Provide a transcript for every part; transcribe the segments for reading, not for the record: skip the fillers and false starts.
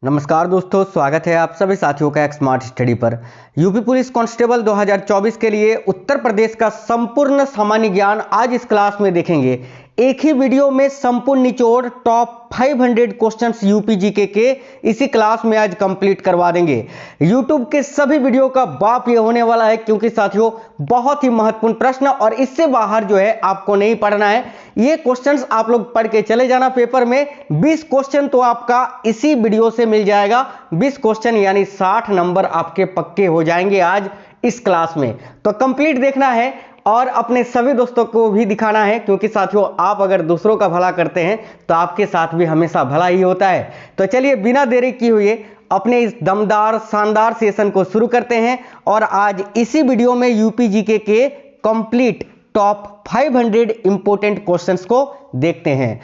नमस्कार दोस्तों, स्वागत है आप सभी साथियों का एक स्मार्ट स्टडी पर। यूपी पुलिस कांस्टेबल 2024 के लिए उत्तर प्रदेश का संपूर्ण सामान्य ज्ञान आज इस क्लास में देखेंगे। एक ही वीडियो में संपूर्ण निचोड़ टॉप 500 क्वेश्चंस यूपी जीके के इसी क्लास में आज कंप्लीट करवा देंगे। यूट्यूब के सभी वीडियो का बाप ये होने वाला है, क्योंकि साथियों बहुत ही महत्वपूर्ण प्रश्न और इससे बाहर जो है आपको नहीं पढ़ना है। ये क्वेश्चंस आप लोग पढ़ के चले जाना पेपर में। 20 क्वेश्चन तो आपका इसी वीडियो से मिल जाएगा। 20 क्वेश्चन यानी 60 नंबर आपके पक्के हो जाएंगे आज इस क्लास में। तो कंप्लीट देखना है और अपने सभी दोस्तों को भी दिखाना है, क्योंकि साथियों आप अगर दूसरों का भला करते हैं तो आपके साथ भी हमेशा भला ही होता है। तो चलिए बिना देरी किए हुए अपने इस दमदार शानदार सेशन को शुरू करते हैं और आज इसी वीडियो में यूपी जीके के कंप्लीट टॉप 500 इंपोर्टेंट क्वेश्चंस को देखते हैं।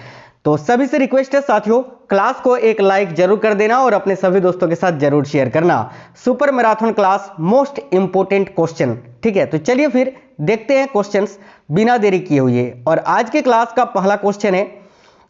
तो सभी से रिक्वेस्ट है साथियों, क्लास को एक लाइक जरूर कर देना और अपने सभी दोस्तों के साथ जरूर शेयर करना। Super marathon class most important question, ठीक है। तो चलिए फिर देखते हैं क्वेश्चंस बिना देरी किए हुए। और आज के क्लास का पहला क्वेश्चन है,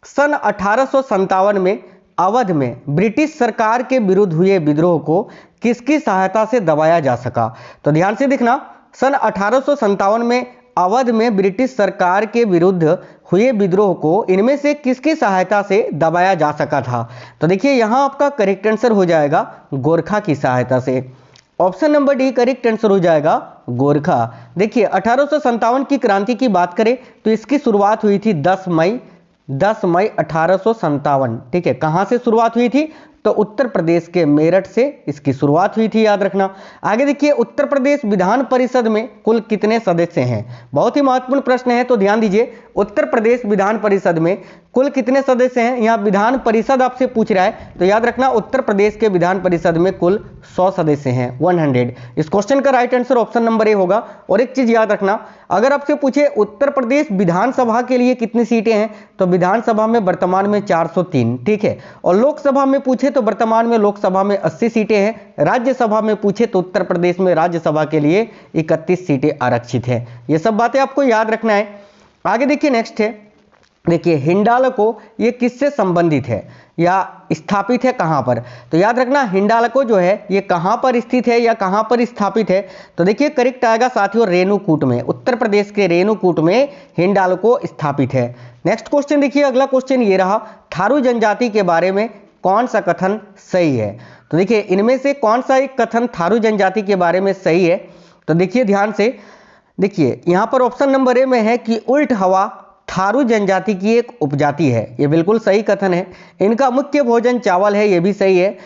सन 1857 में अवध में ब्रिटिश सरकार के विरुद्ध हुए विद्रोह को किसकी सहायता से दबाया जा सका। तो ध्यान से देखना, सन 1857 में अवध में ब्रिटिश सरकार के विरुद्ध हुए विद्रोह को इनमें से किसकी सहायता से दबाया जा सका था। तो देखिए यहां आपका करेक्ट आंसर हो जाएगा गोरखा की सहायता से। Option number D correct answer हो जाएगा गोरखा। देखिए 1857 की क्रांति की बात करें तो इसकी शुरुआत हुई थी 10 मई 1857, ठीक है। कहां से शुरुआत हुई थी तो उत्तर प्रदेश के मेरठ से इसकी शुरुआत हुई थी, याद रखना। आगे देखिए उत्तर प्रदेश विधान परिषद में कुल कितने सदस्य हैं। बहुत ही महत्वपूर्ण प्रश्न है, तो ध्यान दीजिए। उत्तर प्रदेश विधान परिषद में कुल कितने सदस्य हैं। यहाँ विधान परिषद आपसे पूछ रहा है, तो याद रखना उत्तर प्रदेश के विधान परिषद में कुल 100 सदस्य हैं, 100। इस क्वेश्चन का राइट आंसर ऑप्शन नंबर ए होगा। और एक चीज याद रखना, अगर आपसे पूछे उत्तर प्रदेश विधानसभा के लिए कितनी सीटें हैं, तो विधानसभा में वर्तमान में 403, ठीक है। और लोकसभा में पूछे तो वर्तमान में लोकसभा में 80 सीटें हैं। राज्यसभा में पूछे तो उत्तर प्रदेश में राज्यसभा के लिए 31 सीटें आरक्षित हैं। ये सब बातें आपको याद रखना है। आगे देखिए नेक्स्ट है, देखिए हिंडाल्को ये किससे संबंधित है या स्थापित है कहां पर। तो याद रखना हिंडाल्को जो है ये कहां पर स्थित है या कहां पर स्थापित है। तो देखिए करेक्ट आएगा साथियों रेणुकूट में, उत्तर प्रदेश के रेणुकूट में हिंडाल्को स्थापित है। नेक्स्ट क्वेश्चन देखिए, अगला क्वेश्चन ये रहा, थारू जनजाति के बारे में कौन सा कथन सही है। तो देखिए इनमें से कौन सा एक कथन थारू जनजाति के बारे में सही है। तो देखिए ध्यान से, देखिए यहां पर ऑप्शन नंबर ए में है कि उल्ट हवा थारू जनजाति की एक उपजाति है, ये बिल्कुल सही कथन है। इनका मुख्य भोजन चावल है, ये भी सही है।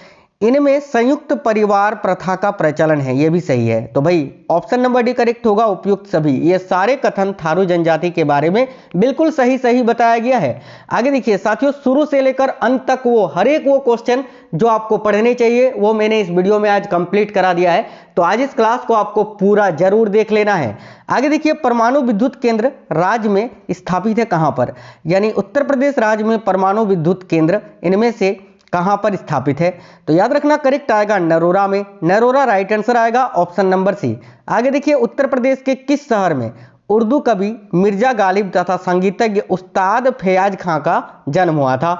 इनमें संयुक्त परिवार प्रथा का प्रचलन है, ये भी सही है। तो भाई ऑप्शन नंबर डी करेक्ट होगा, उपयुक्त सभी। ये सारे कथन थारू जनजाति के बारे में बिल्कुल सही सही बताया गया है। आगे देखिए साथियों, शुरू से लेकर अंत तक वो हर एक वो क्वेश्चन जो आपको पढ़ने चाहिए वो मैंने इस वीडियो में आज कंप्लीट करा दिया है। तो आज इस क्लास को आपको पूरा जरूर देख लेना है। आगे देखिए, परमाणु विद्युत केंद्र राज्य में स्थापित है कहां पर, यानी उत्तर प्रदेश राज्य में परमाणु विद्युत केंद्र इनमें से कहां पर स्थापित है। तो याद रखना करेक्ट आएगा नरोरा में, नरोरा राइट आंसर आएगा ऑप्शन नंबर सी। आगे देखिए, उत्तर प्रदेश के किस शहर में उर्दू कवि मिर्जा गालिब तथा संगीतज्ञ उस्ताद फैयाज खां का जन्म हुआ था।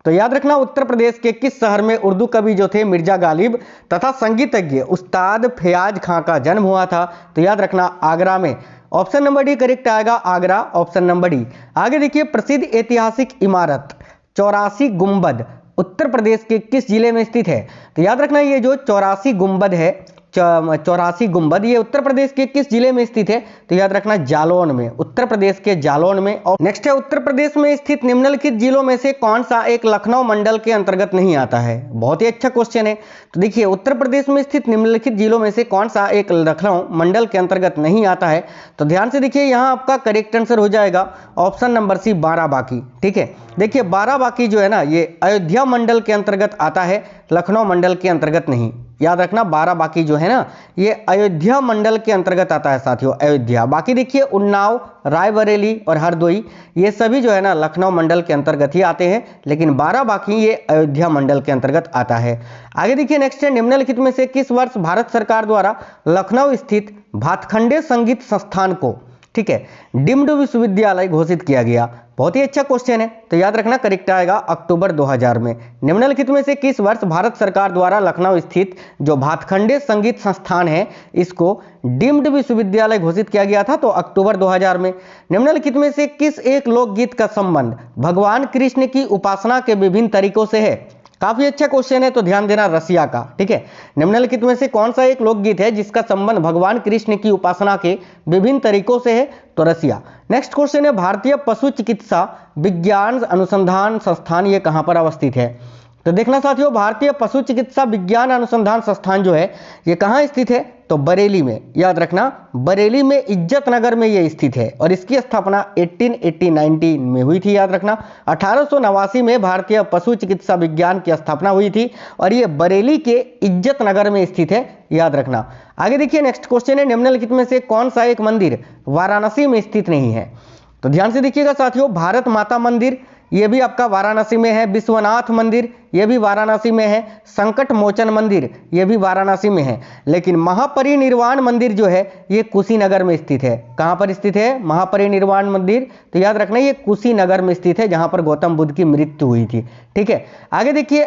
तो याद रखना उत्तर प्रदेश के किस शहर में उर्दू कवि जो थे मिर्जा गालिब तथा संगीतज्ञ उस्ताद फैयाज खां का जन्म हुआ था। तो याद रखना आगरा में, ऑप्शन नंबर डी करेक्ट आएगा आगरा, ऑप्शन नंबर डी। आगे देखिए, प्रसिद्ध ऐतिहासिक इमारत 84 गुंबद उत्तर प्रदेश के किस जिले में स्थित है। तो याद रखना ये जो 84 गुंबद है, 84 गुंबद, ये उत्तर प्रदेश के किस जिले में स्थित है। तो याद रखना जालौन में, उत्तर प्रदेश के जालौन में। और नेक्स्ट है, उत्तर प्रदेश में स्थित निम्नलिखित जिलों में से कौन सा एक लखनऊ मंडल के अंतर्गत नहीं आता है। बहुत ही अच्छा क्वेश्चन है। तो देखिए उत्तर प्रदेश में स्थित निम्नलिखित जिलों में से कौन सा एक लखनऊ मंडल के अंतर्गत नहीं आता है। तो ध्यान से देखिए, यहाँ आपका करेक्ट आंसर हो जाएगा ऑप्शन नंबर सी बाराबांकी, ठीक है। देखिए बाराबांकी जो है ना ये अयोध्या मंडल के अंतर्गत आता है, लखनऊ मंडल के अंतर्गत नहीं। याद रखना बाराबांकी जो है ना ये अयोध्या मंडल के अंतर्गत आता है साथियों, अयोध्या। बाकी देखिए उन्नाव, रायबरेली और हरदोई ये सभी जो है ना लखनऊ मंडल के अंतर्गत ही आते हैं, लेकिन बाराबांकी ये अयोध्या मंडल के अंतर्गत आता है। आगे देखिए नेक्स्ट है, निम्नलिखित में से किस वर्ष भारत सरकार द्वारा लखनऊ स्थित भातखंडे संगीत संस्थान को, ठीक है, डीम्ड विश्वविद्यालय घोषित किया गया। बहुत ही अच्छा क्वेश्चन है, तो याद रखना करेक्ट आएगा अक्टूबर 2000 में। निम्नलिखित में से किस वर्ष भारत सरकार द्वारा लखनऊ स्थित जो भातखंडे संगीत संस्थान है इसको डीम्ड विश्वविद्यालय घोषित किया गया था? तो अक्टूबर 2000 में। निम्नलिखित में से किस एक लोकगीत का संबंध भगवान कृष्ण की उपासना के विभिन्न तरीकों से है? काफी अच्छा क्वेश्चन है, तो ध्यान देना रसिया का। ठीक है, निम्नलिखित में से कौन सा एक लोकगीत है जिसका संबंध भगवान कृष्ण की उपासना के विभिन्न तरीकों से है? तो रसिया। नेक्स्ट क्वेश्चन है भारतीय पशु चिकित्सा विज्ञान अनुसंधान संस्थान ये कहां पर अवस्थित है? तो देखना साथियों, भारतीय पशु चिकित्सा विज्ञान अनुसंधान संस्थान जो है ये कहां स्थित है? तो बरेली में। याद रखना बरेली में इज्जत नगर में ये स्थित है और इसकी स्थापना 1889 में हुई थी। याद रखना 1889 में भारतीय पशु चिकित्सा विज्ञान की स्थापना हुई थी और ये बरेली के इज्जत नगर में स्थित है। याद रखना। आगे देखिए, नेक्स्ट क्वेश्चन है निम्नलिखित में से कौन सा एक मंदिर वाराणसी में स्थित नहीं है? तो ध्यान से देखिएगा साथियों, भारत माता मंदिर ये भी आपका वाराणसी में है, विश्वनाथ मंदिर ये भी वाराणसी में है, संकट मोचन मंदिर ये भी वाराणसी में है, लेकिन महापरिनिर्वाण मंदिर जो है ये कुशीनगर में स्थित है। कहां पर स्थित है महापरिनिर्वाण मंदिर? तो याद रखना ये कुशीनगर में स्थित है जहां पर गौतम बुद्ध की मृत्यु हुई थी। ठीक है, आगे देखिए,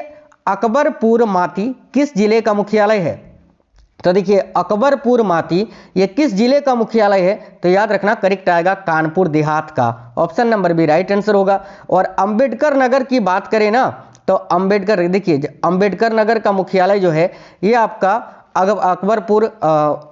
अकबरपुर माती किस जिले का मुख्यालय है? तो देखिए अकबरपुर माती ये किस जिले का मुख्यालय है? तो याद रखना करेक्ट आएगा कानपुर देहात का। Option number B right answer होगा। और अंबेडकर नगर की बात करें ना तो अंबेडकर, देखिए अंबेडकर नगर का मुख्यालय जो है ये आपका अकबरपुर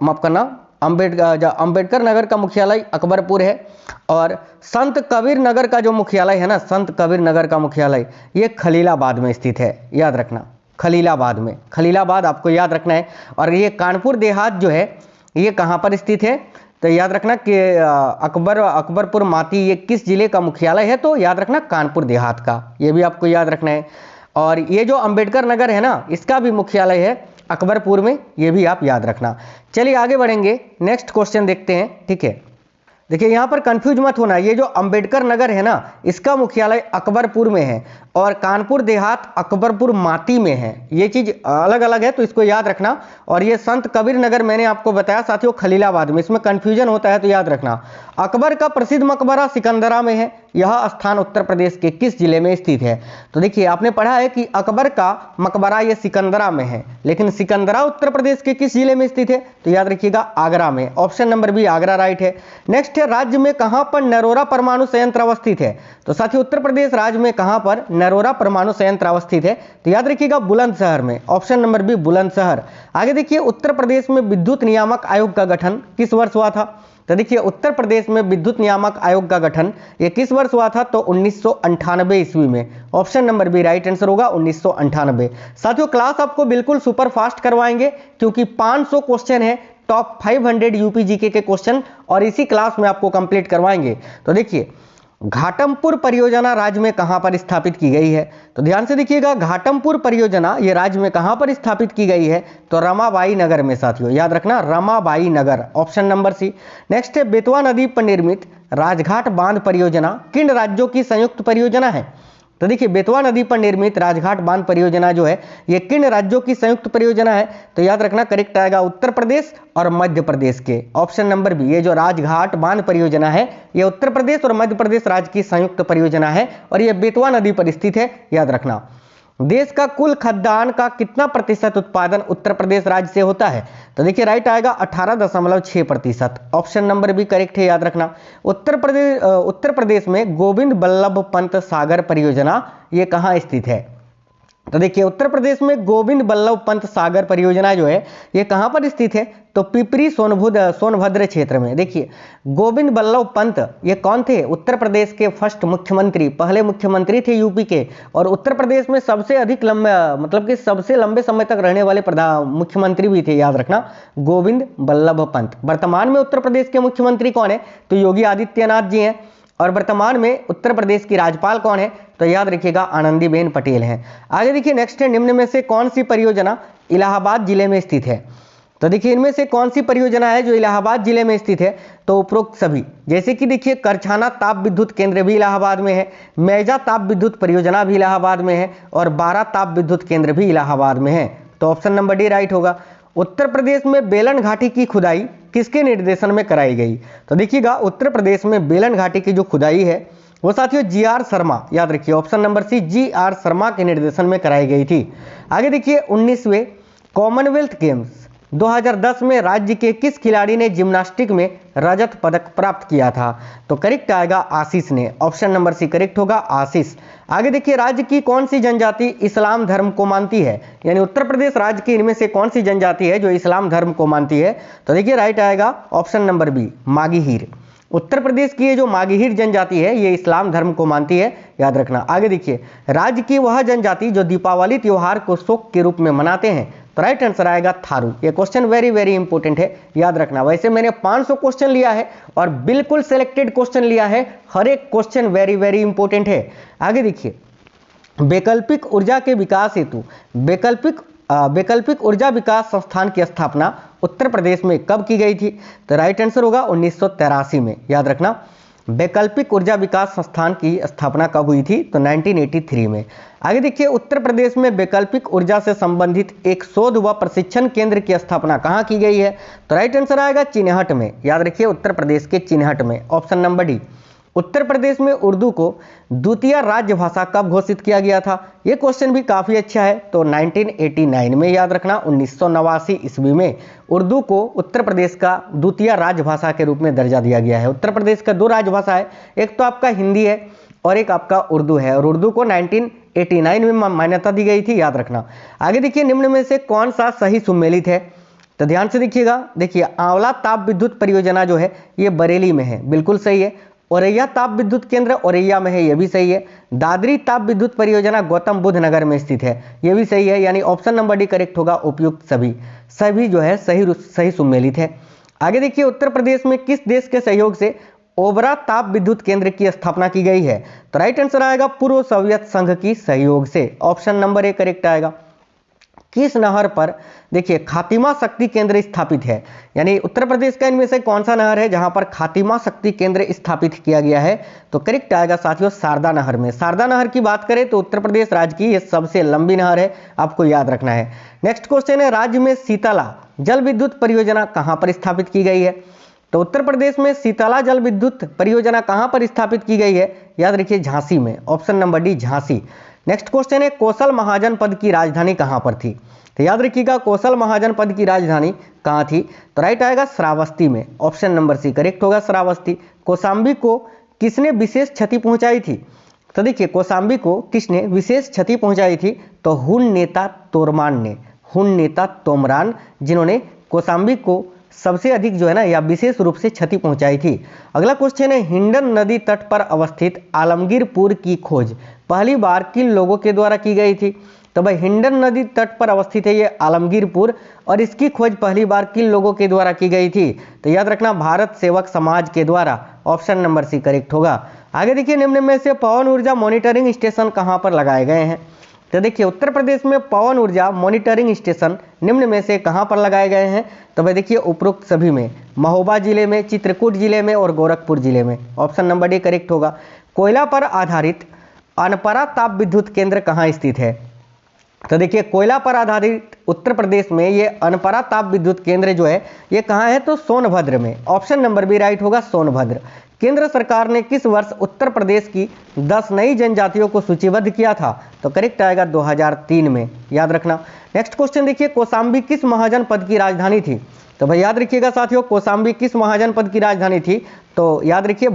माफ करना अंबेडकर नगर का मुख्यालय अकबरपुर है। और संत कबीर नगर का जो मुख्यालय है ना, संत कबीर नगर का मुख्यालय ये खलीलाबाद में स्थित है। याद रखना खलीलाबाद में, खलीलाबाद आपको याद रखना है। और ये कानपुर देहात जो है ये कहाँ पर स्थित है? तो याद रखना कि अकबरपुर माती ये किस जिले का मुख्यालय है? तो याद रखना कानपुर देहात का, ये भी आपको याद रखना है। और ये जो अंबेडकर नगर है ना इसका भी मुख्यालय है अकबरपुर में, ये भी आप याद रखना। चलिए आगे बढ़ेंगे, नेक्स्ट क्वेश्चन देखते हैं। ठीक है, देखिए यहाँ पर कंफ्यूज मत होना, ये जो अंबेडकर नगर है ना इसका मुख्यालय अकबरपुर में है और कानपुर देहात अकबरपुर माती में है। ये चीज अलग अलग है तो इसको याद रखना। और ये संत कबीर नगर मैंने आपको बताया साथियों खलीलाबाद में, इसमें कंफ्यूजन होता है तो याद रखना। अकबर का प्रसिद्ध मकबरा सिकंदरा में है, यह स्थान उत्तर प्रदेश के किस जिले में स्थित है? तो देखिए आपने पढ़ा है कि अकबर का मकबरा ये सिकंदरा में है, लेकिन सिकंदरा उत्तर प्रदेश के किस जिले में स्थित है? तो याद रखिएगा आगरा में। Option number B Agra right है। नेक्स्ट है राज्य में कहां पर नरोरा परमाणु संयंत्र अवस्थित है? तो साथियों उत्तर प्रदेश राज्य में कहां पर नरोरा परमाणु संयंत्र अवस्थित है? तो याद रखिएगा बुलंदशहर में। Option number B Bulandshahr. आगे देखिए, उत्तर प्रदेश में विद्युत नियामक आयोग का गठन किस वर्ष हुआ था? तो देखिए उत्तर प्रदेश में विद्युत नियामक आयोग का गठन ये किस वर्ष हुआ था? तो 1998 ईस्वी में। Option number B right answer होगा 1998। साथियों क्लास आपको बिल्कुल सुपर फास्ट करवाएंगे क्योंकि 500 क्वेश्चन है, टॉप 500 यूपी जीके के क्वेश्चन और इसी क्लास में आपको कंप्लीट करवाएंगे। तो देखिए घाटमपुर परियोजना राज्य में कहां पर स्थापित की गई है? तो ध्यान से देखिएगा, घाटमपुर परियोजना ये राज्य में कहां पर स्थापित की गई है? तो रमाबाई नगर में साथियों, याद रखना Ramabai Nagar. Option number C. Next है बेतवा नदी पर निर्मित राजघाट बांध परियोजना किन राज्यों की संयुक्त परियोजना है? तो देखिए बेतवा नदी पर निर्मित राजघाट बांध परियोजना जो है ये किन राज्यों की संयुक्त परियोजना है? तो याद रखना करेक्ट आएगा उत्तर प्रदेश और मध्य प्रदेश के। ऑप्शन नंबर बी, ये जो राजघाट बांध परियोजना है ये उत्तर प्रदेश और मध्य प्रदेश राज्य की संयुक्त परियोजना है और ये बेतवा नदी पर स्थित है। याद रखना। देश का कुल खाद्यान्न का कितना प्रतिशत उत्पादन उत्तर प्रदेश राज्य से होता है? तो देखिए राइट आएगा 18.6%। ऑप्शन नंबर बी करेक्ट है। याद रखना उत्तर प्रदेश में गोविंद बल्लभ पंत सागर परियोजना ये कहाँ स्थित है? तो देखिए उत्तर प्रदेश में गोविंद बल्लभ पंत सागर परियोजना जो है ये कहां पर स्थित है? तो पिपरी सोनभद्र क्षेत्र में। देखिए गोविंद बल्लभ पंत ये कौन थे? उत्तर प्रदेश के फर्स्ट मुख्यमंत्री, पहले मुख्यमंत्री थे यूपी के और उत्तर प्रदेश में सबसे अधिक लंबे मतलब कि सबसे लंबे समय तक रहने वाले मुख्यमंत्री भी थे। याद रखना गोविंद बल्लभ पंत। वर्तमान में उत्तर प्रदेश के मुख्यमंत्री कौन है? तो योगी आदित्यनाथ जी हैं। और वर्तमान में उत्तर प्रदेश की राज्यपाल कौन है? तो याद रखिएगा आनंदीबेन पटेल हैं। आगे देखिए नेक्स्ट है निम्न में से कौन सी परियोजना इलाहाबाद जिले में स्थित है? तो देखिए इनमें से कौन सी परियोजना है जो इलाहाबाद जिले में स्थित है? तो उपरोक्त सभी, जैसे कि देखिए करछाना ताप विद्युत केंद्र भी इलाहाबाद में है, मैजा ताप विद्युत परियोजना भी इलाहाबाद में है और बारा ताप विद्युत केंद्र भी इलाहाबाद में है। तो ऑप्शन नंबर डी राइट होगा। उत्तर प्रदेश में बेलन घाटी की खुदाई किसके निर्देशन में कराई गई? तो देखिएगा उत्तर प्रदेश में बेलन घाटी की जो खुदाई है वो साथियों GR शर्मा, याद रखिए option number C GR Sharma के निर्देशन में कराई गई थी। आगे देखिए 19वें कॉमनवेल्थ गेम्स 2010 में राज्य के किस खिलाड़ी ने जिम्नास्टिक में रजत पदक प्राप्त किया था? तो करेक्ट आएगा आशीष ने, ऑप्शन नंबर सी करेक्ट होगा आशीष। आगे देखिए राज्य की कौन सी जनजाति इस्लाम धर्म को मानती है? यानी उत्तर प्रदेश राज्य की इनमें से कौन सी जनजाति है जो इस्लाम धर्म को मानती है? तो देखिए राइट आएगा option number B मागीहीर। Uttar Pradesh की ये जो मागीहीर जनजाति है ये इस्लाम धर्म को मानती है, याद रखना। आगे देखिए राज्य की वह जनजाति जो दीपावली त्योहार को शोक के रूप में मनाते हैं? तो राइट आंसर आएगा थारू। ये क्वेश्चन वेरी वेरी इंपॉर्टेंट है, याद रखना। वैसे मैंने 500 क्वेश्चन लिया है और बिल्कुल सिलेक्टेड क्वेश्चन लिया है, हर एक क्वेश्चन वेरी वेरी इंपॉर्टेंट है। आगे देखिए वैकल्पिक ऊर्जा के विकास हेतु वैकल्पिक ऊर्जा विकास संस्थान की स्थापना उत्तर प्रदेश में कब की गई थी? तो राइट आंसर होगा 1983 में, याद रखना। वैकल्पिक ऊर्जा विकास संस्थान की स्थापना कब हुई थी? तो 1983 में। आगे देखिए उत्तर प्रदेश में वैकल्पिक ऊर्जा से संबंधित एक शोध व प्रशिक्षण केंद्र की स्थापना कहाँ की गई है? तो राइट आंसर आएगा चिन्हट में, याद रखिए उत्तर प्रदेश के चिन्हट में, option number D. Uttar Pradesh में उर्दू को द्वितीय राजभाषा कब घोषित किया गया था? ये क्वेश्चन भी काफ़ी अच्छा है। तो 1989 में, याद रखना 1989 ईस्वी में उर्दू को उत्तर प्रदेश का द्वितीय राजभाषा के रूप में दर्जा दिया गया है। उत्तर प्रदेश का 2 राजभाषा है, एक तो आपका हिंदी है और एक आपका उर्दू है, और उर्दू को 1989 में मान्यता दी गई थी, याद रखना। आगे देखिए निम्न में से कौन सा सही सुमेलित है? तो ध्यान से देखिएगा। देखिए आंवला ताप विद्युत परियोजना जो है ये बरेली में है, बिल्कुल सही है। औरैया ताप विद्युत केंद्र औरैया में है, ये भी सही है। दादरी ताप विद्युत परियोजना गौतम बुद्ध नगर में स्थित है, ये भी सही है। यानी ऑप्शन नंबर डी करेक्ट होगा, उपयुक्त सभी जो है सही सुमेलित है। आगे देखिए उत्तर प्रदेश में किस देश के सहयोग से ओबरा ताप विद्युत केंद्र की स्थापना की गई है? तो राइट आंसर आएगा पूर्व सोवियत संघ की सहयोग से, ऑप्शन नंबर ए करेक्ट आएगा। किस नहर पर देखिए खातिमा शक्ति केंद्र स्थापित है? यानी उत्तर प्रदेश का इनमें से कौन सा नहर है जहां पर खातिमा शक्ति केंद्र स्थापित किया गया है? तो करेक्ट आएगा साथियों शारदा नहर में। शारदा नहर की बात करें तो उत्तर प्रदेश राज्य की ये सबसे लंबी नहर है, आपको याद रखना है। नेक्स्ट क्वेश्चन है राज्य में शीतला जल विद्युत परियोजना कहां पर स्थापित की गई है? तो उत्तर प्रदेश में शीतला जल विद्युत परियोजना कहां पर स्थापित की गई है? याद रखिए झांसी में, option number D Jhansi. Next question है कौशल महाजनपद की राजधानी कहां पर थी? तो याद रखिएगा कौशल महाजनपद की राजधानी कहां थी? तो राइट आएगा श्रावस्ती में, ऑप्शन नंबर सी करेक्ट होगा श्रावस्ती। कौशाम्बी को किसने विशेष क्षति पहुंचाई थी? तो देखिए कौशाम्बी को किसने विशेष क्षति पहुंचाई थी? तो हुन नेता तोमरान जिन्होंने कौशाम्बी को सबसे अधिक जो है ना या विशेष रूप से क्षति पहुंचाई थी। अगला क्वेश्चन है हिंडन नदी तट पर अवस्थित आलमगीरपुर की खोज पहली बार किन लोगों के द्वारा की गई थी? तो भाई हिंडन नदी तट पर अवस्थित है ये आलमगीरपुर, और इसकी खोज पहली बार किन लोगों के द्वारा की गई थी? तो याद रखना भारत सेवक समाज के द्वारा, ऑप्शन नंबर सी करेक्ट होगा। आगे देखिए निम्न में से पवन ऊर्जा मॉनिटरिंग स्टेशन कहां पर लगाए गए हैं? तो देखिए उत्तर प्रदेश में पवन ऊर्जा मॉनिटरिंग स्टेशन निम्न में से कहां पर लगाए गए हैं? तो भाई देखिए उपरोक्त सभी में, महोबा जिले में, चित्रकूट जिले में और गोरखपुर जिले में, ऑप्शन नंबर डी करेक्ट होगा। कोयला पर आधारित अनपरा ताप विद्युत केंद्र कहां स्थित है? तो देखिए कोयला पर आधारित उत्तर प्रदेश में ये अनपरा ताप विद्युत केंद्र जो है ये कहाँ है? तो सोनभद्र में, ऑप्शन नंबर बी राइट होगा सोनभद्र। केंद्र सरकार ने किस वर्ष उत्तर प्रदेश की 10 नई जनजातियों को सूचीबद्ध किया था? तो करेक्ट आएगा 2003 में, याद रखना। नेक्स्ट क्वेश्चन देखिए कौशाम्बी किस महाजनपद की राजधानी थी? तो भाई याद रखिएगा साथियों कौशाम्बी किस महाजनपद की राजधानी थी? तो याद रखिए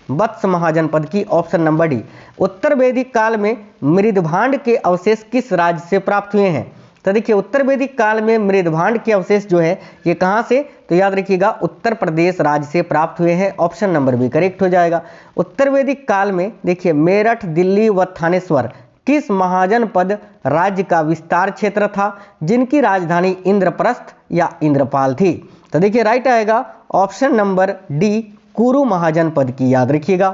वत्स महाजनपद की, ऑप्शन नंबर डी। उत्तर वैदिक काल में मृदभांड के अवशेष किस राज्य से प्राप्त हुए हैं? तो देखिए उत्तर वैदिक काल में मृदभांड के अवशेष जो है ये कहां से? तो याद रखिएगा उत्तर प्रदेश राज्य से प्राप्त हुए हैं, ऑप्शन नंबर बी करेक्ट हो जाएगा। उत्तर वैदिक काल में देखिए मेरठ, दिल्ली व थानेश्वर किस महाजनपद राज्य का विस्तार क्षेत्र था जिनकी राजधानी इंद्रप्रस्थ या इंद्रपाल थी? तो देखिए राइट आएगा ऑप्शन नंबर डी कुरु महाजनपद की, याद रखिएगा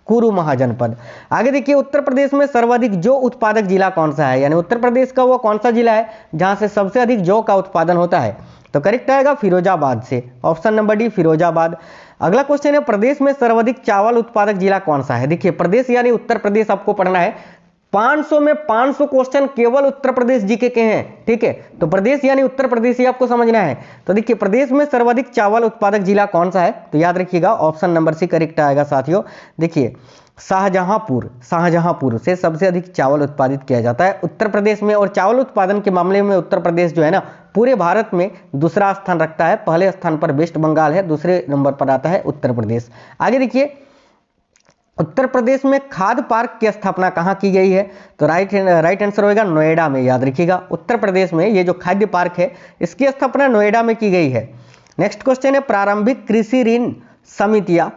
कुरु महाजनपद। आगे देखिए उत्तर प्रदेश में सर्वाधिक जौ उत्पादक जिला कौन सा है? यानी उत्तर प्रदेश का वो कौन सा जिला है जहां से सबसे अधिक जौ का उत्पादन होता है? तो करेक्ट आएगा फिरोजाबाद से, ऑप्शन नंबर डी फिरोजाबाद। अगला क्वेश्चन है प्रदेश में सर्वाधिक चावल उत्पादक जिला कौन सा है? देखिए प्रदेश यानी उत्तर प्रदेश आपको पढ़ना है, 500 में 500 क्वेश्चन केवल उत्तर प्रदेश जीके के हैं। ठीक है, तो प्रदेश यानी उत्तर प्रदेश ही आपको समझना है। तो देखिए प्रदेश में सर्वाधिक चावल उत्पादक जिला कौन सा है, तो याद रखिएगा ऑप्शन नंबर सी करेक्ट आएगा साथियों। देखिए शाहजहांपुर से सबसे अधिक चावल उत्पादित किया जाता है उत्तर प्रदेश में। और चावल उत्पादन के मामले में उत्तर प्रदेश जो है ना पूरे भारत में दूसरा स्थान रखता है। पहले स्थान पर वेस्ट बंगाल है, दूसरे नंबर पर आता है उत्तर प्रदेश। आगे देखिए उत्तर प्रदेश में खाद्य पार्क की स्थापना कहाँ की गई है, तो राइट आंसर होगा नोएडा में। याद रखिएगा उत्तर प्रदेश में ये जो खाद्य पार्क है इसकी स्थापना नोएडा में की गई है। नेक्स्ट क्वेश्चन है प्रारंभिक कृषि ऋण समितियां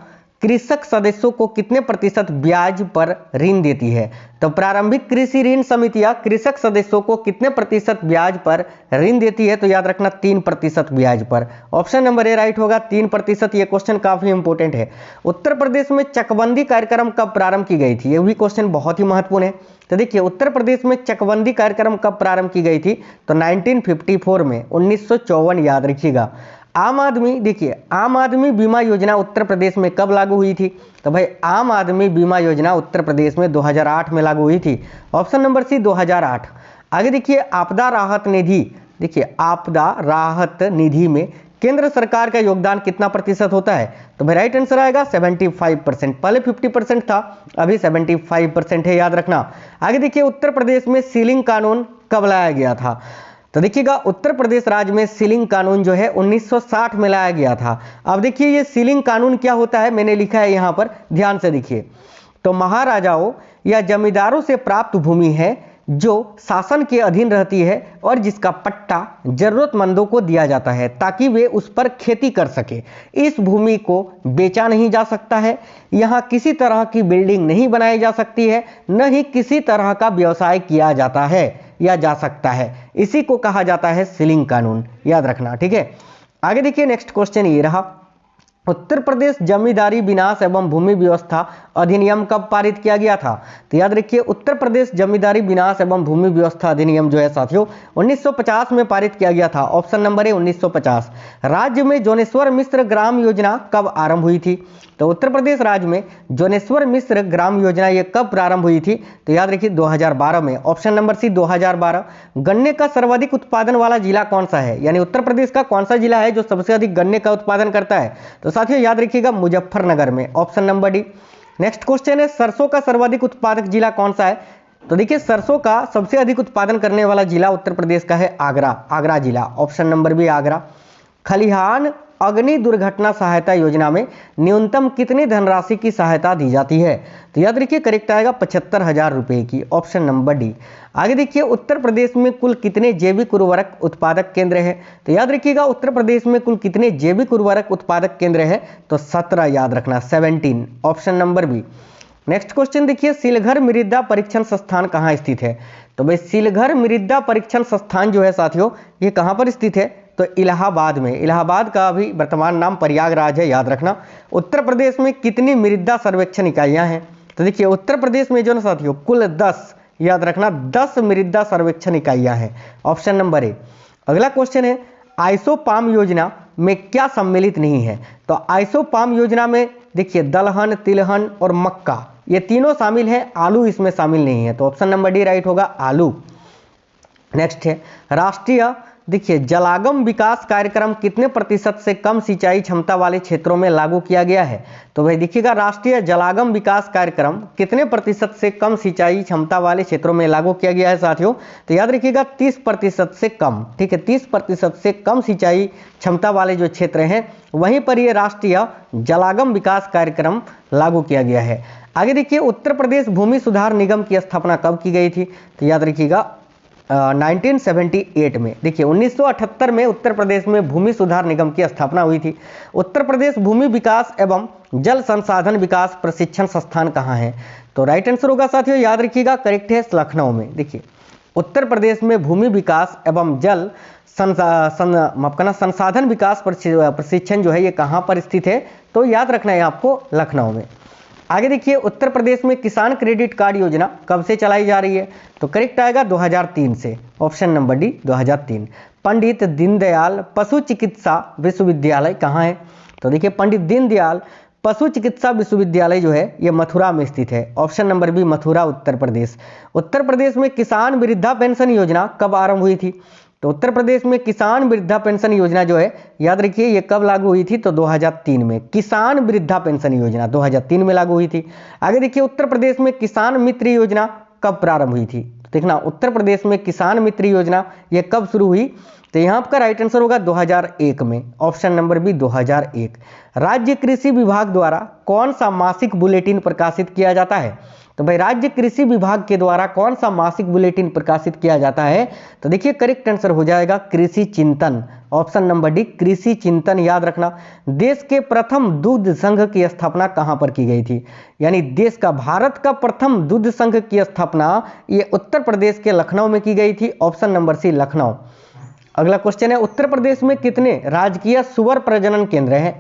कृषक सदस्यों को कितने प्रतिशत ब्याज पर ऋण देती है, तो प्रारंभिक कृषि ऋण समितियां कृषक सदस्यों को कितने प्रतिशत ब्याज पर ऋण देती है, तो याद रखना 3% ब्याज पर। ऑप्शन नंबर ए राइट होगा 3%। ये क्वेश्चन काफी इंपॉर्टेंट है। उत्तर प्रदेश में चकबंदी कार्यक्रम कब प्रारंभ की गई थी, ये भी क्वेश्चन बहुत ही महत्वपूर्ण है। तो देखिए उत्तर प्रदेश में चकबंदी कार्यक्रम कब प्रारंभ की गई थी, तो 1954 में 1954 याद रखिएगा। आम आदमी बीमा योजना उत्तर प्रदेश में कब लागू हुई थी, तो भाई आम आदमी बीमा योजना उत्तर प्रदेश में 2008 में लागू हुई थी। Option number C 2008। आगे देखिए आपदा राहत निधि, देखिए आपदा राहत निधि में केंद्र सरकार का योगदान कितना प्रतिशत होता है, तो भाई राइट आंसर आएगा 75%। पहले 50% था, अभी 75% है, याद रखना। आगे देखिए उत्तर प्रदेश में सीलिंग कानून कब लाया गया था, तो देखिएगा उत्तर प्रदेश राज्य में सीलिंग कानून जो है 1960 में लाया गया था। अब देखिए ये सीलिंग कानून क्या होता है, मैंने लिखा है यहाँ पर, ध्यान से देखिए। तो महाराजाओं या जमींदारों से प्राप्त भूमि है जो शासन के अधीन रहती है और जिसका पट्टा जरूरतमंदों को दिया जाता है ताकि वे उस पर खेती कर सके। इस भूमि को बेचा नहीं जा सकता है, यहाँ किसी तरह की बिल्डिंग नहीं बनाई जा सकती है, न ही किसी तरह का व्यवसाय किया जाता है या जा सकता है। इसी को कहा जाता है सीलिंग कानून, याद रखना। ठीक है, आगे देखिए नेक्स्ट क्वेश्चन ये रहा, उत्तर प्रदेश जमींदारी विनाश एवं भूमि व्यवस्था अधिनियम कब पारित किया गया था, तो याद रखिए उत्तर प्रदेश जमींदारी विनाश एवं भूमि व्यवस्था अधिनियम जो है साथियों 1950 में पारित किया गया था। ऑप्शन नंबर है 1950। राज्य में जोनेश्वर मिश्र ग्राम योजना कब आरंभ हुई थी, तो उत्तर प्रदेश राज्य में जोनेश्वर मिश्र ग्राम योजना ये कब प्रारंभ हुई थी, तो याद रखिए 2012 में। Option number C 2012। गन्ने का सर्वाधिक उत्पादन वाला जिला कौन सा है, यानी उत्तर प्रदेश का कौन सा जिला है जो सबसे अधिक गन्ने का उत्पादन करता है, तो साथियों याद रखिएगा मुजफ्फरनगर में। Option number D. Next question है सरसों का सर्वाधिक उत्पादक जिला कौन सा है, तो देखिए सरसों का सबसे अधिक उत्पादन करने वाला जिला उत्तर प्रदेश का है आगरा जिला। Option number B Agra. खलिहान अग्नि दुर्घटना सहायता योजना में न्यूनतम कितनी धनराशि की सहायता दी जाती है, तो याद रखिए करेक्ट आएगा 75,000 रुपए की। Option number D. आगे देखिए उत्तर प्रदेश में कुल कितने जैविक उर्वरक उत्पादक केंद्र है, तो याद रखिएगा उत्तर प्रदेश में कुल कितने जैविक उर्वरक उत्पादक केंद्र है, तो 17 याद रखना 17। Option number B. Next question देखिए सीलघर मृदा परीक्षण संस्थान कहाँ स्थित है, तो भाई सीलघर मृदा परीक्षण संस्थान जो है साथियों ये कहाँ पर स्थित है, तो इलाहाबाद में। इलाहाबाद का अभी वर्तमान नाम प्रयागराज है, याद रखना। उत्तर प्रदेश में कितनी मृदा सर्वेक्षण इकाइयां हैं, तो देखिए उत्तर प्रदेश में जो ना साथियों कुल 10, याद रखना 10 मृदा सर्वेक्षण इकाइयां हैं। ऑप्शन नंबर ए। अगला क्वेश्चन है आइसोपाम योजना में क्या सम्मिलित नहीं है, तो आइसोपाम योजना में देखिए दलहन, तिलहन और मक्का ये तीनों शामिल हैं, आलू इसमें शामिल नहीं है, तो ऑप्शन नंबर डी राइट होगा आलू। नेक्स्ट है राष्ट्रीय देखिए जलागम विकास कार्यक्रम कितने प्रतिशत से कम सिंचाई क्षमता वाले क्षेत्रों में लागू किया गया है, तो भाई देखिएगा राष्ट्रीय जलागम विकास कार्यक्रम कितने प्रतिशत से कम सिंचाई क्षमता वाले क्षेत्रों में लागू किया गया है साथियों, तो याद रखिएगा 30% से कम। ठीक है, 30% से कम सिंचाई क्षमता वाले जो क्षेत्र हैं वहीं पर ये राष्ट्रीय जलागम विकास कार्यक्रम लागू किया गया है। आगे देखिए उत्तर प्रदेश भूमि सुधार निगम की स्थापना कब की गई थी, तो याद रखिएगा 1978 में। देखिए 1978 में उत्तर प्रदेश में भूमि सुधार निगम की स्थापना हुई थी। उत्तर प्रदेश भूमि विकास एवं जल संसाधन विकास प्रशिक्षण संस्थान कहाँ है, तो राइट आंसर होगा साथियों याद रखिएगा करेक्ट है लखनऊ में। देखिए उत्तर प्रदेश में भूमि विकास एवं जल संसाधन विकास प्रशिक्षण जो है ये कहाँ पर स्थित है, तो याद रखना है आपको लखनऊ में। आगे देखिए उत्तर प्रदेश में किसान क्रेडिट कार्ड योजना कब से चलाई जा रही है, तो करेक्ट आएगा 2003 से। Option number D 2003। Pandit Deendayal पशु चिकित्सा विश्वविद्यालय कहाँ है, तो देखिए पंडित दीनदयाल पशु चिकित्सा विश्वविद्यालय जो है ये मथुरा में स्थित है। Option number B Mathura Uttar Pradesh. उत्तर प्रदेश में किसान वृद्धा पेंशन योजना कब आरंभ हुई थी? तो उत्तर प्रदेश में किसान वृद्धा पेंशन योजना जो है, याद रखिए ये कब लागू हुई थी? तो 2003 में। किसान वृद्धा पेंशन योजना 2003 में लागू हुई थी। आगे देखिए उत्तर प्रदेश में किसान मित्र योजना कब प्रारंभ हुई थी? तो देखना उत्तर प्रदेश में किसान मित्र योजना ये कब शुरू हुई? तो यहाँ आपका राइट आंसर होगा 2001 में। Option number B 2001। राज्य कृषि विभाग द्वारा कौन सा मासिक बुलेटिन प्रकाशित किया जाता है? तो भाई राज्य कृषि विभाग के द्वारा कौन सा मासिक बुलेटिन प्रकाशित किया जाता है? तो देखिए करेक्ट आंसर हो जाएगा कृषि चिंतन। ऑप्शन नंबर डी कृषि चिंतन। याद रखना देश के प्रथम दूध संघ की स्थापना कहां पर की गई थी? यानी देश का, भारत का प्रथम दूध संघ की स्थापना ये उत्तर प्रदेश के लखनऊ में की गई थी। Option number C Lucknow. अगला क्वेश्चन है उत्तर प्रदेश में कितने राजकीय सुअर प्रजनन केंद्र हैं?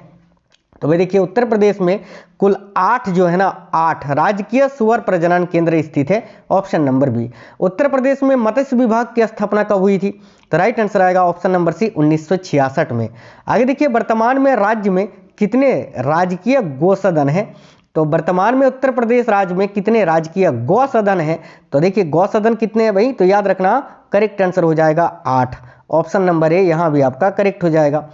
तो भाई देखिए उत्तर प्रदेश में कुल 8 जो है ना 8 राजकीय सुअर प्रजनन केंद्र स्थित है। Option number B. Uttar Pradesh में मत्स्य विभाग की स्थापना कब हुई थी? तो राइट आंसर आएगा ऑप्शन नंबर सी 1966 में। आगे देखिए वर्तमान में राज्य में कितने राजकीय गौसदन हैं? तो वर्तमान में उत्तर प्रदेश राज्य में कितने राजकीय गौसदन हैं? तो देखिए गौसदन कितने हैं भाई? तो याद रखना करेक्ट आंसर हो जाएगा 8। ऑप्शन नंबर ए यहाँ भी आपका करेक्ट हो जाएगा।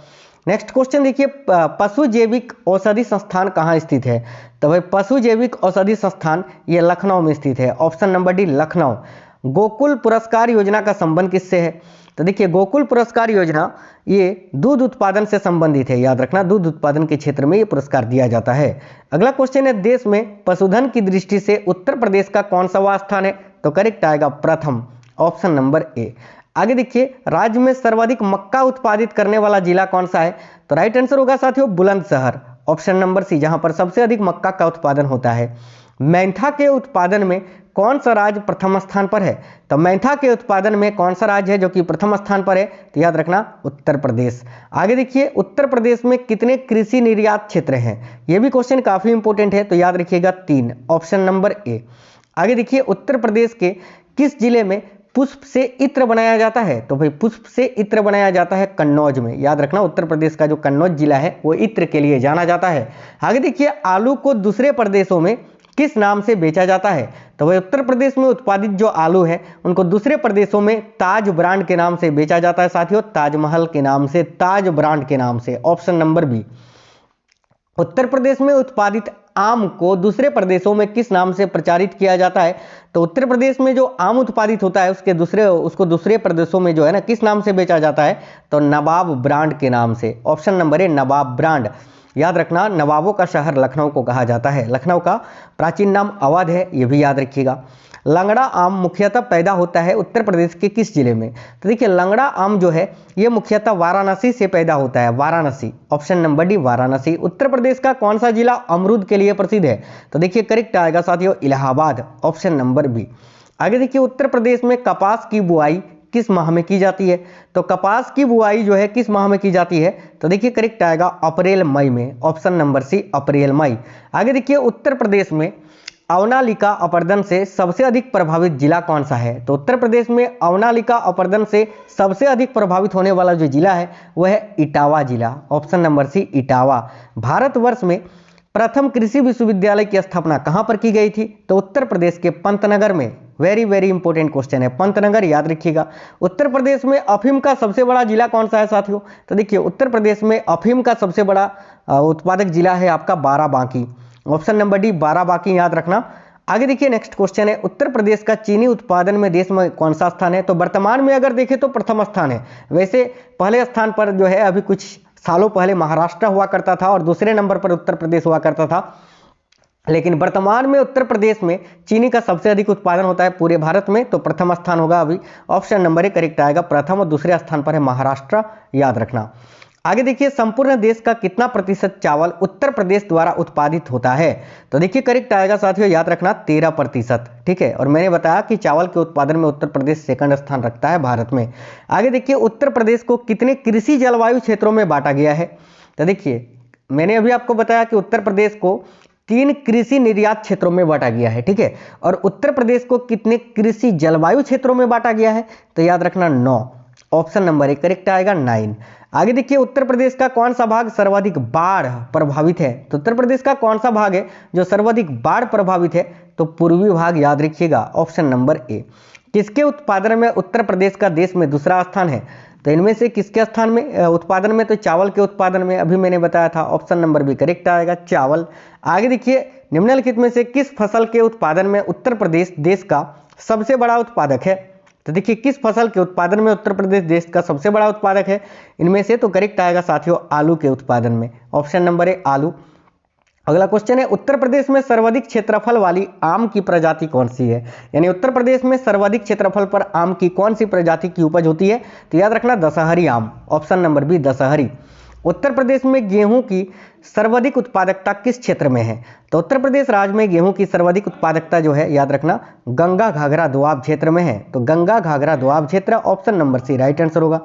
नेक्स्ट क्वेश्चन देखिए पशु जैविक औषधि संस्थान कहाँ स्थित है? तो भाई पशु जैविक औषधि संस्थान ये लखनऊ में स्थित है। Option number D Lucknow. Gokul पुरस्कार योजना का संबंध किससे है? तो देखिए गोकुल पुरस्कार योजना ये दूध उत्पादन से संबंधित है। याद रखना दूध उत्पादन के क्षेत्र में ये पुरस्कार दिया जाता है। अगला क्वेश्चन है देश में पशुधन की दृष्टि से उत्तर प्रदेश का कौन सा स्थान है? तो करेक्ट आएगा प्रथम। ऑप्शन नंबर ए। आगे देखिए राज्य में सर्वाधिक मक्का उत्पादित करने वाला जिला कौन सा है? तो राइट आंसर होगा साथियों बुलंदशहर। ऑप्शन नंबर सी जहां पर सबसे अधिक मक्का का उत्पादन होता है। मैंथा के उत्पादन में कौन सा राज्य प्रथम स्थान पर है? तो मैंथा के उत्पादन में कौन सा राज्य है जो कि प्रथम स्थान पर है? तो याद रखना उत्तर प्रदेश। आगे देखिए उत्तर प्रदेश में कितने कृषि निर्यात क्षेत्र हैं? यह भी क्वेश्चन काफी इंपॉर्टेंट है, तो याद रखिएगा 3। ऑप्शन नंबर ए। आगे देखिए उत्तर प्रदेश के किस जिले में पुष्प से इत्र बनाया जाता है? तो भाई पुष्प से इत्र बनाया जाता है कन्नौज में। याद रखना उत्तर प्रदेश का जो कन्नौज जिला है वो इत्र के लिए जाना जाता है। आगे देखिए आलू को दूसरे प्रदेशों में किस नाम से बेचा जाता है? तो भाई उत्तर प्रदेश में उत्पादित जो आलू है उनको दूसरे प्रदेशों में ताज ब्रांड के नाम से बेचा जाता है साथियों, ताजमहल के नाम से, ताज ब्रांड के नाम से। Option number B. Uttar Pradesh में उत्पादित आम को दूसरे प्रदेशों में किस नाम से प्रचारित किया जाता है? तो उत्तर प्रदेश में जो आम उत्पादित होता है उसको दूसरे प्रदेशों में जो है ना किस नाम से बेचा जाता है? तो नवाब ब्रांड के नाम से। ऑप्शन नंबर ए नवाब ब्रांड। याद रखना नवाबों का शहर लखनऊ को कहा जाता है। लखनऊ का प्राचीन नाम अवध है, ये भी याद रखिएगा। लंगड़ा आम मुख्यतः पैदा होता है उत्तर प्रदेश के किस जिले में? तो देखिए लंगड़ा आम जो है ये मुख्यतः वाराणसी से पैदा होता है, Varanasi. Option number D Varanasi. Uttar Pradesh का कौन सा जिला अमरूद के लिए प्रसिद्ध है? तो देखिए करेक्ट आएगा साथियों इलाहाबाद। Option number B. आगे देखिए उत्तर प्रदेश में कपास की बुआई किस माह में की जाती है? तो कपास की बुआई जो है किस माह में की जाती है? तो देखिए करेक्ट आएगा अप्रैल मई में। ऑप्शन नंबर सी अप्रैल मई। आगे देखिए उत्तर प्रदेश में अवनालिका अपरदन से सबसे अधिक प्रभावित जिला कौन सा है? तो उत्तर प्रदेश में अवनालिका अपरदन से सबसे अधिक प्रभावित होने वाला जो जिला है वह है इटावा जिला। Option number C Etawah. Bharatvarsh में प्रथम कृषि विश्वविद्यालय की स्थापना कहां पर की गई थी? तो उत्तर प्रदेश के पंतनगर में। वेरी वेरी इंपॉर्टेंट क्वेश्चन है, पंतनगर याद रखिएगा। उत्तर प्रदेश में अफीम का सबसे बड़ा जिला कौन सा है साथियों? तो देखिए उत्तर प्रदेश में अफीम का सबसे बड़ा उत्पादक जिला है आपका Barabanki. Option number D Barabanki याद रखना। आगे देखिए नेक्स्ट क्वेश्चन है उत्तर प्रदेश का चीनी उत्पादन में देश में कौन सा स्थान है? तो वर्तमान में अगर देखें तो प्रथम स्थान है। वैसे पहले स्थान पर जो है अभी कुछ सालों पहले महाराष्ट्र हुआ करता था और दूसरे नंबर पर उत्तर प्रदेश हुआ करता था, लेकिन वर्तमान में उत्तर प्रदेश में चीनी का सबसे अधिक उत्पादन होता है पूरे भारत में, तो प्रथम स्थान होगा अभी। ऑप्शन नंबर ए करेक्ट आएगा प्रथम, और दूसरे स्थान पर है महाराष्ट्र, याद रखना। आगे देखिए संपूर्ण देश का कितना प्रतिशत चावल उत्तर प्रदेश द्वारा उत्पादित होता है? तो देखिए करेक्ट आएगा साथियों याद रखना 13%। ठीक है, और मैंने बताया कि चावल के उत्पादन में उत्तर प्रदेश सेकंड स्थान रखता है भारत में। आगे देखिए उत्तर प्रदेश को कितने कृषि जलवायु क्षेत्रों में बांटा गया है? तो देखिए मैंने अभी आपको बताया कि उत्तर प्रदेश को 3 कृषि निर्यात क्षेत्रों में बांटा गया है। ठीक है, और उत्तर प्रदेश को कितने कृषि जलवायु क्षेत्रों में बांटा गया है? तो याद रखना 9। ऑप्शन नंबर ए करेक्ट आएगा 9। आगे देखिए उत्तर प्रदेश का कौन सा भाग सर्वाधिक बाढ़ प्रभावित है? तो उत्तर प्रदेश का कौन सा भाग है जो सर्वाधिक बाढ़ प्रभावित है? तो पूर्वी भाग, याद रखिएगा ऑप्शन नंबर ए। किसके उत्पादन में उत्तर प्रदेश का देश में दूसरा स्थान है? तो इनमें से किसके स्थान में उत्पादन में? तो चावल के उत्पादन में, अभी मैंने बताया था, ऑप्शन नंबर बी करेक्ट आएगा चावल। आगे देखिए निम्नलिखित में से किस फसल के उत्पादन में उत्तर प्रदेश देश का सबसे बड़ा उत्पादक है? तो देखिए किस फसल के उत्पादन में उत्तर प्रदेश देश का सबसे बड़ा उत्पादक है? इनमें से तो करेक्ट आएगा साथियों आलू के उत्पादन में, ऑप्शन नंबर ए आलू। अगला क्वेश्चन है उत्तर प्रदेश में सर्वाधिक क्षेत्रफल वाली आम की प्रजाति कौन सी है? यानी उत्तर प्रदेश में सर्वाधिक क्षेत्रफल पर आम की कौन सी प्रजाति की उपज होती है? तो याद रखना दशहरी आम, ऑप्शन नंबर बी दशहरी। उत्तर प्रदेश में गेहूं की सर्वाधिक उत्पादकता किस क्षेत्र में है? तो उत्तर प्रदेश राज्य में गेहूं की सर्वाधिक उत्पादकता जो है, याद रखना गंगा घाघरा दोआब क्षेत्र में है। तो गंगा घाघरा दोआब क्षेत्र, option number C right answer होगा।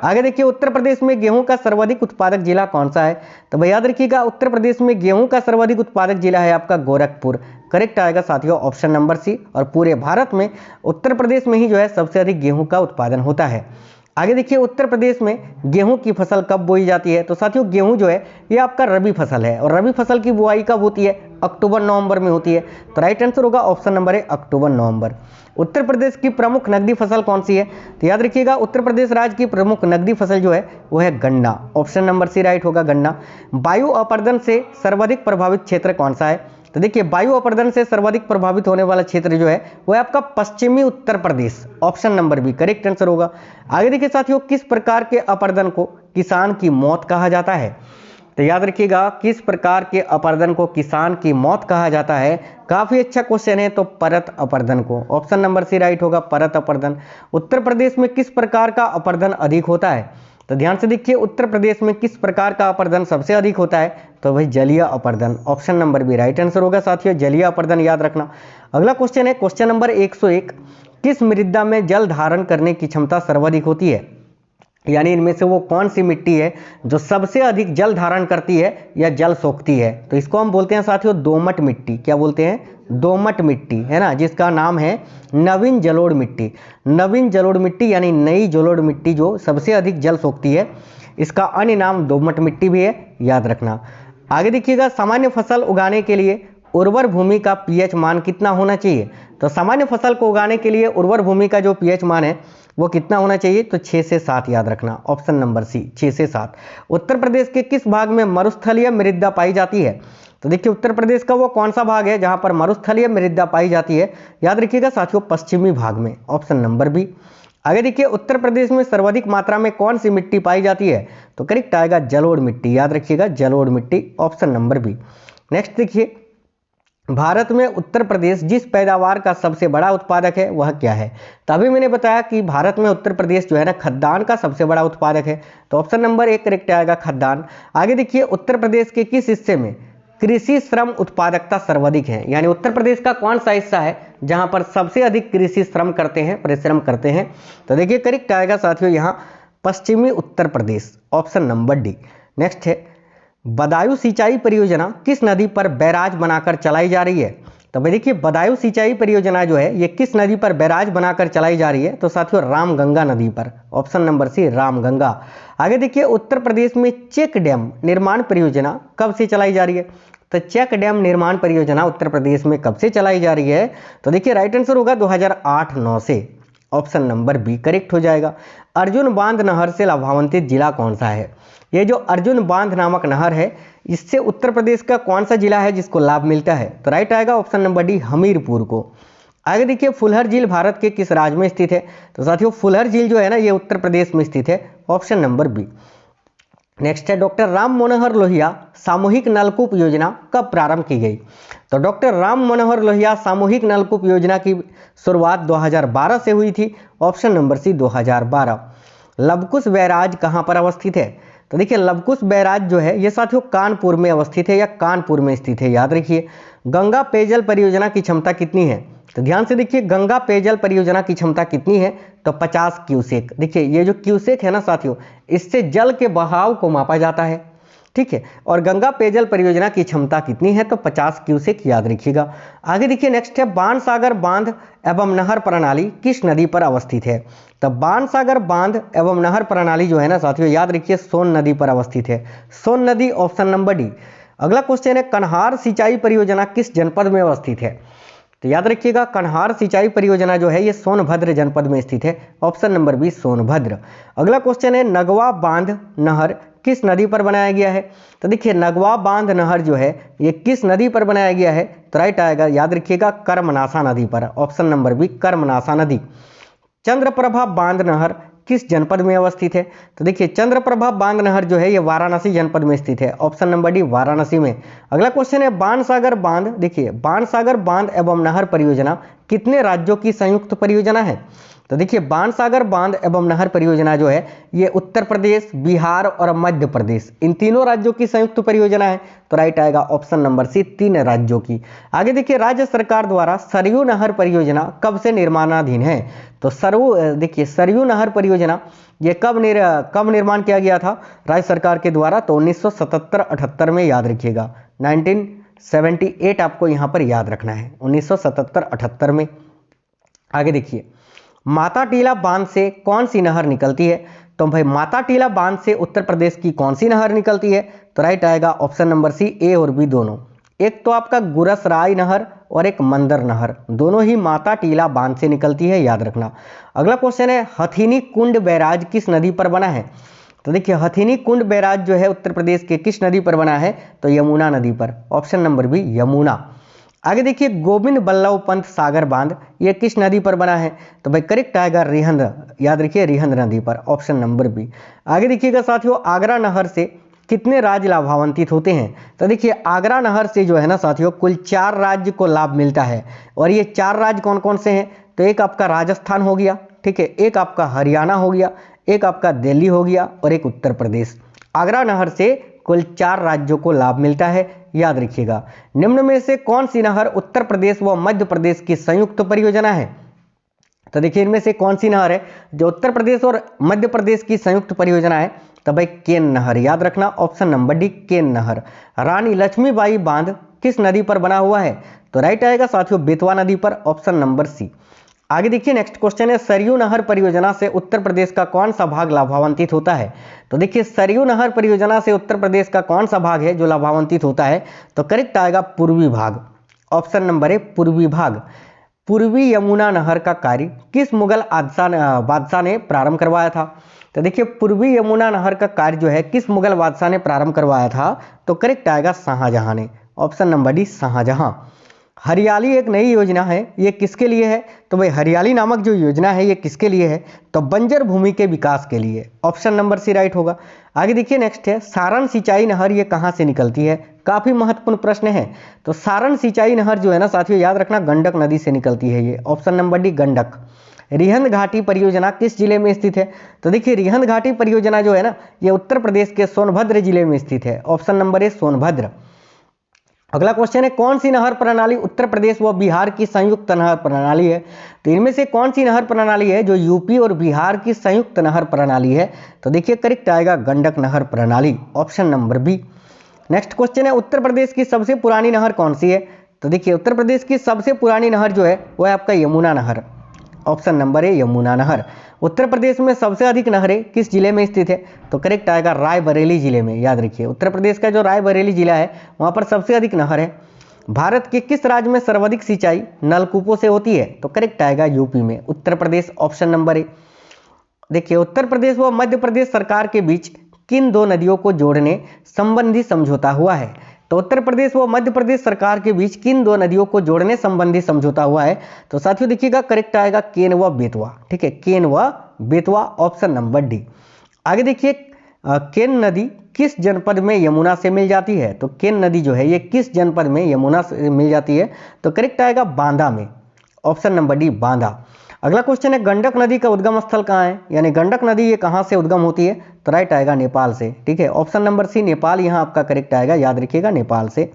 आगे देखिए उत्तर प्रदेश में गेहूं का सर्वाधिक उत्पादक जिला कौन सा है? तो भाई याद रखिएगा उत्तर प्रदेश में गेहूं का सर्वाधिक उत्पादक जिला है आपका गोरखपुर, करेक्ट आएगा साथियों ऑप्शन नंबर सी। और पूरे भारत में उत्तर प्रदेश में ही जो है सबसे अधिक गेहूं का उत्पादन होता है। आगे देखिए उत्तर प्रदेश में गेहूं की फसल कब बोई जाती है? तो साथियों गेहूं जो है ये आपका रबी फसल है, और रबी फसल की बुआई कब होती है? अक्टूबर नवंबर में होती है। तो राइट आंसर होगा ऑप्शन नंबर ए अक्टूबर नवंबर। उत्तर प्रदेश की प्रमुख नकदी फसल कौन सी है? तो याद रखिएगा उत्तर प्रदेश राज्य की प्रमुख नकदी फसल जो है वो है गन्ना, ऑप्शन नंबर सी राइट होगा गन्ना। वायु अपर्दन से सर्वाधिक प्रभावित क्षेत्र कौन सा है? तो देखिए वायु अपर्दन से सर्वाधिक प्रभावित होने वाला क्षेत्र जो है वो है आपका पश्चिमी Uttar Pradesh, option number B correct answer होगा। आगे देखिए साथियों किस प्रकार के अपर्दन को किसान की मौत कहा जाता है? तो याद रखिएगा किस प्रकार के अपर्दन को किसान की मौत कहा जाता है? काफी अच्छा क्वेश्चन है। तो परत अपर्दन को, ऑप्शन नंबर सी राइट होगा परत अपर्दन। उत्तर प्रदेश में किस प्रकार का अपर्दन अधिक होता है? तो ध्यान से देखिए उत्तर प्रदेश में किस प्रकार का अपर्दन सबसे अधिक होता है? तो भाई जलीय अपर्दन, option number B right answer होगा साथियों जलीय अपर्दन, याद रखना। अगला क्वेश्चन है क्वेश्चन नंबर 101, किस मृदा में जल धारण करने की क्षमता सर्वाधिक होती है? यानी इनमें से वो कौन सी मिट्टी है जो सबसे अधिक जल धारण करती है या जल सोखती है? तो इसको हम बोलते हैं साथियों दोमट मिट्टी। क्या बोलते हैं? दोमट मिट्टी, है ना, जिसका नाम है नवीन जलोढ़ मिट्टी। नवीन जलोढ़ मिट्टी यानी नई जलोढ़ मिट्टी जो सबसे अधिक जल सोखती है, इसका अन्य नाम दोमट मिट्टी भी है, याद रखना। आगे देखिएगा सामान्य फसल उगाने के लिए उर्वर भूमि का पीएच मान कितना होना चाहिए? तो सामान्य फसल को उगाने के लिए उर्वर भूमि का जो पीएच मान है वो कितना होना चाहिए? तो 6 से 7, याद रखना ऑप्शन नंबर सी 6 से 7। उत्तर प्रदेश के किस भाग में मरुस्थलीय मृदा पाई जाती है? तो देखिए उत्तर प्रदेश का वो कौन सा भाग है जहां पर मरुस्थलीय मृदा पाई जाती है? याद रखिएगा साथियों पश्चिमी भाग में, ऑप्शन नंबर बी। आगे देखिए उत्तर प्रदेश में सर्वाधिक मात्रा में कौन सी मिट्टी पाई जाती है? तो करेक्ट आएगा जलोढ़ मिट्टी, याद रखिएगा जलोढ़ मिट्टी, ऑप्शन नंबर बी। नेक्स्ट देखिए भारत में उत्तर प्रदेश जिस पैदावार का सबसे बड़ा उत्पादक है वह क्या है? तो अभी मैंने बताया कि भारत में उत्तर प्रदेश जो है ना खद्दान का सबसे बड़ा उत्पादक है। तो ऑप्शन नंबर 1 करेक्ट आएगा खद्दान। आगे देखिए उत्तर प्रदेश के किस हिस्से में कृषि श्रम उत्पादकता सर्वाधिक है? यानी उत्तर प्रदेश का कौन सा हिस्सा है जहां पर सबसे अधिक कृषि श्रम करते हैं, परिश्रम करते हैं? तो देखिए करेक्ट आएगा साथियों यहाँ पश्चिमी Uttar Pradesh, option number D. Next है बदायूं सिंचाई परियोजना किस नदी पर बैराज बनाकर चलाई जा रही है? तो भाई देखिए बदायूं सिंचाई परियोजना जो है ये किस नदी पर बैराज बनाकर चलाई जा रही है? तो साथियों रामगंगा नदी पर, ऑप्शन नंबर सी रामगंगा। आगे देखिए उत्तर प्रदेश में चेक डैम निर्माण परियोजना कब से चलाई जा रही है? तो चेक डैम निर्माण परियोजना उत्तर प्रदेश में कब से चलाई जा रही है? तो देखिए राइट आंसर होगा 2008-9 से, ऑप्शन नंबर बी करेक्ट हो जाएगा। अर्जुन बांध नहर से लाभान्वित जिला कौन सा है? ये जो अर्जुन बांध नामक नहर है इससे उत्तर प्रदेश का कौन सा जिला है जिसको लाभ मिलता है? तो राइट आएगा ऑप्शन नंबर डी हमीरपुर को। आगे देखिए फुलहर झील भारत के किस राज्य में स्थित है? तो साथियों फुलहर झील जो है ना ये उत्तर प्रदेश में स्थित है, ऑप्शन नंबर बी। नेक्स्ट है डॉक्टर राम मनोहर लोहिया सामूहिक नलकूप योजना कब प्रारंभ की गई? तो डॉक्टर राम मनोहर लोहिया सामूहिक नलकूप योजना की शुरुआत 2012 से हुई थी, option number C 2012। Lavkush barrage कहाँ पर अवस्थित है? तो देखिए लवकुश बैराज जो है ये साथियों कानपुर में अवस्थित है या कानपुर में स्थित है, याद रखिए। गंगा पेयजल परियोजना की क्षमता कितनी है? तो ध्यान से देखिए गंगा पेयजल परियोजना की क्षमता कितनी है? तो 50 क्यूसेक। देखिए ये जो क्यूसेक है ना साथियों इससे जल के बहाव को मापा जाता है। ठीक है। और गंगा पेयजल परियोजना की क्षमता कितनी है, तो 50 क्यूसेक, याद रखिएगा। आगे देखिए नेक्स्ट है, बाणसागर बांध एवं नहर प्रणाली किस नदी पर अवस्थित है। तो बाणसागर बांध एवं नहर प्रणाली जो है ना साथियों, याद रखिए सोन नदी पर अवस्थित है, सोन नदी, ऑप्शन नंबर डी। अगला क्वेश्चन है, कन्हार सिंचाई परियोजना किस जनपद में अवस्थित है। तो याद रखिएगा कन्हार सिंचाई परियोजना जो है ये सोनभद्र जनपद में स्थित है, ऑप्शन नंबर बी सोनभद्र। अगला क्वेश्चन है, नगवा बांध नहर किस नदी पर बनाया गया है। तो देखिए नगवा बांध नहर जो है ये किस नदी पर बनाया गया है, तो राइट आएगा, याद रखिएगा कर्मनासा नदी पर, ऑप्शन नंबर बी कर्मनासा नदी। चंद्रप्रभा बांध नहर किस जनपद में अवस्थित है। तो देखिए चंद्रप्रभा बांध नहर जो है ये वाराणसी जनपद में स्थित है, ऑप्शन नंबर डी वाराणसी में। अगला क्वेश्चन है, बाणसागर बांध, देखिए बाणसागर बांध एवं नहर परियोजना कितने राज्यों की संयुक्त परियोजना है। तो देखिए बाणसागर बांध एवं नहर परियोजना जो है ये उत्तर प्रदेश, बिहार और मध्य प्रदेश, इन तीनों राज्यों की संयुक्त परियोजना है, तो राइट आएगा ऑप्शन नंबर सी 3 राज्यों की। आगे देखिए राज्य सरकार द्वारा सरयू नहर परियोजना कब से निर्माणाधीन है। तो देखिए सरयू नहर परियोजना ये कब निर्माण किया गया था राज्य सरकार के द्वारा, तो 1977-78 में, याद रखिएगा 1978 आपको यहाँ पर याद रखना है, 1977-78 में। आगे देखिए माता टीला बांध से कौन सी नहर निकलती है। तो भाई माता टीला बांध से उत्तर प्रदेश की कौन सी नहर निकलती है, तो राइट आएगा ऑप्शन नंबर सी ए और बी दोनों। एक तो आपका गुरसराय नहर और एक मंदर नहर, दोनों ही माता टीला बांध से निकलती है, याद रखना। अगला क्वेश्चन है, हथिनी कुंड बैराज किस नदी पर बना है। तो देखिए हथिनी कुंड बैराज जो है उत्तर प्रदेश के किस नदी पर बना है, तो यमुना नदी पर, ऑप्शन नंबर बी यमुना। आगे देखिए गोविंद बल्लभ पंत सागर बांध ये किस नदी पर बना है, तो भाई करेक्ट आएगा रिहंद, याद रखिए रिहंद नदी पर, ऑप्शन नंबर बी। आगे देखिएगा साथियों आगरा नहर से कितने राज्य लाभान्वित होते हैं। तो देखिए आगरा नहर से जो है ना साथियों कुल 4 राज्य को लाभ मिलता है, और ये 4 राज्य कौन कौन से हैं, तो एक आपका राजस्थान हो गया, ठीक है, एक आपका हरियाणा हो गया, एक आपका दिल्ली हो गया और एक उत्तर प्रदेश। आगरा नहर से कुल 4 राज्यों को लाभ मिलता है, याद रखिएगा। निम्न में से कौन सी नहर उत्तर प्रदेश व मध्य प्रदेश की संयुक्त परियोजना है। तो देखिए इनमें से कौन सी नहर है जो उत्तर प्रदेश और मध्य प्रदेश की संयुक्त परियोजना है, तो भाई केन नहर, याद रखना, ऑप्शन नंबर डी केन नहर। रानी लक्ष्मीबाई बांध किस नदी पर बना हुआ है, तो राइट आएगा साथियों बेतवा नदी पर, ऑप्शन नंबर सी। आगे देखिए नेक्स्ट क्वेश्चन है, सरयू नहर परियोजना से उत्तर प्रदेश का कौन सा भाग लाभान्वित होता है। तो देखिए सरयू नहर परियोजना से उत्तर प्रदेश का कौन सा भाग है जो लाभान्वित होता है, तो करेक्ट आएगा पूर्वी भाग, ऑप्शन नंबर ए पूर्वी भाग। पूर्वी यमुना नहर का कार्य किस मुगल बादशाह ने प्रारंभ करवाया था। तो देखिए पूर्वी यमुना नहर का कार्य जो है किस मुगल बादशाह ने प्रारंभ करवाया था, तो करेक्ट आएगा शाहजहां ने, ऑप्शन नंबर डी शाहजहां। हरियाली एक नई योजना है, ये किसके लिए है, तो भाई हरियाली नामक जो योजना है ये किसके लिए है, तो बंजर भूमि के विकास के लिए, ऑप्शन नंबर सी राइट होगा। आगे देखिए नेक्स्ट है, सारण सिंचाई नहर ये कहाँ से निकलती है, काफी महत्वपूर्ण प्रश्न है। तो सारण सिंचाई नहर जो है ना साथियों याद रखना गंडक नदी से निकलती है, ये option number D Gandak. Rihand घाटी परियोजना किस जिले में स्थित है। तो देखिए रिहंद घाटी परियोजना जो है ना ये उत्तर प्रदेश के सोनभद्र जिले में स्थित है, ऑप्शन नंबर ए सोनभद्र। अगला क्वेश्चन है, कौन सी नहर प्रणाली उत्तर प्रदेश व बिहार की संयुक्त नहर प्रणाली है। तो इनमें से कौन सी नहर प्रणाली है जो यूपी और बिहार की संयुक्त नहर प्रणाली है, तो देखिए करेक्ट आएगा गंडक नहर प्रणाली, option number B. Next question है, उत्तर प्रदेश की सबसे पुरानी नहर कौन सी है। तो देखिए उत्तर प्रदेश की सबसे पुरानी नहर जो है वो है आपका यमुना नहर, ऑप्शन नंबर ए यमुना नहर। उत्तर प्रदेश में सबसे अधिक नहरें किस जिले में स्थित है, तो करेक्ट आएगा रायबरेली जिले में, याद रखिए उत्तर प्रदेश का जो रायबरेली जिला है वहाँ पर सबसे अधिक नहर है। भारत के किस राज्य में सर्वाधिक सिंचाई नलकूपों से होती है, तो करेक्ट आएगा यूपी में, उत्तर प्रदेश, ऑप्शन नंबर ए। देखिए उत्तर प्रदेश व मध्य प्रदेश सरकार के बीच किन 2 नदियों को जोड़ने संबंधी समझौता हुआ है। तो उत्तर प्रदेश व मध्य प्रदेश सरकार के बीच किन 2 नदियों को जोड़ने संबंधी समझौता हुआ है, तो साथियों देखिएगा करेक्ट आएगा केन व बेतवा, ठीक है, केन व बेतवा, ऑप्शन नंबर डी। आगे देखिए केन नदी किस जनपद में यमुना से मिल जाती है। तो केन नदी जो है ये किस जनपद में यमुना से मिल जाती है, तो करेक्ट आएगा बांदा में, ऑप्शन नंबर डी बांदा। अगला क्वेश्चन है, गंडक नदी का उद्गम स्थल कहाँ है, यानी गंडक नदी ये कहाँ से उद्गम होती है, तो राइट आएगा नेपाल से, ठीक है, ऑप्शन नंबर सी नेपाल यहाँ आपका करेक्ट आएगा, याद रखिएगा नेपाल से।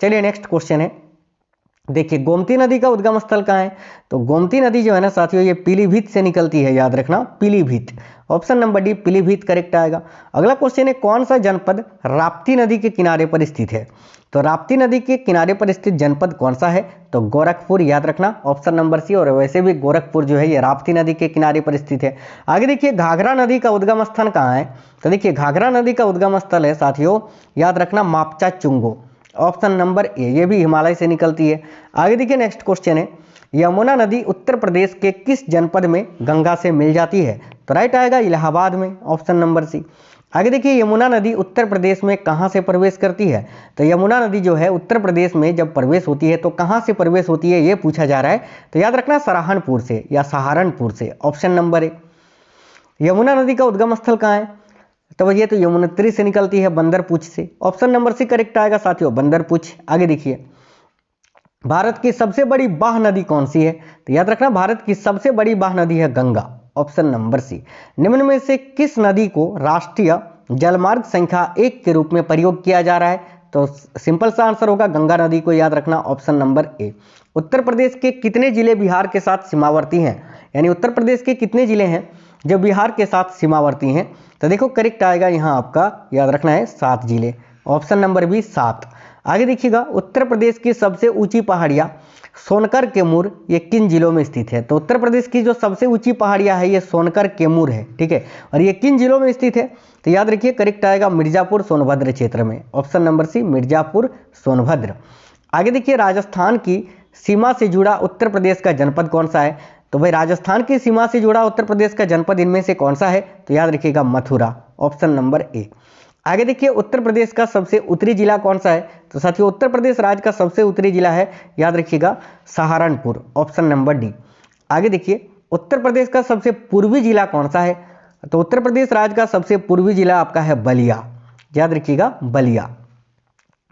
चलिए नेक्स्ट क्वेश्चन है, देखिए गोमती नदी का उद्गम स्थल कहाँ है, तो गोमती नदी जो है ना साथियों ये पीलीभीत से निकलती है, याद रखना Pilibhit. Option number D Pilibhit correct आएगा। अगला क्वेश्चन है कौन सा जनपद राप्ती नदी के किनारे पर स्थित है, तो राप्ती नदी के किनारे पर स्थित जनपद कौन सा है, तो गोरखपुर, याद रखना ऑप्शन नंबर सी। और वैसे भी गोरखपुर जो है ये राप्ती नदी के किनारे पर स्थित है। आगे देखिए घाघरा नदी का उद्गम स्थान कहाँ है, तो देखिए घाघरा नदी का उद्गम स्थल है साथियों, याद रखना मापचा चुंगो, ऑप्शन नंबर ए, ये भी हिमालय से निकलती है। आगे देखिए नेक्स्ट क्वेश्चन है यमुना नदी उत्तर प्रदेश के किस जनपद में गंगा से मिल जाती है, तो राइट आएगा इलाहाबाद में, ऑप्शन नंबर सी। आगे देखिए यमुना नदी उत्तर प्रदेश में कहाँ से प्रवेश करती है, तो यमुना नदी जो है उत्तर प्रदेश में जब प्रवेश होती है तो कहाँ से प्रवेश होती है ये पूछा जा रहा है, तो याद रखना सहारनपुर से या सहारनपुर से, ऑप्शन नंबर ए। यमुना नदी का उद्गम स्थल कहाँ है, तो ये तो यमुनोत्री से निकलती है बंदरपूछ से, ऑप्शन नंबर सी करेक्ट आएगा साथियों बंदरपूछ। आगे देखिए भारत की सबसे बड़ी बाह नदी कौन सी है, तो याद रखना भारत की सबसे बड़ी बाह नदी है गंगा, ऑप्शन नंबर सी। निम्न में से किस नदी को राष्ट्रीय जलमार्ग संख्या 1 के रूप में प्रयोग किया जा रहा है, तो सिंपल सा आंसर होगा गंगा नदी को, याद रखना ऑप्शन नंबर ए। उत्तर प्रदेश के कितने जिले बिहार के साथ सीमावर्ती हैं, यानी उत्तर प्रदेश के कितने जिले हैं जो बिहार के साथ सीमावर्ती हैं, तो देखो करेक्ट आएगा यहाँ आपका, याद रखना है 7 जिले, ऑप्शन नंबर बी 7। आगे देखिएगा उत्तर प्रदेश की सबसे ऊंची पहाड़ियाँ सोनकर केमूर ये किन जिलों में स्थित है, तो उत्तर प्रदेश की जो सबसे ऊंची पहाड़ियाँ है ये सोनकर केमूर है, ठीक है, और ये किन जिलों में स्थित है, तो याद रखिए करेक्ट आएगा मिर्जापुर सोनभद्र क्षेत्र में, option number C Mirzapur Sonbhadra. आगे देखिए राजस्थान की सीमा से जुड़ा उत्तर प्रदेश का जनपद कौन सा है, तो भाई राजस्थान की सीमा से जुड़ा उत्तर प्रदेश का जनपद इनमें से कौन सा है, तो याद रखिएगा मथुरा, ऑप्शन नंबर ए। आगे देखिए उत्तर प्रदेश का सबसे उत्तरी जिला कौन सा है, तो साथियों उत्तर प्रदेश राज्य का सबसे उत्तरी जिला है, याद रखिएगा सहारनपुर, ऑप्शन नंबर डी। आगे देखिए उत्तर प्रदेश का सबसे पूर्वी जिला कौन सा है, तो उत्तर प्रदेश राज्य का सबसे पूर्वी जिला आपका है बलिया, याद रखिएगा बलिया।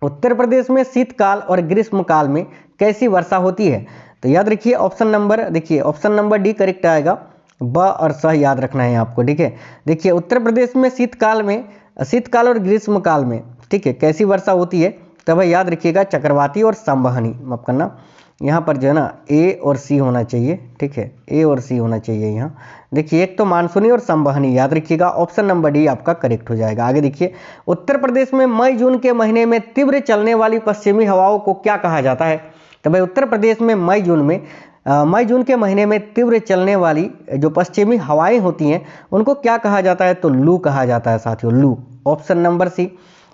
उत्तर प्रदेश में शीतकाल और ग्रीष्मकाल में कैसी वर्षा होती है, तो याद रखिए ऑप्शन नंबर, देखिए ऑप्शन नंबर डी करेक्ट आएगा, ब और स याद रखना है आपको, ठीक है। देखिए उत्तर प्रदेश में शीतकाल और ग्रीष्मकाल में, ठीक है, कैसी वर्षा होती है, तो भाई याद रखिएगा चक्रवाती और संवहनी, माफ करना यहाँ पर जो है ना ए और सी होना चाहिए, ठीक है, ए और सी होना चाहिए यहाँ। देखिए एक तो मानसूनी और संवहनी, याद रखिएगा ऑप्शन नंबर डी आपका करेक्ट हो जाएगा। आगे देखिए उत्तर प्रदेश में मई जून के महीने में तीव्र चलने वाली पश्चिमी हवाओं को क्या कहा जाता है, तो भाई उत्तर प्रदेश में मई जून के महीने में तीव्र चलने वाली जो पश्चिमी हवाएं होती हैं उनको क्या कहा जाता है, तो लू कहा जाता है साथियों, लू, ऑप्शन नंबर सी।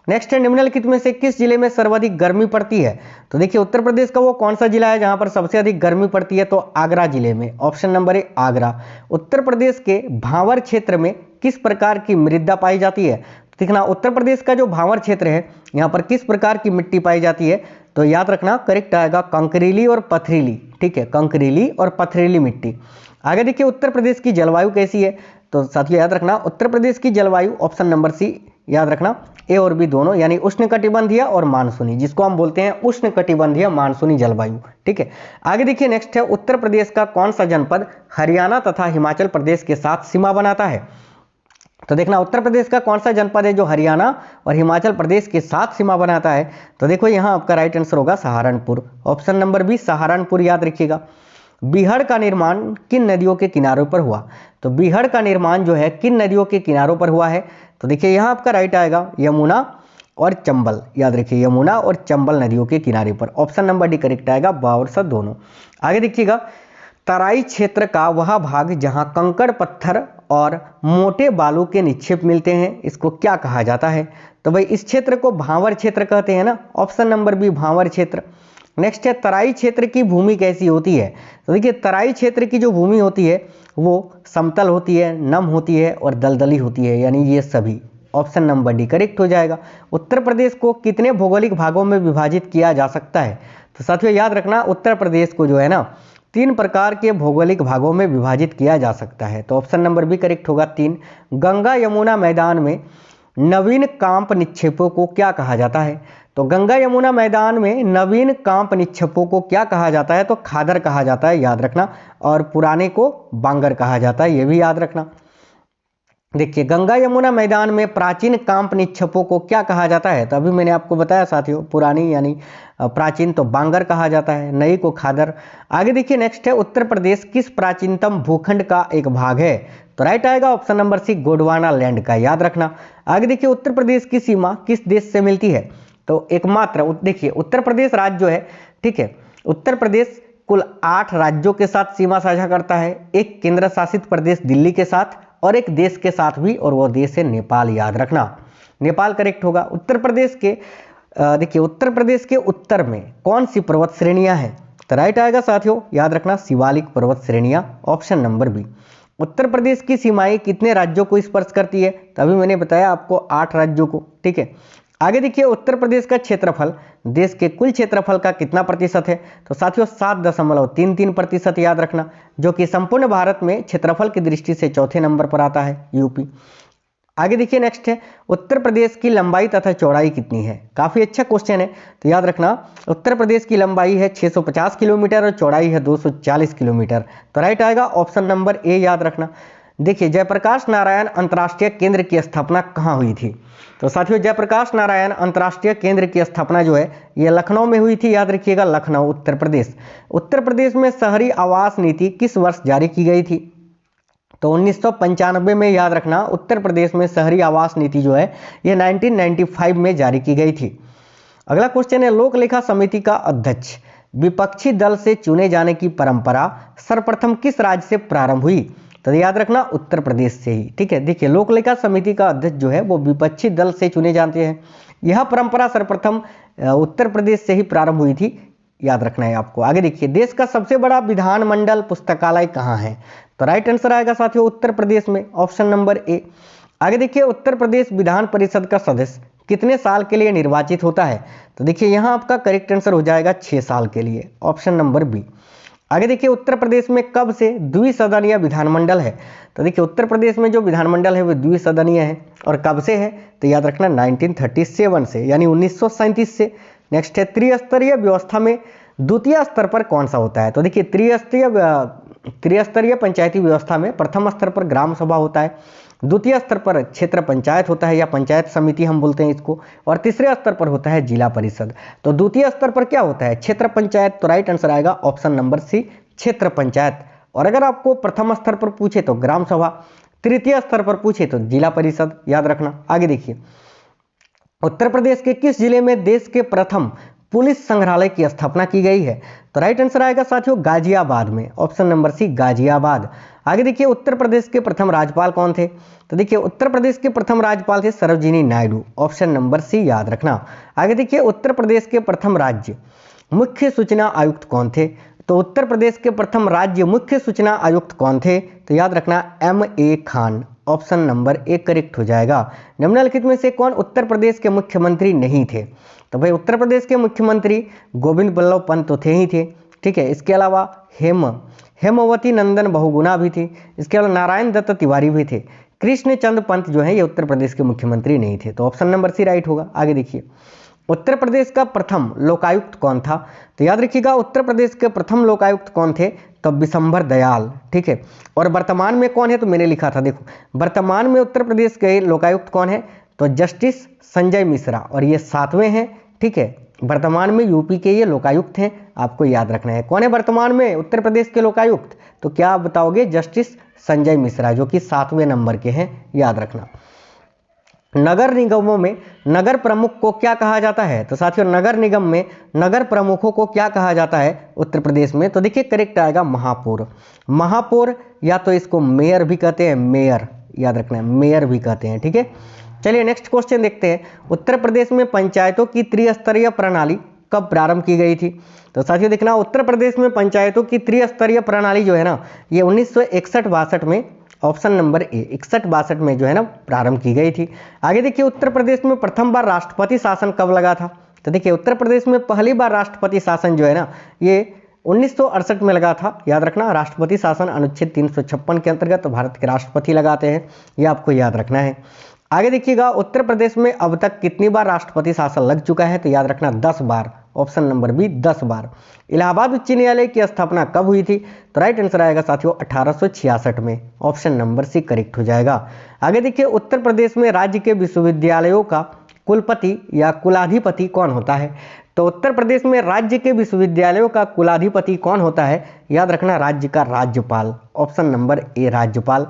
नेक्स्ट है निम्नलिखित में से किस जिले में सर्वाधिक गर्मी पड़ती है, तो देखिए उत्तर प्रदेश का वो कौन सा जिला है जहां पर सबसे अधिक गर्मी पड़ती है, तो आगरा जिले में, ऑप्शन नंबर ए आगरा। उत्तर प्रदेश के भांवर क्षेत्र में किस प्रकार की मृदा पाई जाती है, देखना उत्तर प्रदेश का जो भांवर क्षेत्र है यहाँ पर किस प्रकार की मिट्टी पाई जाती है, तो याद रखना करेक्ट आएगा कंकरीली और पथरीली, ठीक है, कंकरीली और पथरीली मिट्टी। आगे देखिए उत्तर प्रदेश की जलवायु कैसी है, तो साथियों याद रखना उत्तर प्रदेश की जलवायु ऑप्शन नंबर सी, याद रखना ए और बी दोनों, यानी उष्णकटिबंधीय और मानसूनी, जिसको हम बोलते हैं उष्णकटिबंधीय मानसूनी जलवायु, ठीक है। आगे देखिए नेक्स्ट है उत्तर प्रदेश का कौन सा जनपद हरियाणा तथा हिमाचल प्रदेश के साथ सीमा बनाता है, तो देखना उत्तर प्रदेश का कौन सा जनपद है जो हरियाणा और हिमाचल प्रदेश के साथ सीमा बनाता है, तो देखो यहाँ आपका राइट आंसर होगा Saharanpur, option number B Saharanpur, याद रखिएगा। बीहड़ का निर्माण किन नदियों के किनारों पर हुआ, तो बीहड़ का निर्माण जो है किन नदियों के किनारों पर हुआ है, तो देखिए यहाँ आपका राइट आएगा यमुना और चंबल, याद रखिए यमुना और चंबल नदियों के किनारे पर, ऑप्शन नंबर डी करेक्ट आएगा, बा और स दोनों। आगे देखिएगा तराई क्षेत्र का वह भाग जहां कंकड़ पत्थर और मोटे बालू के निक्षेप मिलते हैं इसको क्या कहा जाता है, तो भाई इस क्षेत्र को भांवर क्षेत्र कहते हैं ना, ऑप्शन नंबर बी भांवर क्षेत्र। नेक्स्ट है तराई क्षेत्र की भूमि कैसी होती है, तो देखिए तराई क्षेत्र की जो भूमि होती है वो समतल होती है, नम होती है और दलदली होती है, यानी ये सभी, ऑप्शन नंबर डी करेक्ट हो जाएगा। उत्तर प्रदेश को कितने भौगोलिक भागों में विभाजित किया जा सकता है, तो साथियों याद रखना उत्तर प्रदेश को जो है ना 3 प्रकार के भौगोलिक भागों में विभाजित किया जा सकता है, तो ऑप्शन नंबर बी करेक्ट होगा 3। गंगा यमुना मैदान में नवीन कांप निक्षेपों को क्या कहा जाता है, तो गंगा यमुना मैदान में नवीन कांप निक्षेपों को क्या कहा जाता है, तो खादर कहा जाता है, याद रखना, और पुराने को बांगर कहा जाता है, ये भी याद रखना। देखिए गंगा यमुना मैदान में प्राचीन कांप निक्षेपों को क्या कहा जाता है? तो अभी मैंने आपको बताया साथियों, पुरानी यानी प्राचीन तो बांगर कहा जाता है, नई को खादर। आगे देखिए नेक्स्ट है, उत्तर प्रदेश किस प्राचीनतम भूखंड का एक भाग है? तो राइट आएगा option number C, Gondwana land का, याद रखना। आगे देखिए उत्तर प्रदेश की सीमा किस देश से मिलती है? तो एकमात्र देखिए उत्तर प्रदेश राज्य जो है, ठीक है, उत्तर प्रदेश कुल 8 राज्यों के साथ सीमा साझा करता है, एक केंद्र शासित प्रदेश दिल्ली के साथ और एक देश के साथ भी, और वो देश है नेपाल, याद रखना। नेपाल करेक्ट होगा। उत्तर प्रदेश के देखिए उत्तर प्रदेश के उत्तर में कौन सी पर्वत श्रेणियां हैं? तो राइट आएगा साथियों, याद रखना, शिवालिक पर्वत श्रेणियां, ऑप्शन नंबर बी। उत्तर प्रदेश की सीमाएं कितने राज्यों को स्पर्श करती है? तो अभी मैंने बताया आपको 8 राज्यों को, ठीक है। आगे देखिए उत्तर प्रदेश का क्षेत्रफल देश के कुल क्षेत्रफल का कितना प्रतिशत है? तो साथियों 7.33%, याद रखना, जो कि संपूर्ण भारत में क्षेत्रफल की दृष्टि से चौथे नंबर पर आता है, यूपी। आगे देखिए नेक्स्ट है, उत्तर प्रदेश की लंबाई तथा चौड़ाई कितनी है? काफी अच्छा क्वेश्चन है, तो याद रखना उत्तर प्रदेश की लंबाई है 650 किलोमीटर और चौड़ाई है 240 किलोमीटर। तो राइट आएगा ऑप्शन नंबर ए, याद रखना। देखिए जयप्रकाश नारायण अंतर्राष्ट्रीय केंद्र की स्थापना कहाँ हुई थी? तो साथियों जयप्रकाश नारायण अंतर्राष्ट्रीय केंद्र की स्थापना जो है ये लखनऊ में हुई थी, याद रखिएगा, लखनऊ उत्तर प्रदेश। उत्तर प्रदेश में शहरी आवास नीति किस वर्ष जारी की गई थी? तो 1995 में, याद रखना, उत्तर प्रदेश में शहरी आवास नीति जो है ये 1995 में जारी की गई थी। अगला क्वेश्चन है, लोक लेखा समिति का अध्यक्ष विपक्षी दल से चुने जाने की परंपरा सर्वप्रथम किस राज्य से प्रारंभ हुई? तो याद रखना उत्तर प्रदेश से ही, ठीक है। देखिए लोक लेखा समिति का अध्यक्ष जो है वो विपक्षी दल से चुने जाते हैं। यह परंपरा सर्वप्रथम उत्तर प्रदेश से ही प्रारंभ हुई थी, याद रखना है आपको। आगे देखिए देश का सबसे बड़ा विधानमंडल पुस्तकालय कहाँ है? तो राइट आंसर आएगा साथियों उत्तर प्रदेश में, ऑप्शन नंबर ए। आगे देखिए उत्तर प्रदेश विधान परिषद का सदस्य कितने साल के लिए निर्वाचित होता है? तो देखिए यहाँ आपका करेक्ट आंसर हो जाएगा 6 साल के लिए, ऑप्शन नंबर बी। आगे देखिए उत्तर प्रदेश में कब से द्विसदनीय विधानमंडल है? तो देखिए उत्तर प्रदेश में जो विधानमंडल है वो द्विसदनीय है, और कब से है? तो याद रखना 1937 से, यानी 1937 से। नेक्स्ट है, त्रिस्तरीय व्यवस्था में द्वितीय स्तर पर कौन सा होता है? तो देखिए त्रिस्तरीय पंचायती व्यवस्था में प्रथम स्तर पर ग्राम सभा होता है, द्वितीय स्तर पर क्षेत्र पंचायत होता है या पंचायत समिति हम बोलते हैं इसको, और तीसरे स्तर पर होता है जिला परिषद। तो द्वितीय स्तर पर क्या होता है? क्षेत्र पंचायत। तो राइट आंसर आएगा ऑप्शन नंबर सी, क्षेत्र पंचायत। और अगर आपको प्रथम स्तर पर पूछे तो ग्राम सभा, तृतीय स्तर पर पूछे तो जिला परिषद, याद रखना। आगे देखिए उत्तर प्रदेश के किस जिले में देश के प्रथम पुलिस संग्रहालय की स्थापना की गई है? तो राइट आंसर आएगा साथियों गाजियाबाद में, ऑप्शन नंबर सी, गाजियाबाद। आगे देखिए उत्तर प्रदेश के प्रथम राज्यपाल कौन थे? तो देखिए उत्तर प्रदेश के प्रथम राज्यपाल थे Sarojini Naidu, option number C, याद रखना। आगे देखिए उत्तर प्रदेश के प्रथम राज्य मुख्य सूचना आयुक्त कौन थे? तो उत्तर प्रदेश के प्रथम राज्य मुख्य सूचना आयुक्त कौन थे? तो याद रखना M.A. Khan, option number A correct हो जाएगा। निम्नलिखित में से कौन उत्तर प्रदेश के मुख्यमंत्री नहीं थे? तो भाई उत्तर प्रदेश के मुख्यमंत्री गोविंद बल्लभ पंत तो थे ही थे, ठीक है। इसके अलावा हेमवती नंदन बहुगुणा भी थी, इसके अलावा नारायण दत्त तिवारी भी थे। कृष्णचंद पंत जो है ये उत्तर प्रदेश के मुख्यमंत्री नहीं थे, तो ऑप्शन नंबर सी राइट होगा। आगे देखिए उत्तर प्रदेश का प्रथम लोकायुक्त कौन था? तो याद रखिएगा उत्तर प्रदेश के प्रथम लोकायुक्त कौन थे? तो विशंबर दयाल, ठीक है। और वर्तमान में कौन है? तो मैंने लिखा था, देखो वर्तमान में उत्तर प्रदेश के लोकायुक्त कौन है? तो जस्टिस संजय मिश्रा, और ये 7वें हैं, ठीक है। वर्तमान में यूपी के ये लोकायुक्त हैं, आपको याद रखना है। कौन है वर्तमान में उत्तर प्रदेश के लोकायुक्त? तो क्या आप बताओगे? जस्टिस संजय मिश्रा, जो कि 7वें नंबर के हैं, याद रखना। नगर निगमों में नगर प्रमुख को क्या कहा जाता है? तो साथियों नगर निगम में नगर प्रमुखों को क्या कहा जाता है उत्तर प्रदेश में? तो देखिए करेक्ट आएगा महापौर। महापौर या तो इसको मेयर भी कहते हैं, मेयर, याद रखना है, मेयर भी कहते हैं, ठीक है। चलिए नेक्स्ट क्वेश्चन देखते हैं, उत्तर प्रदेश में पंचायतों की त्रिस्तरीय प्रणाली कब प्रारंभ की गई थी? तो साथियों देखना उत्तर प्रदेश में पंचायतों की त्रिस्तरीय प्रणाली जो है ना ये 1961-62 में, ऑप्शन नंबर ए 61-62 में जो है ना प्रारंभ की गई थी। आगे देखिए उत्तर प्रदेश में प्रथम बार राष्ट्रपति शासन कब लगा था? तो देखिए उत्तर प्रदेश में पहली बार राष्ट्रपति शासन जो है ना ये 1968 में लगा था, याद रखना। राष्ट्रपति शासन अनुच्छेद 356 के अंतर्गत भारत के राष्ट्रपति लगाते हैं, ये आपको याद रखना है। आगे देखिएगा, उत्तर प्रदेश में अब तक कितनी बार राष्ट्रपति शासन लग चुका है? तो याद रखना 10 बार, ऑप्शन नंबर बी 10 बार। इलाहाबाद उच्च न्यायालय की स्थापना कब हुई थी? तो राइट आंसर आएगा साथियों 1866 में, ऑप्शन नंबर सी करेक्ट हो जाएगा। आगे देखिए, उत्तर प्रदेश में राज्य के विश्वविद्यालयों का कुलपति या कुलाधिपति कौन होता है? तो उत्तर प्रदेश में राज्य के विश्वविद्यालयों का कुलाधिपति कौन होता है? याद रखना राज्य का राज्यपाल, ऑप्शन नंबर ए राज्यपाल।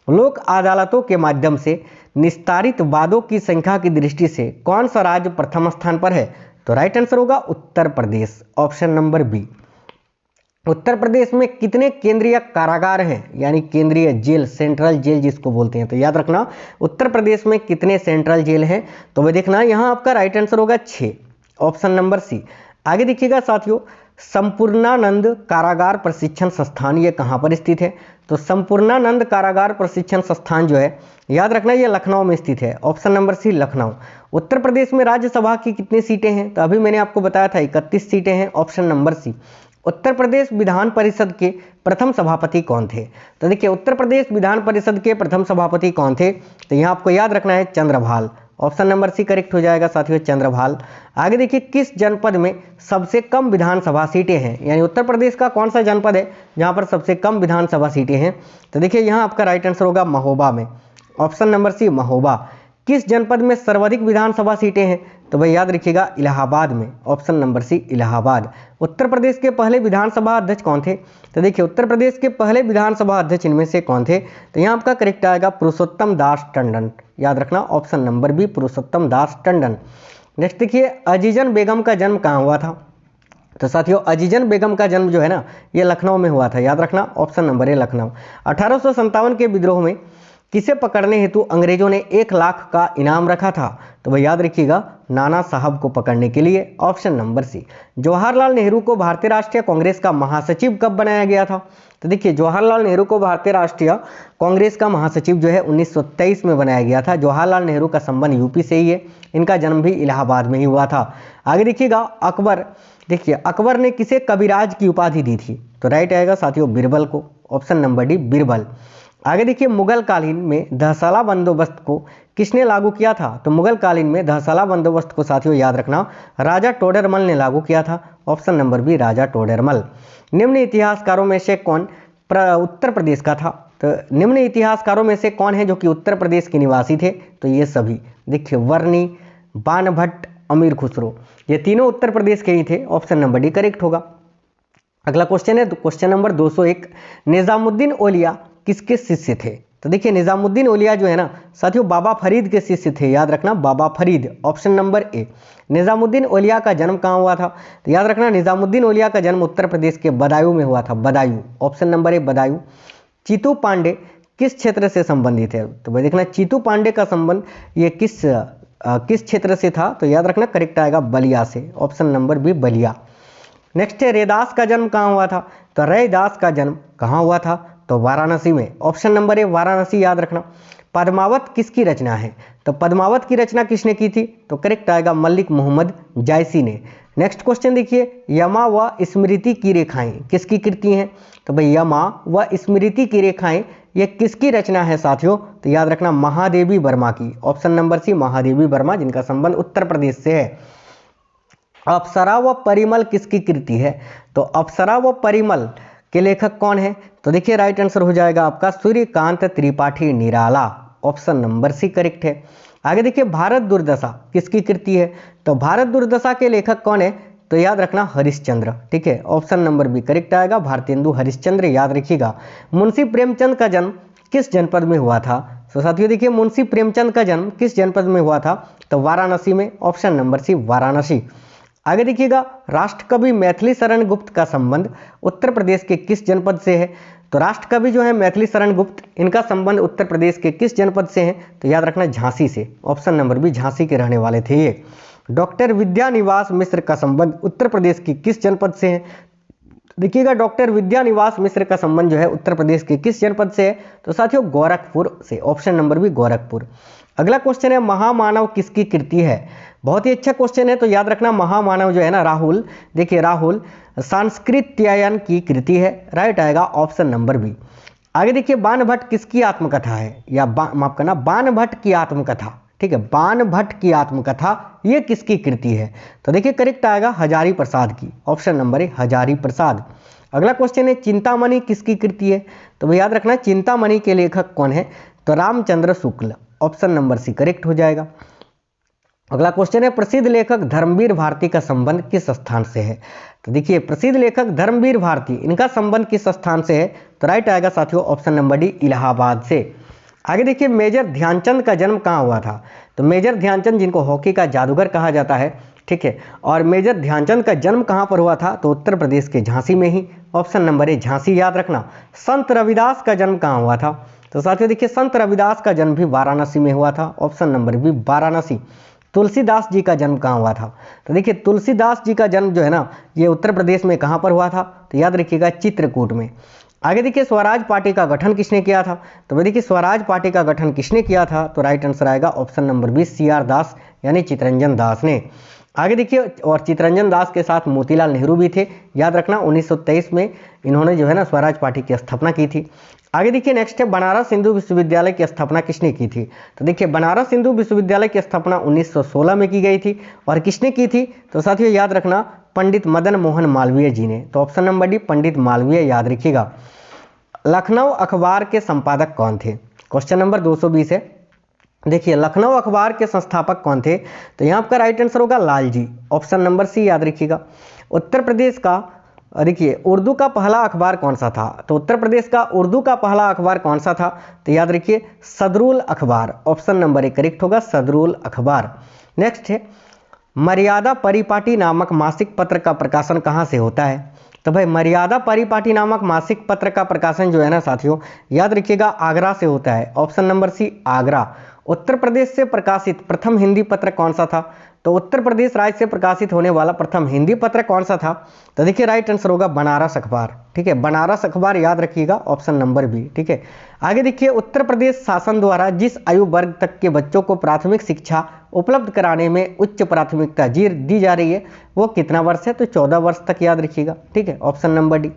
लोक अदालतों के माध्यम से निस्तारित वादों की संख्या की दृष्टि से कौन सा राज्य प्रथम स्थान पर है? तो राइट आंसर होगा उत्तर Pradesh, option number B. Uttar Pradesh में कितने केंद्रीय कारागार हैं, यानी केंद्रीय जेल, सेंट्रल जेल जिसको बोलते हैं? तो याद रखना उत्तर प्रदेश में कितने सेंट्रल जेल हैं? तो वह देखना यहाँ आपका राइट आंसर होगा 6, ऑप्शन नंबर सी। आगे देखिएगा साथियों, संपूर्णानंद कारागार प्रशिक्षण संस्थान ये कहाँ पर स्थित है? तो संपूर्णानंद कारागार प्रशिक्षण संस्थान जो है, याद रखना ये लखनऊ में स्थित है, ऑप्शन नंबर सी लखनऊ। उत्तर प्रदेश में राज्यसभा की कितनी सीटें हैं? तो अभी मैंने आपको बताया था 31 सीटें हैं, ऑप्शन नंबर सी। उत्तर प्रदेश विधान परिषद के प्रथम सभापति कौन थे? तो देखिए, उत्तर प्रदेश विधान परिषद के प्रथम सभापति कौन थे? तो यहाँ आपको याद रखना है चंद्रभाल, ऑप्शन नंबर सी करेक्ट हो जाएगा साथियों, चंद्रभाल। आगे देखिए, किस जनपद में सबसे कम विधानसभा सीटें हैं? यानी उत्तर प्रदेश का कौन सा जनपद है जहां पर सबसे कम विधानसभा सीटें हैं? तो देखिए, यहाँ आपका राइट आंसर होगा महोबा में, ऑप्शन नंबर सी महोबा। किस जनपद में सर्वाधिक विधानसभा सीटें हैं? तो भाई याद रखिएगा इलाहाबाद में, ऑप्शन नंबर सी इलाहाबाद। उत्तर प्रदेश के पहले विधानसभा अध्यक्ष कौन थे? तो देखिए, उत्तर प्रदेश के पहले विधानसभा अध्यक्ष इनमें से कौन थे? तो यहाँ आपका करेक्ट आएगा पुरुषोत्तम दास टंडन, याद रखना ऑप्शन नंबर बी पुरुषोत्तम दास टंडन। नेक्स्ट देखिए, अजीजन बेगम का जन्म कहाँ हुआ था? तो साथियों, अजीजन बेगम का जन्म जो है ना, ये लखनऊ में हुआ था, याद रखना ऑप्शन नंबर ए लखनऊ। 1857 के विद्रोह में किसे पकड़ने हेतु अंग्रेजों ने 1 लाख का इनाम रखा था? तो भाई याद रखिएगा नाना साहब को पकड़ने के लिए, option number C. Jawaharlal Nehru को भारतीय राष्ट्रीय कांग्रेस का महासचिव कब बनाया गया था? तो देखिए, जवाहरलाल नेहरू को भारतीय राष्ट्रीय कांग्रेस का महासचिव जो है 1923 में बनाया गया था। जवाहरलाल नेहरू का संबंध यूपी से ही है, इनका जन्म भी इलाहाबाद में ही हुआ था। आगे देखिएगा, अकबर, देखिए अकबर ने किसे कविराज की उपाधि दी थी? तो राइट आएगा साथियों बीरबल को, ऑप्शन नंबर डी बीरबल। आगे देखिए, मुगल कालीन में दहसाला बंदोबस्त को किसने लागू किया था? तो मुगल कालीन में दहसाला बंदोबस्त को साथियों याद रखना राजा टोडरमल ने लागू किया था, ऑप्शन नंबर बी राजा टोडरमल। निम्न इतिहासकारों में से कौन उत्तर प्रदेश का था? तो निम्न इतिहासकारों में से कौन है जो कि उत्तर प्रदेश के निवासी थे? तो ये सभी देखिए, वर्णी, बाणभट्ट, अमीर खुसरो, ये तीनों उत्तर प्रदेश के ही थे, ऑप्शन नंबर डी करेक्ट होगा। अगला क्वेश्चन है क्वेश्चन नंबर 201, निजामुद्दीन औलिया किसके शिष्य थे? तो देखिए, निजामुद्दीन औलिया जो है ना साथियों बाबा फरीद के शिष्य थे, याद रखना Baba Farid, option number A. Nizamuddin Auliya का जन्म कहाँ हुआ था? तो याद रखना निजामुद्दीन औलिया का जन्म उत्तर प्रदेश के बदायूं में हुआ था, Badaun, option number A Badaun. Chittu Pandey किस क्षेत्र से संबंधित है? तो भाई देखना चीतू पांडे का संबंध ये किस क्षेत्र से था? तो याद रखना करेक्ट आएगा बलिया से, option number B Ballia. Next है, रैदास का जन्म कहाँ हुआ था? तो रैदास का जन्म कहाँ हुआ था? तो वाराणसी में, ऑप्शन नंबर ए वाराणसी, याद रखना। पद्मावत किसकी रचना है? तो पद्मावत की रचना किसने की थी? तो करेक्ट आएगा मलिक मोहम्मद जायसी ने। नेक्स्ट क्वेश्चन देखिए, यमा व स्मृति की रेखाएं किसकी कृति हैं? तो भाई यमा व स्मृति की रेखाएं ये किसकी रचना है साथियों? तो याद रखना महादेवी वर्मा की, option number C Mahadevi Verma, जिनका संबंध उत्तर प्रदेश से है। अप्सरा व परिमल किसकी कृति है? तो अप्सरा व परिमल के लेखक कौन है? तो देखिए, राइट आंसर हो जाएगा आपका Suryakant Tripathi Nirala, option number C correct है। आगे देखिए, भारत दुर्दशा किसकी कृति है? तो भारत दुर्दशा के लेखक कौन है? तो याद रखना हरिश्चंद्र, ठीक है, ऑप्शन नंबर बी करेक्ट आएगा भारतेंदु हरिश्चंद्र, याद रखिएगा। मुंशी प्रेमचंद का जन्म किस जनपद में हुआ था? तो साथियों देखिए, मुंशी प्रेमचंद का जन्म किस जनपद में हुआ था? तो वाराणसी में, ऑप्शन नंबर सी वाराणसी। आगे देखिएगा, राष्ट्रकवि मैथिली शरण गुप्त का संबंध उत्तर प्रदेश के किस जनपद से है? तो राष्ट्रकवि जो है मैथिली शरण गुप्त, इनका संबंध उत्तर प्रदेश के किस जनपद से है? तो याद रखना झांसी से, ऑप्शन नंबर बी झांसी के रहने वाले थे ये। डॉक्टर विद्यानिवास मिश्र का संबंध उत्तर प्रदेश के किस जनपद से है? देखिएगा, डॉक्टर विद्यानिवास मिश्र का संबंध जो है उत्तर प्रदेश के किस जनपद से है? तो साथियों गोरखपुर से, ऑप्शन नंबर बी गोरखपुर। अगला क्वेश्चन है, महामानव किसकी कृति है? बहुत ही अच्छा क्वेश्चन है, तो याद रखना महामानव जो है ना राहुल, देखिए राहुल सांस्कृत्यायन की कृति है, राइट आएगा ऑप्शन नंबर बी। आगे देखिए बाणभट्ट किसकी आत्मकथा है, या माफ करना बाणभट्ट की आत्मकथा, ठीक है, बाणभट्ट की आत्मकथा ये किसकी कृति है? तो देखिए करेक्ट आएगा हजारी प्रसाद की, ऑप्शन नंबर ए हजारी प्रसाद। अगला क्वेश्चन है चिंतामणि किसकी कृति है? तो भाई याद रखना चिंतामणि के लेखक कौन है? तो Ramchandra Shukla, option number C correct हो जाएगा। अगला क्वेश्चन है प्रसिद्ध लेखक धर्मवीर भारती का संबंध किस स्थान से है? तो देखिए प्रसिद्ध लेखक धर्मवीर भारती, इनका संबंध किस स्थान से है? तो राइट आएगा साथियों ऑप्शन नंबर डी इलाहाबाद से। आगे देखिए मेजर ध्यानचंद का जन्म कहाँ हुआ था? तो मेजर ध्यानचंद जिनको हॉकी का जादूगर कहा जाता है, ठीक है, और मेजर ध्यानचंद का जन्म कहाँ पर हुआ था? तो उत्तर प्रदेश के झांसी में ही, ऑप्शन नंबर ए झांसी याद रखना। संत रविदास का जन्म कहाँ हुआ था? तो साथियों देखिए संत रविदास का जन्म भी वाराणसी में हुआ था, option number B Varanasi. Tulsidas ji का जन्म कहाँ हुआ था? तो देखिए तुलसीदास जी का जन्म जो है ना ये उत्तर प्रदेश में कहाँ पर हुआ था? तो याद रखिएगा चित्रकूट में। आगे देखिए स्वराज पार्टी का गठन किसने किया था? तो भाई देखिए स्वराज पार्टी का गठन किसने किया था? तो राइट आंसर आएगा ऑप्शन नंबर बी CR दास यानी चितरंजन दास ने। आगे देखिए और चितरंजन दास के साथ मोतीलाल नेहरू भी थे, याद रखना 1923 में इन्होंने जो है ना स्वराज पार्टी की स्थापना की थी। आगे देखिए नेक्स्ट है बनारस हिंदू विश्वविद्यालय की स्थापना किसने की थी? तो देखिए बनारस हिंदू विश्वविद्यालय की स्थापना 1916 में की गई थी, और किसने की थी? तो साथियों याद रखना पंडित मदन मोहन मालवीय जी ने, तो ऑप्शन नंबर डी पंडित मालवीय याद रखिएगा। लखनऊ अखबार के संपादक कौन थे? क्वेश्चन नंबर 220 है। देखिए लखनऊ अखबार के संस्थापक कौन थे? तो यहाँ आपका राइट आंसर होगा लालजी, ऑप्शन नंबर सी याद रखिएगा। उत्तर प्रदेश का देखिए उर्दू का पहला अखबार कौन सा था? तो उत्तर प्रदेश का उर्दू का पहला अखबार कौन सा था? तो याद रखिए सदरुल अखबार, ऑप्शन नंबर ए करेक्ट होगा सदरुल अखबार। नेक्स्ट है मर्यादा परिपाटी नामक मासिक पत्र का प्रकाशन कहाँ से होता है? तो भाई मर्यादा परिपाटी नामक मासिक पत्र का प्रकाशन जो है ना साथियों याद रखिएगा आगरा से होता है, ऑप्शन नंबर सी आगरा। उत्तर प्रदेश से प्रकाशित प्रथम हिंदी पत्र कौन सा था? तो उत्तर प्रदेश राज्य से प्रकाशित होने वाला प्रथम हिंदी पत्र कौन सा था? तो देखिए राइट आंसर होगा बनारस अखबार, ठीक है, बनारस अखबार याद रखिएगा, ऑप्शन नंबर बी, ठीक है। आगे देखिए उत्तर प्रदेश शासन द्वारा जिस आयु वर्ग तक के बच्चों को प्राथमिक शिक्षा उपलब्ध कराने में उच्च प्राथमिकता दी जा रही है वो कितना वर्ष है? तो 14 वर्ष तक याद रखिएगा, ठीक है, ऑप्शन नंबर डी।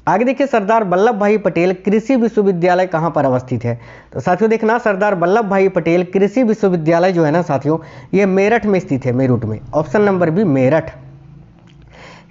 आगे देखिए सरदार वल्लभ भाई पटेल कृषि विश्वविद्यालय कहाँ पर अवस्थित है? तो साथियों देखना सरदार वल्लभ भाई पटेल कृषि विश्वविद्यालय जो है ना साथियों ये मेरठ में स्थित है, मेरठ में, ऑप्शन नंबर बी मेरठ।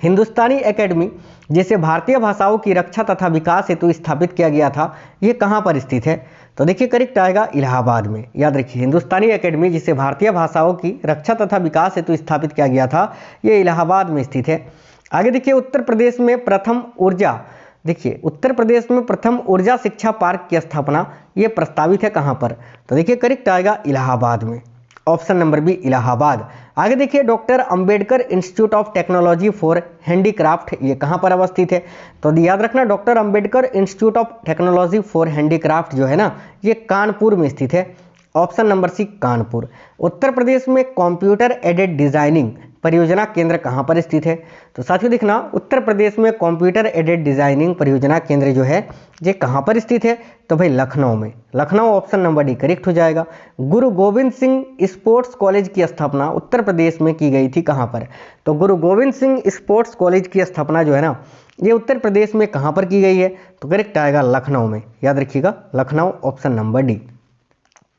हिंदुस्तानी एकेडमी जिसे भारतीय भाषाओं की रक्षा तथा विकास हेतु स्थापित किया गया था ये कहाँ पर स्थित है? तो देखिए करेक्ट आएगा इलाहाबाद में, याद रखिए हिंदुस्तानी एकेडमी जिसे भारतीय भाषाओं की रक्षा तथा विकास हेतु स्थापित किया गया था ये इलाहाबाद में स्थित है। आगे देखिए उत्तर प्रदेश में प्रथम ऊर्जा, देखिए उत्तर प्रदेश में प्रथम ऊर्जा शिक्षा पार्क की स्थापना ये प्रस्तावित है कहाँ पर? तो देखिए करेक्ट आएगा इलाहाबाद में, ऑप्शन नंबर बी इलाहाबाद। आगे देखिए doctor Ambedkar institute of technology for handicraft ये कहाँ पर अवस्थित है? तो याद रखना doctor Ambedkar institute of technology for handicraft जो है ना ये कानपुर में स्थित है, ऑप्शन नंबर सी कानपुर। उत्तर प्रदेश में कंप्यूटर एडेड डिजाइनिंग परियोजना केंद्र कहाँ पर स्थित है? तो साथियों देखना उत्तर प्रदेश में कंप्यूटर एडेड डिजाइनिंग परियोजना केंद्र जो है ये कहाँ पर स्थित है? तो भाई लखनऊ में, Lucknow option number D correct हो जाएगा। गुरु गोविंद सिंह स्पोर्ट्स कॉलेज की स्थापना उत्तर प्रदेश में की गई थी कहाँ पर? तो गुरु गोविंद सिंह स्पोर्ट्स कॉलेज की स्थापना जो है ना ये उत्तर प्रदेश में कहाँ पर की गई है? तो करेक्ट आएगा लखनऊ में, याद रखिएगा लखनऊ, ऑप्शन नंबर डी।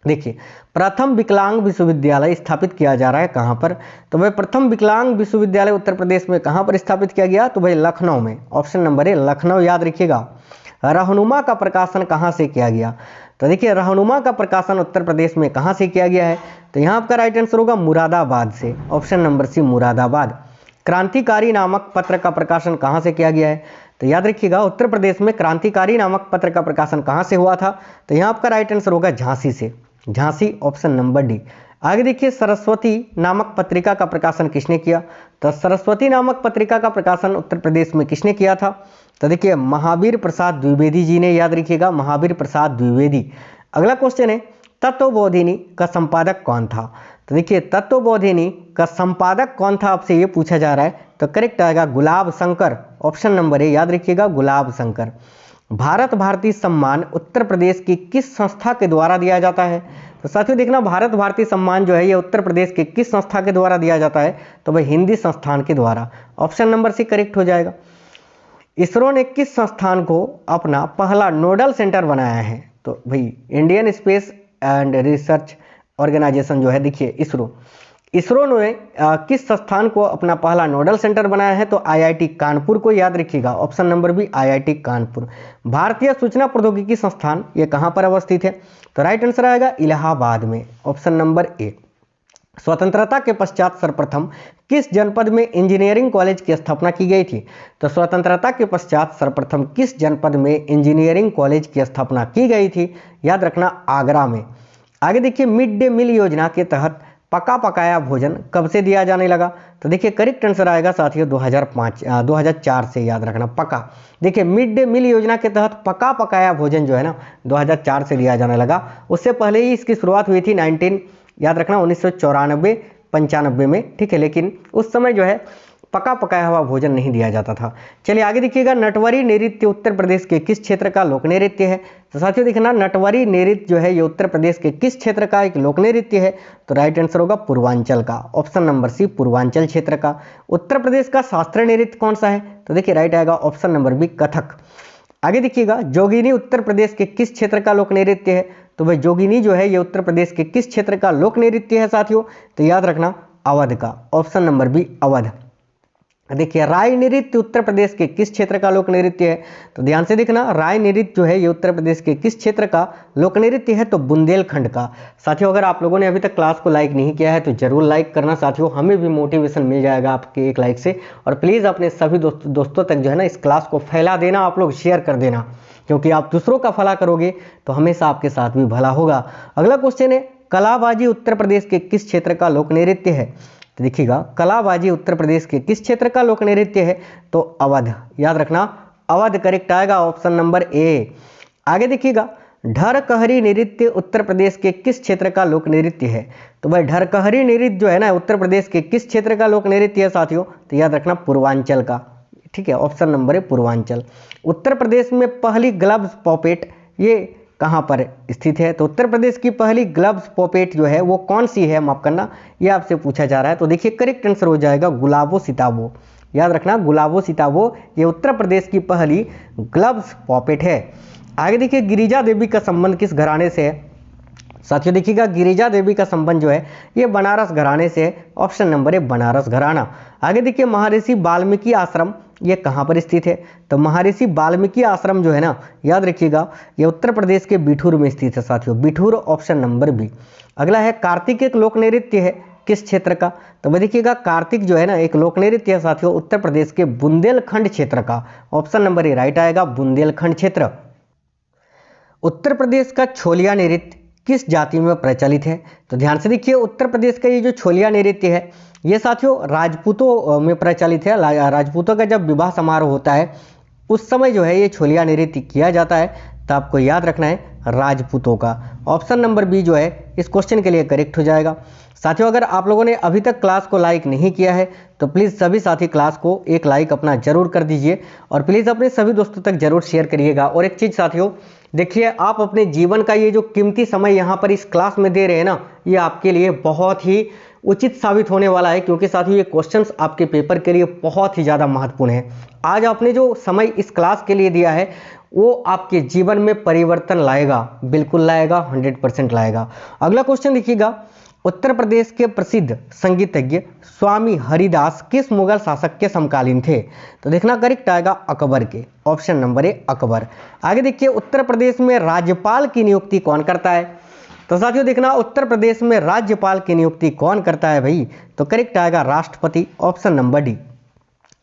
देखिए प्रथम विकलांग विश्वविद्यालय स्थापित किया जा रहा है कहाँ पर? तो भाई प्रथम विकलांग विश्वविद्यालय उत्तर प्रदेश में कहाँ पर स्थापित किया गया? तो भाई लखनऊ में, ऑप्शन नंबर ए लखनऊ याद रखिएगा। रहनुमा का प्रकाशन कहाँ से किया गया? तो देखिए रहनुमा का प्रकाशन उत्तर प्रदेश में कहाँ से किया गया है? तो यहाँ आपका राइट आंसर होगा मुरादाबाद से, ऑप्शन नंबर सी मुरादाबाद। क्रांतिकारी नामक पत्र का प्रकाशन कहाँ से किया गया है? तो याद रखिएगा उत्तर प्रदेश में क्रांतिकारी नामक पत्र का प्रकाशन कहाँ से हुआ था? तो यहाँ आपका राइट आंसर होगा झांसी से, झांसी, ऑप्शन नंबर डी। आगे देखिए सरस्वती नामक पत्रिका का प्रकाशन किसने किया? तो सरस्वती नामक पत्रिका का प्रकाशन उत्तर प्रदेश में किसने किया था? तो देखिए महावीर प्रसाद द्विवेदी जी ने, याद रखिएगा महावीर प्रसाद द्विवेदी। अगला क्वेश्चन है तत्वबोधिनी का संपादक कौन था? तो देखिए तत्वबोधिनी का संपादक कौन था आपसे ये पूछा जा रहा है, तो करेक्ट आएगा गुलाब शंकर, ऑप्शन नंबर ए याद रखिएगा गुलाब शंकर। भारत भारती सम्मान उत्तर प्रदेश की किस संस्था के द्वारा दिया जाता है? तो साथियों देखना भारत भारती सम्मान जो है ये उत्तर प्रदेश के किस संस्था के द्वारा दिया जाता है? तो भाई हिंदी संस्थान के द्वारा, ऑप्शन नंबर सी करेक्ट हो जाएगा। इसरो ने किस संस्थान को अपना पहला नोडल सेंटर बनाया है? तो भाई Indian space and research organisation जो है, देखिए इसरो ने किस संस्थान को अपना पहला नोडल सेंटर बनाया है? तो आईआईटी कानपुर को याद रखिएगा, option number B IIT Kanpur. भारतीय सूचना प्रौद्योगिकी संस्थान ये कहाँ पर अवस्थित है? तो राइट आंसर आएगा इलाहाबाद में, ऑप्शन नंबर ए। स्वतंत्रता के पश्चात सर्वप्रथम किस जनपद में इंजीनियरिंग कॉलेज की स्थापना की गई थी? तो स्वतंत्रता के पश्चात सर्वप्रथम किस जनपद में इंजीनियरिंग कॉलेज की स्थापना की गई थी? याद रखना आगरा में। आगे देखिए, मिड डे मील योजना के तहत पका पकाया भोजन कब से दिया जाने लगा? तो देखिए करेक्ट आंसर आएगा साथियों 2004 से, याद रखना पका। देखिए मिड डे मील योजना के तहत पका पकाया भोजन जो है ना 2004 से दिया जाने लगा। उससे पहले ही इसकी शुरुआत हुई थी 1994-95 में, ठीक है, लेकिन उस समय जो है पका पकाया हुआ भोजन नहीं दिया जाता था। चलिए आगे देखिएगा, नटवरी नृत्य उत्तर प्रदेश के किस क्षेत्र का लोक नृत्य है? तो साथियों देखना, नटवरी नृत्य जो है ये उत्तर प्रदेश के किस क्षेत्र का एक लोक नृत्य है? तो राइट आंसर होगा पूर्वांचल का, ऑप्शन नंबर सी पूर्वांचल क्षेत्र का। उत्तर प्रदेश का शास्त्रीय नृत्य कौन सा है? तो देखिए राइट आएगा ऑप्शन नंबर बी कथक। आगे देखिएगा, जोगिनी उत्तर प्रदेश के किस क्षेत्र का लोक नृत्य है? तो भाई जोगिनी जो है ये उत्तर प्रदेश के किस क्षेत्र का लोक नृत्य है साथियों? तो याद रखना अवध का, ऑप्शन नंबर बी अवध। देखिए राय नृत्य उत्तर प्रदेश के किस क्षेत्र का लोक नृत्य है? तो ध्यान से देखना, राय नृत्य जो है ये उत्तर प्रदेश के किस क्षेत्र का लोक नृत्य है? तो बुंदेलखंड का। साथियों अगर आप लोगों ने अभी तक क्लास को लाइक नहीं किया है तो जरूर लाइक करना साथियों, हमें भी मोटिवेशन मिल जाएगा आपके एक लाइक से। और प्लीज़ अपने सभी दोस्तों तक जो है ना इस क्लास को फैला देना, आप लोग शेयर कर देना, क्योंकि आप दूसरों का भला करोगे तो हमेशा आपके साथ भी भला होगा। अगला क्वेश्चन है, कलाबाजी उत्तर प्रदेश के किस क्षेत्र का लोक नृत्य है? तो देखिएगा, कलाबाजी उत्तर प्रदेश के किस क्षेत्र का लोक नृत्य है? तो अवध, याद रखना अवध करेक्ट आएगा, ऑप्शन नंबर ए। आगे देखिएगा, ढरकहरी नृत्य उत्तर प्रदेश के किस क्षेत्र का लोक नृत्य है? तो भाई ढरकहरी नृत्य जो है ना उत्तर प्रदेश के किस क्षेत्र का लोक नृत्य है साथियों? तो याद रखना पूर्वांचल का, ठीक है, ऑप्शन नंबर है पूर्वांचल। उत्तर प्रदेश में पहली ग्लव्स पॉपेट ये कहाँ पर स्थित है? तो उत्तर प्रदेश की पहली ग्लव्स पॉपेट जो है वो कौन सी है, माफ करना, ये आपसे पूछा जा रहा है। तो देखिए करेक्ट आंसर हो जाएगा गुलाबो सिताबो, याद रखना गुलाबो सिताबो ये उत्तर प्रदेश की पहली ग्लव्स पॉपेट है। आगे देखिए, गिरिजा देवी का संबंध किस घराने से है? साथियों देखिएगा, गिरिजा देवी का संबंध जो है ये बनारस घराने से है, ऑप्शन नंबर है बनारस घराना। आगे देखिए, महर्षि वाल्मीकि आश्रम ये कहाँ पर स्थित है? तो महर्षि वाल्मीकि आश्रम जो है ना, याद रखिएगा ये उत्तर प्रदेश के बिठूर में स्थित है साथियों, बिठूर, ऑप्शन नंबर बी। अगला है, कार्तिक एक लोक नृत्य है किस क्षेत्र का? तो वह देखिएगा कार्तिक जो है ना एक लोक नृत्य है साथियों उत्तर प्रदेश के बुंदेलखंड क्षेत्र का, ऑप्शन नंबर ए राइट आएगा बुंदेलखंड क्षेत्र। उत्तर प्रदेश का छोलिया नृत्य किस जाति में प्रचलित है? तो ध्यान से देखिए, उत्तर प्रदेश का ये जो छोलिया नृत्य है ये साथियों राजपूतों में प्रचलित है। राजपूतों का जब विवाह समारोह होता है उस समय जो है ये छोलिया नृत्य किया जाता है, तो आपको याद रखना है राजपूतों का, ऑप्शन नंबर बी जो है इस क्वेश्चन के लिए करेक्ट हो जाएगा। साथियों अगर आप लोगों ने अभी तक क्लास को लाइक नहीं किया है तो प्लीज़ सभी साथी क्लास को एक लाइक अपना जरूर कर दीजिए और प्लीज़ अपने सभी दोस्तों तक जरूर शेयर करिएगा। और एक चीज़ साथियों देखिए, आप अपने जीवन का ये जो कीमती समय यहाँ पर इस क्लास में दे रहे हैं ना, ये आपके लिए बहुत ही उचित साबित होने वाला है, क्योंकि साथियों ये क्वेश्चंस आपके पेपर के लिए बहुत ही ज़्यादा महत्वपूर्ण है। आज आपने जो समय इस क्लास के लिए दिया है वो आपके जीवन में परिवर्तन लाएगा, बिल्कुल लाएगा, 100% लाएगा। अगला क्वेश्चन देखिएगा, उत्तर प्रदेश के प्रसिद्ध संगीतज्ञ स्वामी हरिदास किस मुगल शासक के समकालीन थे? तो देखना करेक्ट आएगा अकबर के, ऑप्शन नंबर ए अकबर। आगे देखिए, उत्तर प्रदेश में राज्यपाल की नियुक्ति कौन करता है? तो साथियों देखना, उत्तर प्रदेश में राज्यपाल की नियुक्ति कौन करता है भाई? तो करेक्ट आएगा राष्ट्रपति, option number D.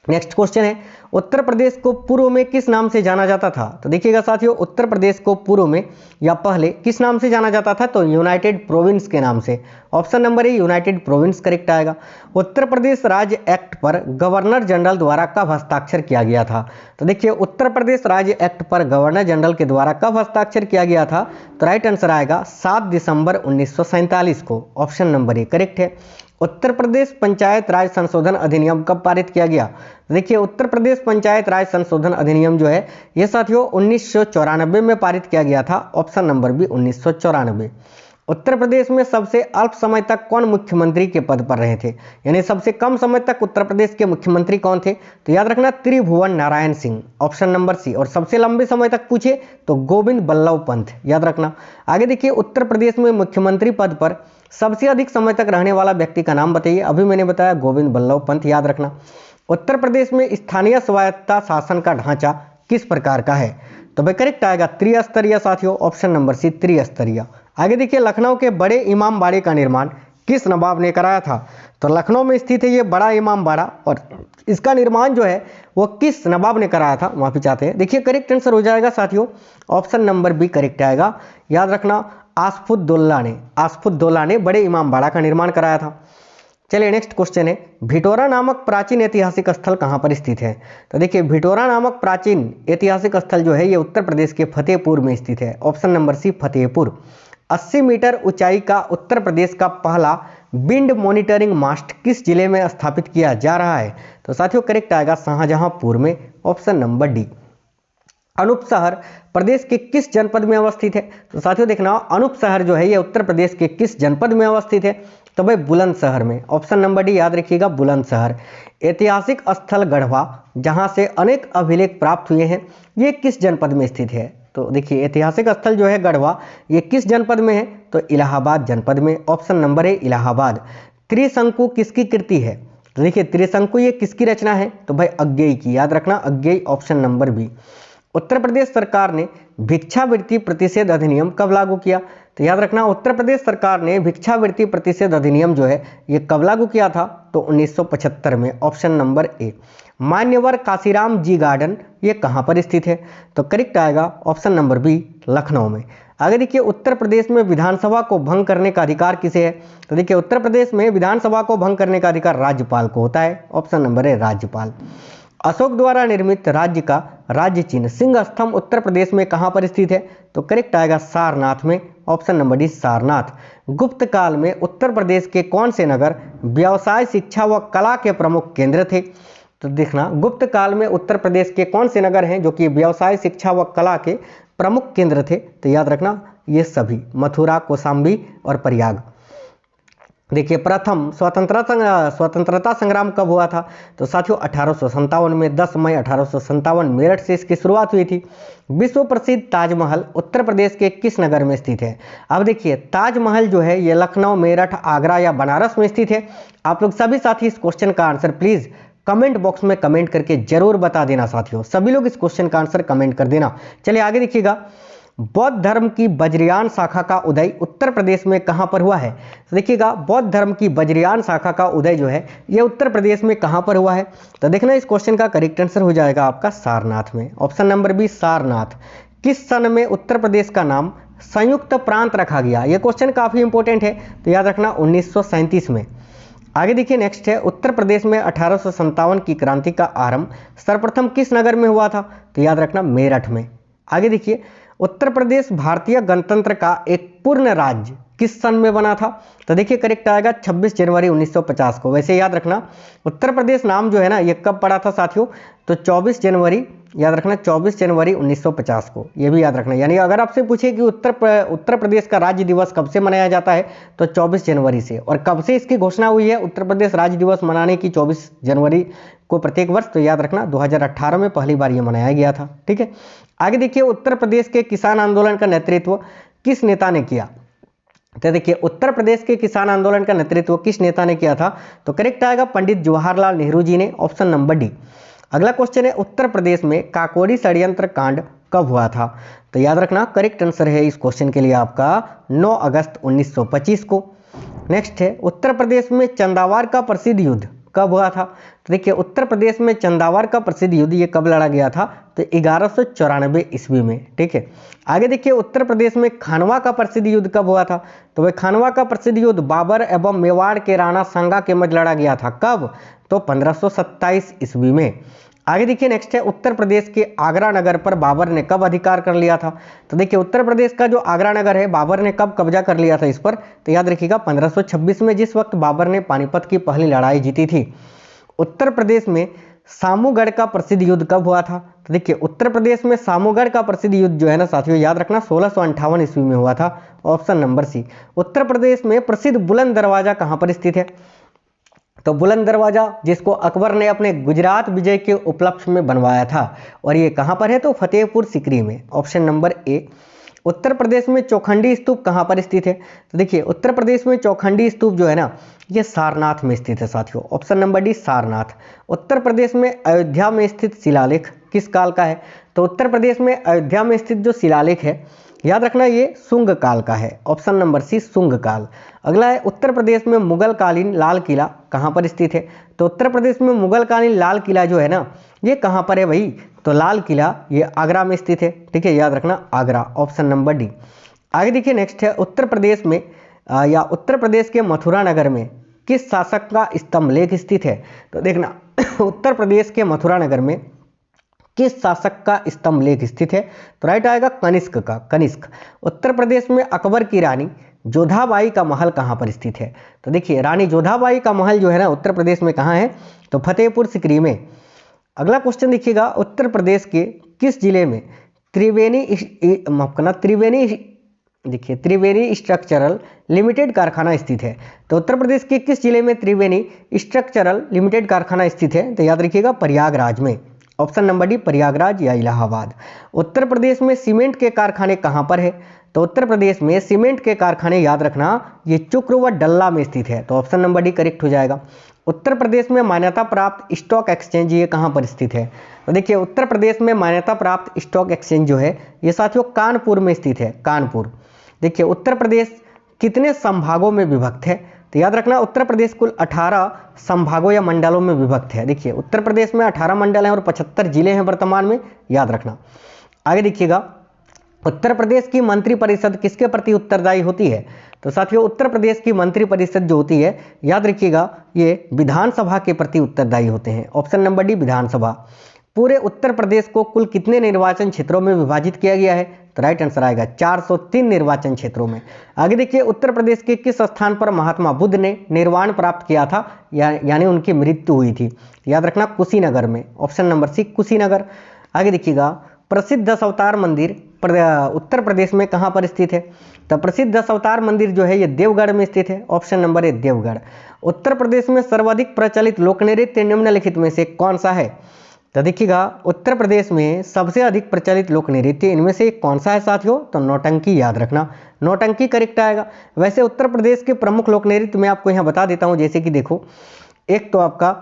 Next question है, उत्तर प्रदेश को पूर्व में किस नाम से जाना जाता था? तो देखिएगा साथियों, उत्तर प्रदेश को पूर्व में या पहले किस नाम से जाना जाता था? तो यूनाइटेड प्रोविंस के नाम से, ऑप्शन नंबर ए यूनाइटेड प्रोविंस करेक्ट आएगा। उत्तर प्रदेश राज्य एक्ट पर गवर्नर जनरल द्वारा कब हस्ताक्षर किया गया था? तो देखिए, उत्तर प्रदेश राज्य एक्ट पर गवर्नर जनरल के द्वारा कब हस्ताक्षर किया गया था? तो राइट आंसर आएगा 7 दिसंबर 1947 को, ऑप्शन नंबर ए करेक्ट है। उत्तर प्रदेश पंचायत राज संशोधन अधिनियम कब पारित किया गया? देखिए, उत्तर प्रदेश पंचायत राज संशोधन अधिनियम जो है ये साथियों 1994 में पारित किया गया था, ऑप्शन नंबर बी 1994। उत्तर प्रदेश में सबसे अल्प समय तक कौन मुख्यमंत्री के पद पर रहे थे, यानी सबसे कम समय तक उत्तर प्रदेश के मुख्यमंत्री कौन थे, तो याद रखना Tribhuvan Narayan Singh, option number C. और सबसे लंबे समय तक पूछे तो गोविंद बल्लभ पंत, याद रखना। आगे देखिए, उत्तर प्रदेश में मुख्यमंत्री पद पर सबसे अधिक समय तक रहने वाला व्यक्ति का नाम बताइए। अभी मैंने बताया गोविंद बल्लभ पंत, याद रखना। उत्तर प्रदेश में स्थानीय स्वायत्तता शासन का ढांचा किस प्रकार का है, तो भाई करेक्ट आएगा त्रिस्तरीय साथियों, ऑप्शन नंबर सी त्रिस्तरीय। आगे देखिए, लखनऊ के बड़े इमाम बाड़े का निर्माण किस नवाब ने कराया था, तो लखनऊ में स्थित है ये बड़ा इमाम बाड़ा, और इसका निर्माण जो है वो किस नवाब ने कराया था, माफी चाहते हैं। देखिए करेक्ट आंसर हो जाएगा साथियों, ऑप्शन नंबर बी करेक्ट आएगा, याद रखना आसफुद्दौला ने बड़े इमाम बाड़ा का निर्माण कराया था। चलिए नेक्स्ट क्वेश्चन है, भिटोरा नामक प्राचीन ऐतिहासिक स्थल कहाँ पर स्थित है, तो देखिए भिटोरा नामक प्राचीन ऐतिहासिक स्थल जो है ये उत्तर प्रदेश के फतेहपुर में स्थित है, option number C Fatehpur. 80 metre ऊंचाई का उत्तर प्रदेश का पहला विंड मॉनिटरिंग मास्ट किस जिले में स्थापित किया जा रहा है, तो साथियों करेक्ट आएगा शाहजहांपुर में, ऑप्शन नंबर डी। अनूप शहर प्रदेश के किस जनपद में अवस्थित है, तो साथियों देखना अनूप शहर जो है ये उत्तर प्रदेश के किस जनपद में अवस्थित है, तो भाई बुलंदशहर में, ऑप्शन नंबर डी याद रखिएगा बुलंदशहर। ऐतिहासिक स्थल गढ़वा जहां से अनेक अभिलेख प्राप्त हुए हैं, ये किस जनपद में स्थित है, तो देखिए ऐतिहासिक स्थल जो है गढ़वा ये किस जनपद में है, तो इलाहाबाद जनपद में, ऑप्शन नंबर है इलाहाबाद। त्रिशंकु किसकी कृति है, तो देखिए त्रिशंकु ये किसकी रचना है, तो भाई अज्ञेय की, याद रखना अज्ञेय, ऑप्शन नंबर बी। उत्तर प्रदेश सरकार ने भिक्षावृत्ति प्रतिषेध अधिनियम कब लागू किया, तो याद रखना उत्तर प्रदेश सरकार ने भिक्षावृत्ति प्रतिषेध अधिनियम जो है ये कब लागू किया था, तो 1975 में, ऑप्शन नंबर ए। मान्यवर काशीराम जी गार्डन ये कहाँ पर स्थित है, तो करेक्ट आएगा ऑप्शन नंबर बी लखनऊ में। आगे देखिए, उत्तर प्रदेश में विधानसभा को भंग करने का अधिकार किसे है, तो देखिए उत्तर प्रदेश में विधानसभा को भंग करने का अधिकार राज्यपाल को होता है, ऑप्शन नंबर है राज्यपाल। अशोक द्वारा निर्मित राज्य का राज्य चिन्ह सिंह स्तंभ उत्तर प्रदेश में कहां पर स्थित है, तो करेक्ट आएगा सारनाथ में, ऑप्शन नंबर डी सारनाथ। गुप्त काल में उत्तर प्रदेश के कौन से नगर व्यवसाय शिक्षा व कला के प्रमुख केंद्र थे, तो देखना गुप्त काल में उत्तर प्रदेश के कौन से नगर हैं जो कि व्यवसाय शिक्षा व कला के प्रमुख केंद्र थे, तो याद रखना ये सभी मथुरा, कौशाम्बी और प्रयाग। देखिए प्रथम स्वतंत्रता संग्राम कब हुआ था, तो साथियों 1857 में, 10 मई 1857 मेरठ से इसकी शुरुआत हुई थी। विश्व प्रसिद्ध ताजमहल उत्तर प्रदेश के किस नगर में स्थित है, अब देखिए ताजमहल जो है ये लखनऊ, मेरठ, आगरा या बनारस में स्थित है। आप लोग सभी साथी इस क्वेश्चन का आंसर प्लीज कमेंट बॉक्स में कमेंट करके जरूर बता देना साथियों, सभी लोग इस क्वेश्चन का आंसर कमेंट कर देना। चलिए आगे देखिएगा, बौद्ध धर्म की वज्रयान शाखा का उदय उत्तर प्रदेश में कहां पर हुआ है, तो देखिएगा बौद्ध धर्म की वज्रयान शाखा का उदय जो है ये उत्तर प्रदेश में कहां पर हुआ है, तो देखना इस क्वेश्चन का करेक्ट आंसर हो जाएगा आपका सारनाथ में, ऑप्शन नंबर बी सारनाथ। किस सन में उत्तर प्रदेश का नाम संयुक्त प्रांत रखा गया, यह क्वेश्चन काफी इंपॉर्टेंट है, तो याद रखना 1937 में। आगे देखिए नेक्स्ट है, उत्तर प्रदेश में 1857 की क्रांति का आरंभ सर्वप्रथम किस नगर में हुआ था, तो याद रखना मेरठ में। आगे देखिए, उत्तर प्रदेश भारतीय गणतंत्र का एक पूर्ण राज्य किस सन में बना था, तो देखिए करेक्ट आएगा 26 जनवरी 1950 को। वैसे याद रखना उत्तर प्रदेश नाम जो है ना ये कब पड़ा था साथियों, तो 24 जनवरी, याद रखना 24 जनवरी 1950 को, ये भी याद रखना। यानी अगर आपसे पूछे कि उत्तर प्रदेश का राज्य दिवस कब से मनाया जाता है, तो 24 जनवरी से। और कब से इसकी घोषणा हुई है उत्तर प्रदेश राज्य दिवस मनाने की 24 जनवरी को प्रत्येक वर्ष, तो याद रखना 2018 में पहली बार ये मनाया गया था, ठीक है। आगे देखिए, उत्तर प्रदेश के किसान आंदोलन का नेतृत्व किस नेता ने किया, तो देखिए उत्तर प्रदेश के किसान आंदोलन का नेतृत्व किस नेता ने किया था, तो करेक्ट आएगा पंडित जवाहरलाल नेहरू जी ने, ऑप्शन नंबर डी। अगला क्वेश्चन है, उत्तर प्रदेश में काकोरी षड्यंत्र कांड कब हुआ था, तो याद रखना करेक्ट आंसर है इस क्वेश्चन के लिए आपका 9 अगस्त 1925 को। नेक्स्ट है, उत्तर प्रदेश में चंदावार का प्रसिद्ध युद्ध कब हुआ था, तो देखिए उत्तर प्रदेश में चंदावार का प्रसिद्ध युद्ध ये कब लड़ा गया था, तो 1194 ईस्वी में, ठीक है। आगे देखिए, उत्तर प्रदेश में खानवा का प्रसिद्ध युद्ध कब हुआ था, तो वह खानवा का प्रसिद्ध युद्ध बाबर एवं मेवाड़ के राणा सांगा के मध्य लड़ा गया था, कब, तो 1527 ईस्वी में। आगे देखिए नेक्स्ट है, उत्तर प्रदेश के आगरा नगर पर बाबर ने कब अधिकार कर लिया था, तो देखिए उत्तर प्रदेश का जो आगरा नगर है बाबर ने कब कब्जा कर लिया था इस पर, तो याद रखिएगा 1526 में, जिस वक्त बाबर ने पानीपत की पहली लड़ाई जीती थी। उत्तर प्रदेश में सामूगढ़ का प्रसिद्ध युद्ध कब हुआ था? तो देखिए उत्तर प्रदेश में सामूगढ़ का प्रसिद्ध युद्ध जो है ना साथियों, याद रखना 1658 ईस्वी में हुआ था। Option number C. Uttar Pradesh में प्रसिद्ध बुलंद दरवाजा कहाँ पर स्थित है? तो बुलंद दरवाजा जिसको अकबर ने अपने गुजरात विजय के उपलक्ष्य में बनवाया था, और ये कहाँ पर है? तो फतेहपुर सीकरी में। ऑप्शन नंबर ए। उत्तर प्रदेश में चौखंडी स्तूप कहाँ पर स्थित है? तो देखिए उत्तर प्रदेश में चौखंडी स्तूप जो है ना ये सारनाथ में स्थित है साथियों। Option number D Sarnath. Uttar Pradesh में अयोध्या में स्थित शिलालेख किस काल का है? तो उत्तर प्रदेश में अयोध्या में स्थित जो शिलालेख है, याद रखना ये शुंग काल का है। ऑप्शन नंबर सी शुंग काल। अगला है उत्तर प्रदेश में मुगल कालीन लाल किला कहाँ पर स्थित है? तो उत्तर प्रदेश में मुगल कालीन लाल किला जो है ना ये कहाँ पर है भाई? तो लाल किला ये आगरा में स्थित है, ठीक है, याद रखना आगरा। Option number D. आगे देखिए नेक्स्ट है उत्तर प्रदेश में या उत्तर प्रदेश के मथुरा नगर में किस शासक का स्तंभ लेख स्थित है? तो देखना उत्तर प्रदेश के मथुरा नगर में किस शासक का स्तंभ लेख स्थित है? तो राइट आएगा कनिष्क का, कनिष्क। उत्तर प्रदेश में अकबर की रानी जोधाबाई का महल कहाँ पर स्थित है? तो देखिए रानी जोधाबाई का महल जो है ना उत्तर प्रदेश में कहाँ है? तो फतेहपुर सीकरी में। अगला क्वेश्चन देखिएगा उत्तर प्रदेश के किस जिले में त्रिवेणी देखिए त्रिवेणी स्ट्रक्चरल लिमिटेड कारखाना स्थित है? तो उत्तर प्रदेश के किस जिले में त्रिवेणी स्ट्रक्चरल लिमिटेड कारखाना स्थित है? तो याद रखिएगा प्रयागराज में। ऑप्शन नंबर डी प्रयागराज या इलाहाबाद। उत्तर प्रदेश में सीमेंट के कारखाने कहाँ पर है? तो उत्तर प्रदेश में सीमेंट के कारखाने याद रखना ये चुक्र व डल्ला में स्थित है। तो ऑप्शन नंबर डी करेक्ट हो जाएगा। उत्तर प्रदेश में मान्यता प्राप्त स्टॉक एक्सचेंज ये कहाँ पर स्थित है? तो देखिए उत्तर प्रदेश में मान्यता प्राप्त स्टॉक एक्सचेंज जो है ये साथियों कानपुर में स्थित है, कानपुर। देखिए उत्तर प्रदेश कितने संभागों में विभक्त है? तो याद रखना उत्तर प्रदेश कुल 18 संभागों या मंडलों में विभक्त है। देखिए उत्तर प्रदेश में 18 मंडल हैं और 75 जिले हैं वर्तमान में, याद रखना। आगे देखिएगा उत्तर प्रदेश की मंत्रिपरिषद किसके प्रति उत्तरदायी होती है? तो साथियों उत्तर प्रदेश की मंत्रिपरिषद जो होती है याद रखिएगा ये विधानसभा के प्रति उत्तरदायी होते हैं। ऑप्शन नंबर डी विधानसभा। पूरे उत्तर प्रदेश को कुल कितने निर्वाचन क्षेत्रों में विभाजित किया गया है? तो राइट आंसर आएगा 403 निर्वाचन क्षेत्रों में। आगे देखिए उत्तर प्रदेश के किस स्थान पर महात्मा बुद्ध ने निर्वाण प्राप्त किया था यानी उनकी मृत्यु हुई थी? याद रखना कुशीनगर में। Option number C Kushinagar. आगे देखिएगा प्रसिद्ध दशावतार मंदिर उत्तर प्रदेश में कहाँ पर स्थित है? तो प्रसिद्ध दशावतार मंदिर जो है ये देवगढ़ में स्थित है। Option number A Deogarh. Uttar Pradesh में सर्वाधिक प्रचलित लोक नृत्य निम्नलिखित में से कौन सा है? तो देखिएगा उत्तर प्रदेश में सबसे अधिक प्रचलित लोक नृत्य इनमें से कौन सा है साथियों? तो नौटंकी, याद रखना नौटंकी करेक्ट आएगा। वैसे उत्तर प्रदेश के प्रमुख लोक नृत्य मैं आपको यहाँ बता देता हूँ, जैसे कि देखो एक तो आपका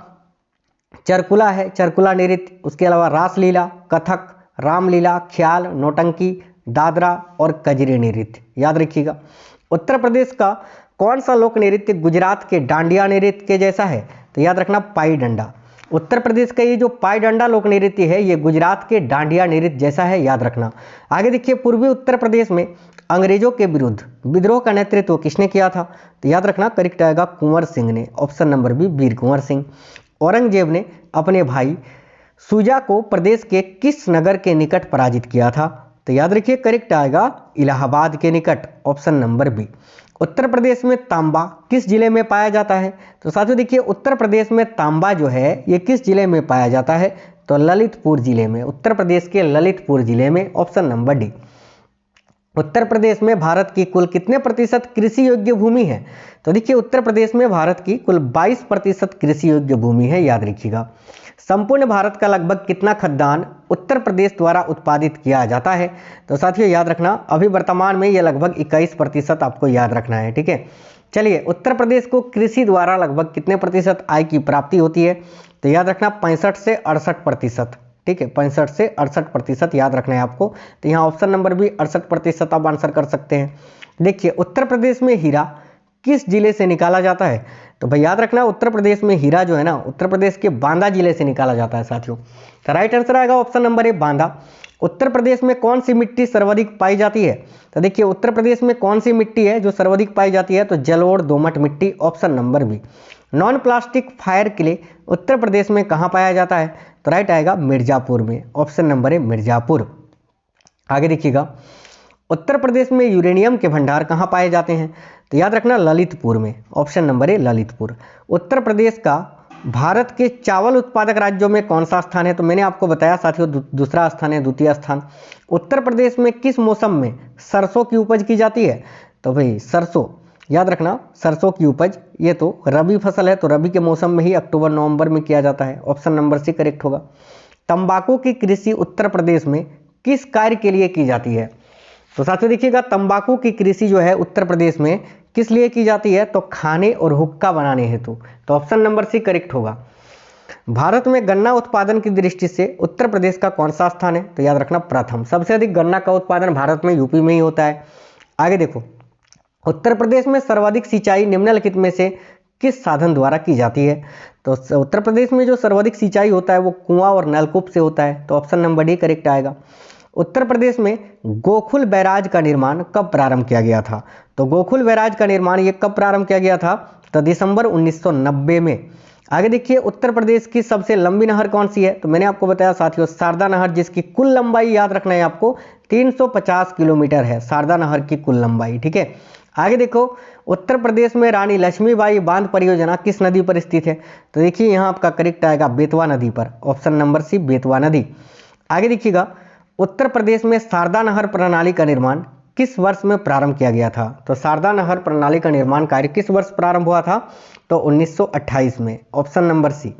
चरकुला है, चरकुला नृत्य, उसके अलावा रासलीला, कथक, रामलीला, ख्याल, नौटंकी, दादरा और कजरी नृत्य, याद रखिएगा। उत्तर प्रदेश का कौन सा लोक नृत्य गुजरात के डांडिया नृत्य के जैसा है? तो याद रखना पाई डंडा। उत्तर प्रदेश का ये जो पाई डंडा लोक नृत्य है ये गुजरात के डांडिया नृत्य जैसा है, याद रखना। आगे देखिए पूर्वी उत्तर प्रदेश में अंग्रेजों के विरुद्ध विद्रोह का नेतृत्व किसने किया था? तो याद रखना करेक्ट आएगा कुंवर सिंह ने। ऑप्शन नंबर बी वीर कुंवर सिंह। औरंगजेब ने अपने भाई शुजा को प्रदेश के किस नगर के निकट पराजित किया था? तो याद रखिए करेक्ट आएगा इलाहाबाद के निकट। Option number B. Uttar Pradesh में तांबा किस जिले में पाया जाता है? तो साथियों देखिए उत्तर प्रदेश में तांबा जो है ये किस जिले में पाया जाता है? तो ललितपुर जिले में, उत्तर प्रदेश के ललितपुर जिले में। Option number D. Uttar Pradesh में भारत की कुल कितने प्रतिशत कृषि योग्य भूमि है? तो देखिए उत्तर प्रदेश में भारत की कुल 22% कृषि योग्य भूमि है, याद रखिएगा। संपूर्ण भारत का लगभग कितना खाद्यान्न उत्तर प्रदेश द्वारा उत्पादित किया जाता है? तो साथियों याद रखना अभी वर्तमान में ये लगभग 21% आपको याद रखना है, ठीक है। चलिए उत्तर प्रदेश को कृषि द्वारा लगभग कितने प्रतिशत आय की प्राप्ति होती है? तो याद रखना 65 से 68%, ठीक है, 65 से 68% याद रखना है आपको। तो यहाँ ऑप्शन नंबर भी 68% आप आंसर कर सकते हैं। देखिए उत्तर प्रदेश में हीरा किस जिले से निकाला जाता है? तो भाई याद रखना उत्तर प्रदेश में हीरा जो है ना उत्तर प्रदेश के बांदा जिले से निकाला जाता है साथियों। तो राइट आंसर आएगा ऑप्शन नंबर ए बांदा। उत्तर प्रदेश में कौन सी मिट्टी सर्वाधिक पाई जाती है? तो देखिए उत्तर प्रदेश में कौन सी मिट्टी है जो सर्वाधिक पाई जाती है? तो जलोढ़ दोमट मिट्टी। Option number B. Non plastic fire clay Uttar Pradesh में कहाँ पाया जाता है? तो राइट आएगा मिर्जापुर में। ऑप्शन नंबर ए मिर्जापुर। आगे देखिएगा उत्तर प्रदेश में यूरेनियम के भंडार कहाँ पाए जाते हैं? तो याद रखना ललितपुर में। Option number A Lalitpur. Uttar Pradesh का भारत के चावल उत्पादक राज्यों में कौन सा स्थान है? तो मैंने आपको बताया साथियों, दूसरा स्थान है, द्वितीय स्थान। उत्तर प्रदेश में किस मौसम में सरसों की उपज की जाती है? तो भाई सरसों, याद रखना, सरसों की उपज ये तो रबी फसल है, तो रबी के मौसम में ही अक्टूबर नवंबर में किया जाता है। ऑप्शन नंबर सी करेक्ट होगा। तंबाकू की कृषि उत्तर प्रदेश में किस कार्य के लिए की जाती है? तो साथियों देखिएगा, तंबाकू की कृषि जो है उत्तर प्रदेश में किस लिए की जाती है? तो खाने और हुक्का बनाने हेतु। तो ऑप्शन नंबर सी करेक्ट होगा। भारत में गन्ना उत्पादन की दृष्टि से उत्तर प्रदेश का कौन सा स्थान है? तो याद रखना प्रथम। सबसे अधिक गन्ना का उत्पादन भारत में यूपी में ही होता है। आगे देखो, उत्तर प्रदेश में सर्वाधिक सिंचाई निम्नलिखित में से किस साधन द्वारा की जाती है? तो उत्तर प्रदेश में जो सर्वाधिक सिंचाई होता है वो कुआं और नलकूप से होता है। तो ऑप्शन नंबर डी करेक्ट आएगा। उत्तर प्रदेश में गोकुल बैराज का निर्माण कब प्रारंभ किया गया था? तो गोकुल बैराज का निर्माण ये कब प्रारंभ किया गया था? तो दिसंबर 1990 में। आगे देखिए, उत्तर प्रदेश की सबसे लंबी नहर कौन सी है? तो मैंने आपको बताया साथियों, शारदा नहर, जिसकी कुल लंबाई याद रखना है आपको 350 किलोमीटर है, शारदा नहर की कुल लंबाई। ठीक है, आगे देखो, उत्तर प्रदेश में रानी लक्ष्मीबाई बांध परियोजना किस नदी पर स्थित है? तो देखिए यहाँ आपका करेक्ट आएगा बेतवा नदी पर। ऑप्शन नंबर सी बेतवा नदी। आगे देखिएगा, उत्तर प्रदेश में शारदा नहर प्रणाली का निर्माण किस वर्ष में प्रारंभ किया गया था? तो शारदा नहर प्रणाली का निर्माण कार्य किस वर्ष प्रारंभ हुआ था? तो 1928 में। Option number C.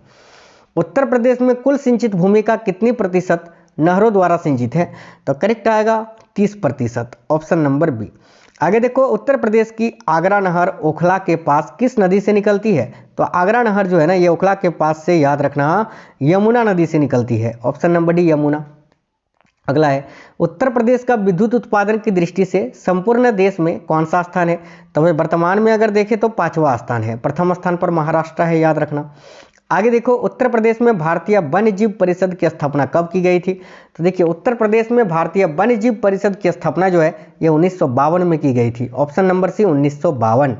Uttar Pradesh में कुल सिंचित भूमि का कितनी प्रतिशत नहरों द्वारा सिंचित है? तो करेक्ट आएगा 30%। Option number B. आगे देखो, उत्तर प्रदेश की आगरा नहर ओखला के पास किस नदी से निकलती है? तो आगरा नहर जो है ना, ये ओखला के पास से, याद रखना, यमुना नदी से निकलती है। Option number D Yamuna. अगला है, उत्तर प्रदेश का विद्युत उत्पादन की दृष्टि से संपूर्ण देश में कौन सा स्थान है? तो भाई वर्तमान में अगर देखें तो 5वां स्थान है, प्रथम स्थान पर महाराष्ट्र है, याद रखना। आगे देखो, उत्तर प्रदेश में भारतीय वन्य जीव परिषद की स्थापना कब की गई थी? तो देखिए, उत्तर प्रदेश में भारतीय वन्य जीव परिषद की स्थापना जो है ये 1952 में की गई थी। ऑप्शन नंबर सी 1952।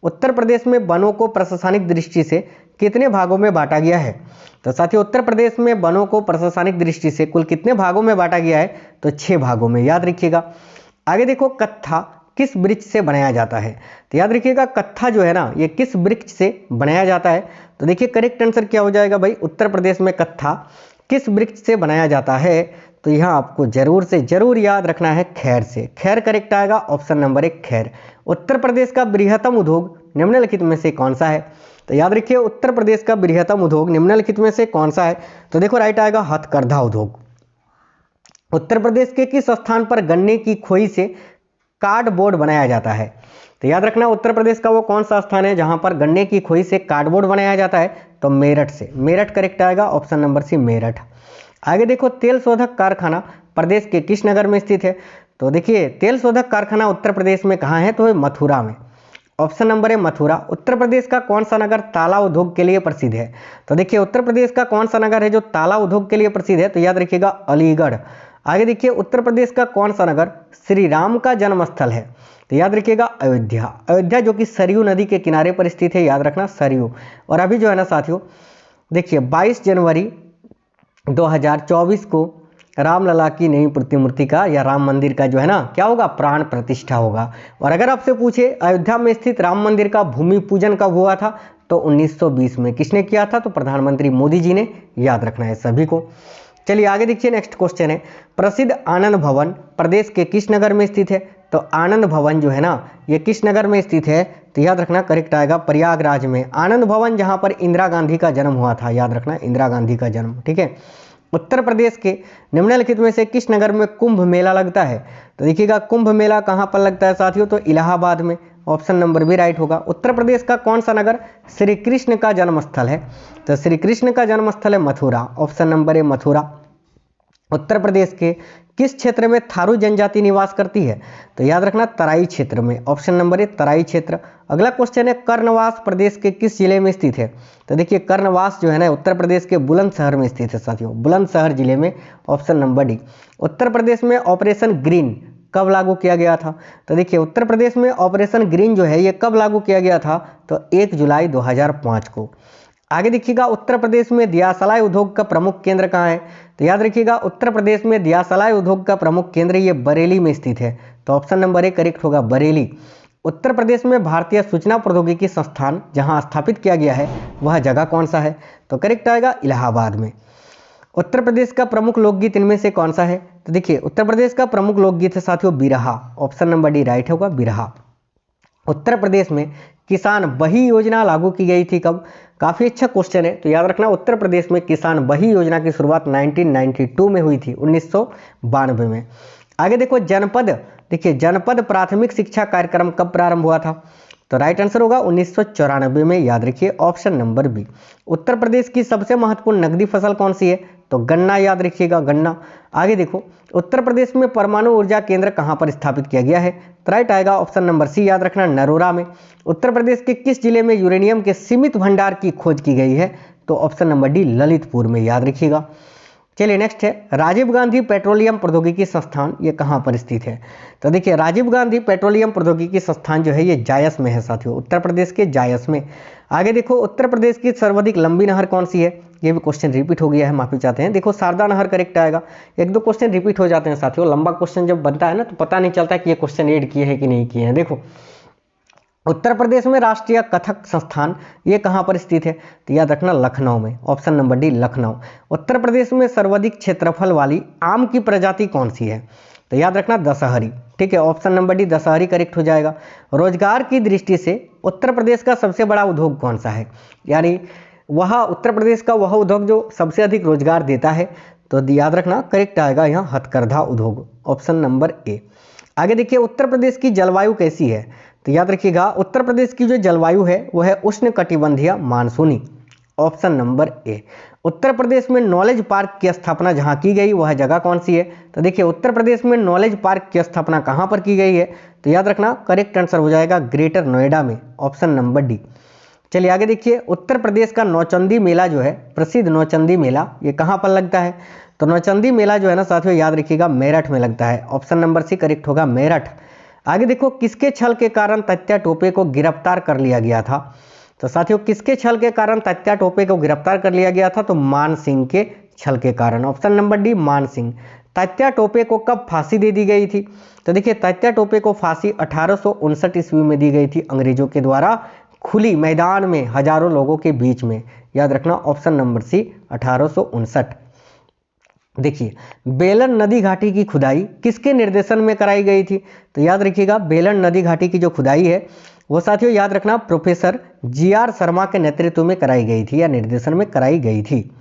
उत्तर प्रदेश में वनों को प्रशासनिक दृष्टि से कितने भागों में बांटा गया है? तो साथियों, उत्तर प्रदेश में वनों को प्रशासनिक दृष्टि से कुल कितने भागों में बांटा गया है? तो 6 भागों में, याद रखिएगा। आगे देखो, कत्था किस वृक्ष से बनाया जाता है? तो याद रखिएगा, कत्था जो है ना, ये किस वृक्ष से बनाया जाता है? तो देखिए करेक्ट आंसर क्या हो जाएगा भाई, उत्तर प्रदेश में कत्था किस वृक्ष से बनाया जाता है? तो यहाँ आपको जरूर से जरूर याद रखना है खैर से। खैर करेक्ट आएगा। ऑप्शन नंबर 1 खैर। उत्तर प्रदेश का बृहत्तम उद्योग निम्नलिखित में से कौन सा है? तो याद रखिए, उत्तर प्रदेश का बृहत्तम उद्योग निम्नलिखित में से कौन सा है? तो देखो राइट आएगा हथकरघा उद्योग। उत्तर प्रदेश के किस स्थान पर गन्ने की खोई से कार्डबोर्ड बनाया जाता है? तो याद रखना, उत्तर प्रदेश का वो कौन सा स्थान है जहां पर गन्ने की खोई से कार्डबोर्ड बनाया जाता है? तो मेरठ से। मेरठ करेक्ट आएगा। Option number C Meerut. आगे देखो, तेल शोधक कारखाना प्रदेश के किस नगर में स्थित है? तो देखिए, तेल शोधक कारखाना उत्तर प्रदेश में कहाँ है? तो मथुरा में। ऑप्शन नंबर है मथुरा। उत्तर प्रदेश का कौन सा नगर ताला उद्योग के लिए प्रसिद्ध है? तो देखिए, उत्तर प्रदेश का कौन सा नगर है जो ताला उद्योग के लिए प्रसिद्ध है? तो याद रखिएगा अलीगढ़। आगे देखिए, उत्तर प्रदेश का कौन सा नगर श्री राम का जन्म स्थल है? तो याद रखिएगा अयोध्या। अयोध्या जो कि सरयू नदी के किनारे पर स्थित है, याद रखना सरयू। और अभी जो है ना साथियों, देखिए 22 जनवरी 2024 को रामलला की नई प्रतिमूर्ति का या राम मंदिर का जो है ना क्या होगा, प्राण प्रतिष्ठा होगा। और अगर आपसे पूछे अयोध्या में स्थित राम मंदिर का भूमि पूजन कब हुआ था? तो 1920 में। किसने किया था? तो प्रधानमंत्री मोदी जी ने। याद रखना है सभी को। चलिए आगे देखिए, नेक्स्ट क्वेश्चन है, प्रसिद्ध आनंद भवन प्रदेश के किस नगर में स्थित है? तो आनंद भवन जो है ना ये किस नगर में स्थित है? तो याद रखना करेक्ट आएगा प्रयागराज में। आनंद भवन जहां पर इंदिरा गांधी का जन्म हुआ था, याद रखना इंदिरा गांधी का जन्म। ठीक है। उत्तर प्रदेश के निम्नलिखित में से किस नगर में कुंभ मेला लगता है? तो देखिएगा कुंभ मेला कहां पर लगता है साथियों? तो इलाहाबाद में। ऑप्शन नंबर भी राइट होगा। उत्तर प्रदेश का कौन सा नगर श्री कृष्ण का जन्म स्थल है? तो श्री कृष्ण का जन्म स्थल है मथुरा। ऑप्शन नंबर है मथुरा। उत्तर प्रदेश के किस क्षेत्र में थारू जनजाति निवास करती है? तो याद रखना तराई क्षेत्र में। ऑप्शन नंबर है तराई क्षेत्र। अगला क्वेश्चन है, कर्णवास प्रदेश के किस जिले में स्थित है? तो देखिए कर्णवास जो है ना उत्तर प्रदेश के बुलंदशहर में स्थित है साथियों, बुलंदशहर जिले में। Option number D. Uttar Pradesh में ऑपरेशन ग्रीन कब लागू किया गया था? तो देखिए उत्तर प्रदेश में ऑपरेशन ग्रीन जो है ये कब लागू किया गया था? तो 1 जुलाई 2005 को। आगे देखिएगा, उत्तर प्रदेश में दियासलाई उद्योग का प्रमुख केंद्र कहाँ है? तो याद रखिएगा उत्तर प्रदेश में दियासलाई उद्योग का प्रमुख केंद्र ये बरेली में स्थित है। तो ऑप्शन नंबर 1 करेक्ट होगा बरेली। उत्तर प्रदेश में भारतीय सूचना प्रौद्योगिकी संस्थान जहां स्थापित किया गया है वह जगह कौन सा है? तो करेक्ट आएगा इलाहाबाद में। उत्तर प्रदेश का प्रमुख लोकगीत इनमें से कौन सा है? तो देखिए उत्तर प्रदेश का प्रमुख लोकगीत है साथियों बिरहा। ऑप्शन नंबर डी राइट होगा, बिरहा। उत्तर प्रदेश में किसान बही योजना लागू की गई थी कब? काफ़ी अच्छा क्वेश्चन है, तो याद रखना उत्तर प्रदेश में किसान बही योजना की शुरुआत 1992 में हुई थी, 1992 में। आगे देखो जनपद, देखिए जनपद प्राथमिक शिक्षा कार्यक्रम कब प्रारंभ हुआ था? तो राइट आंसर होगा 1994 में, याद रखिए ऑप्शन नंबर बी। उत्तर प्रदेश की सबसे महत्वपूर्ण नकदी फसल कौन सी है? तो गन्ना, याद रखिएगा गन्ना। आगे देखो उत्तर प्रदेश में परमाणु ऊर्जा केंद्र कहां पर स्थापित किया गया है? तो राइट आएगा ऑप्शन नंबर सी, याद रखना नरोरा में। उत्तर प्रदेश के किस जिले में यूरेनियम के सीमित भंडार की खोज की गई है? तो ऑप्शन नंबर डी ललितपुर में, याद रखिएगा। चलिए नेक्स्ट है राजीव गांधी पेट्रोलियम प्रौद्योगिकी संस्थान, ये कहाँ पर स्थित है? तो देखिए राजीव गांधी पेट्रोलियम प्रौद्योगिकी संस्थान जो है ये जायस में है साथियों, उत्तर प्रदेश के जायस में। आगे देखो उत्तर प्रदेश की सर्वाधिक लंबी नहर कौन सी है? ये भी क्वेश्चन रिपीट हो गया है, माफी चाहते हैं। देखो शारदा नहर करेक्ट आएगा। एक दो क्वेश्चन रिपीट हो जाते हैं साथियों, लंबा क्वेश्चन जब बनता है ना तो पता नहीं चलता कि ये क्वेश्चन ऐड किए हैं कि नहीं किए हैं। देखो उत्तर प्रदेश में राष्ट्रीय कथक संस्थान ये कहाँ पर स्थित है? तो याद रखना लखनऊ में, ऑप्शन नंबर डी लखनऊ। उत्तर प्रदेश में सर्वाधिक क्षेत्रफल वाली आम की प्रजाति कौन सी है? तो याद रखना दशहरी, ठीक है, option number D Dasheri correct हो जाएगा। रोजगार की दृष्टि से उत्तर प्रदेश का सबसे बड़ा उद्योग कौन सा है? यानी वह उत्तर प्रदेश का वह उद्योग जो सबसे अधिक रोजगार देता है, तो याद रखना करेक्ट आएगा यहाँ हथकरघा उद्योग, ऑप्शन नंबर ए। आगे देखिए उत्तर प्रदेश की जलवायु कैसी है? तो याद रखिएगा उत्तर प्रदेश की जो जलवायु है वह है उष्णकटिबंधीय मानसूनी, ऑप्शन नंबर ए। उत्तर प्रदेश में नॉलेज पार्क की स्थापना जहां की गई वह जगह कौन सी है? तो देखिए उत्तर प्रदेश में नॉलेज पार्क की स्थापना कहां पर की गई है? तो याद रखना करेक्ट आंसर हो जाएगा ग्रेटर नोएडा में, ऑप्शन नंबर डी। चलिए आगे देखिए उत्तर प्रदेश का नौचंदी मेला जो है, प्रसिद्ध नौचंदी मेला, ये कहाँ पर लगता है? तो नौचंदी मेला जो है ना साथियों याद रखिएगा मेरठ में लगता है, ऑप्शन नंबर सी करेक्ट होगा मेरठ। आगे देखो किसके छल के कारण तात्या टोपे को गिरफ्तार कर लिया गया था? तो साथियों किसके छल के कारण तात्या टोपे को गिरफ्तार कर लिया गया था? तो मान सिंह के छल के कारण, ऑप्शन नंबर डी मान सिंह। तात्या टोपे को कब फांसी दे दी गई थी? तो देखिए तात्या टोपे को फांसी 1859 ईस्वी में दी गई थी अंग्रेजों के द्वारा, खुली मैदान में हजारों लोगों के बीच में, याद रखना ऑप्शन नंबर सी 1859। देखिए बेलन नदी घाटी की खुदाई किसके निर्देशन में कराई गई थी? तो याद रखिएगा बेलन नदी घाटी की जो खुदाई है वो साथियों याद रखना प्रोफेसर GR शर्मा के नेतृत्व में कराई गई थी या निर्देशन में कराई गई थी।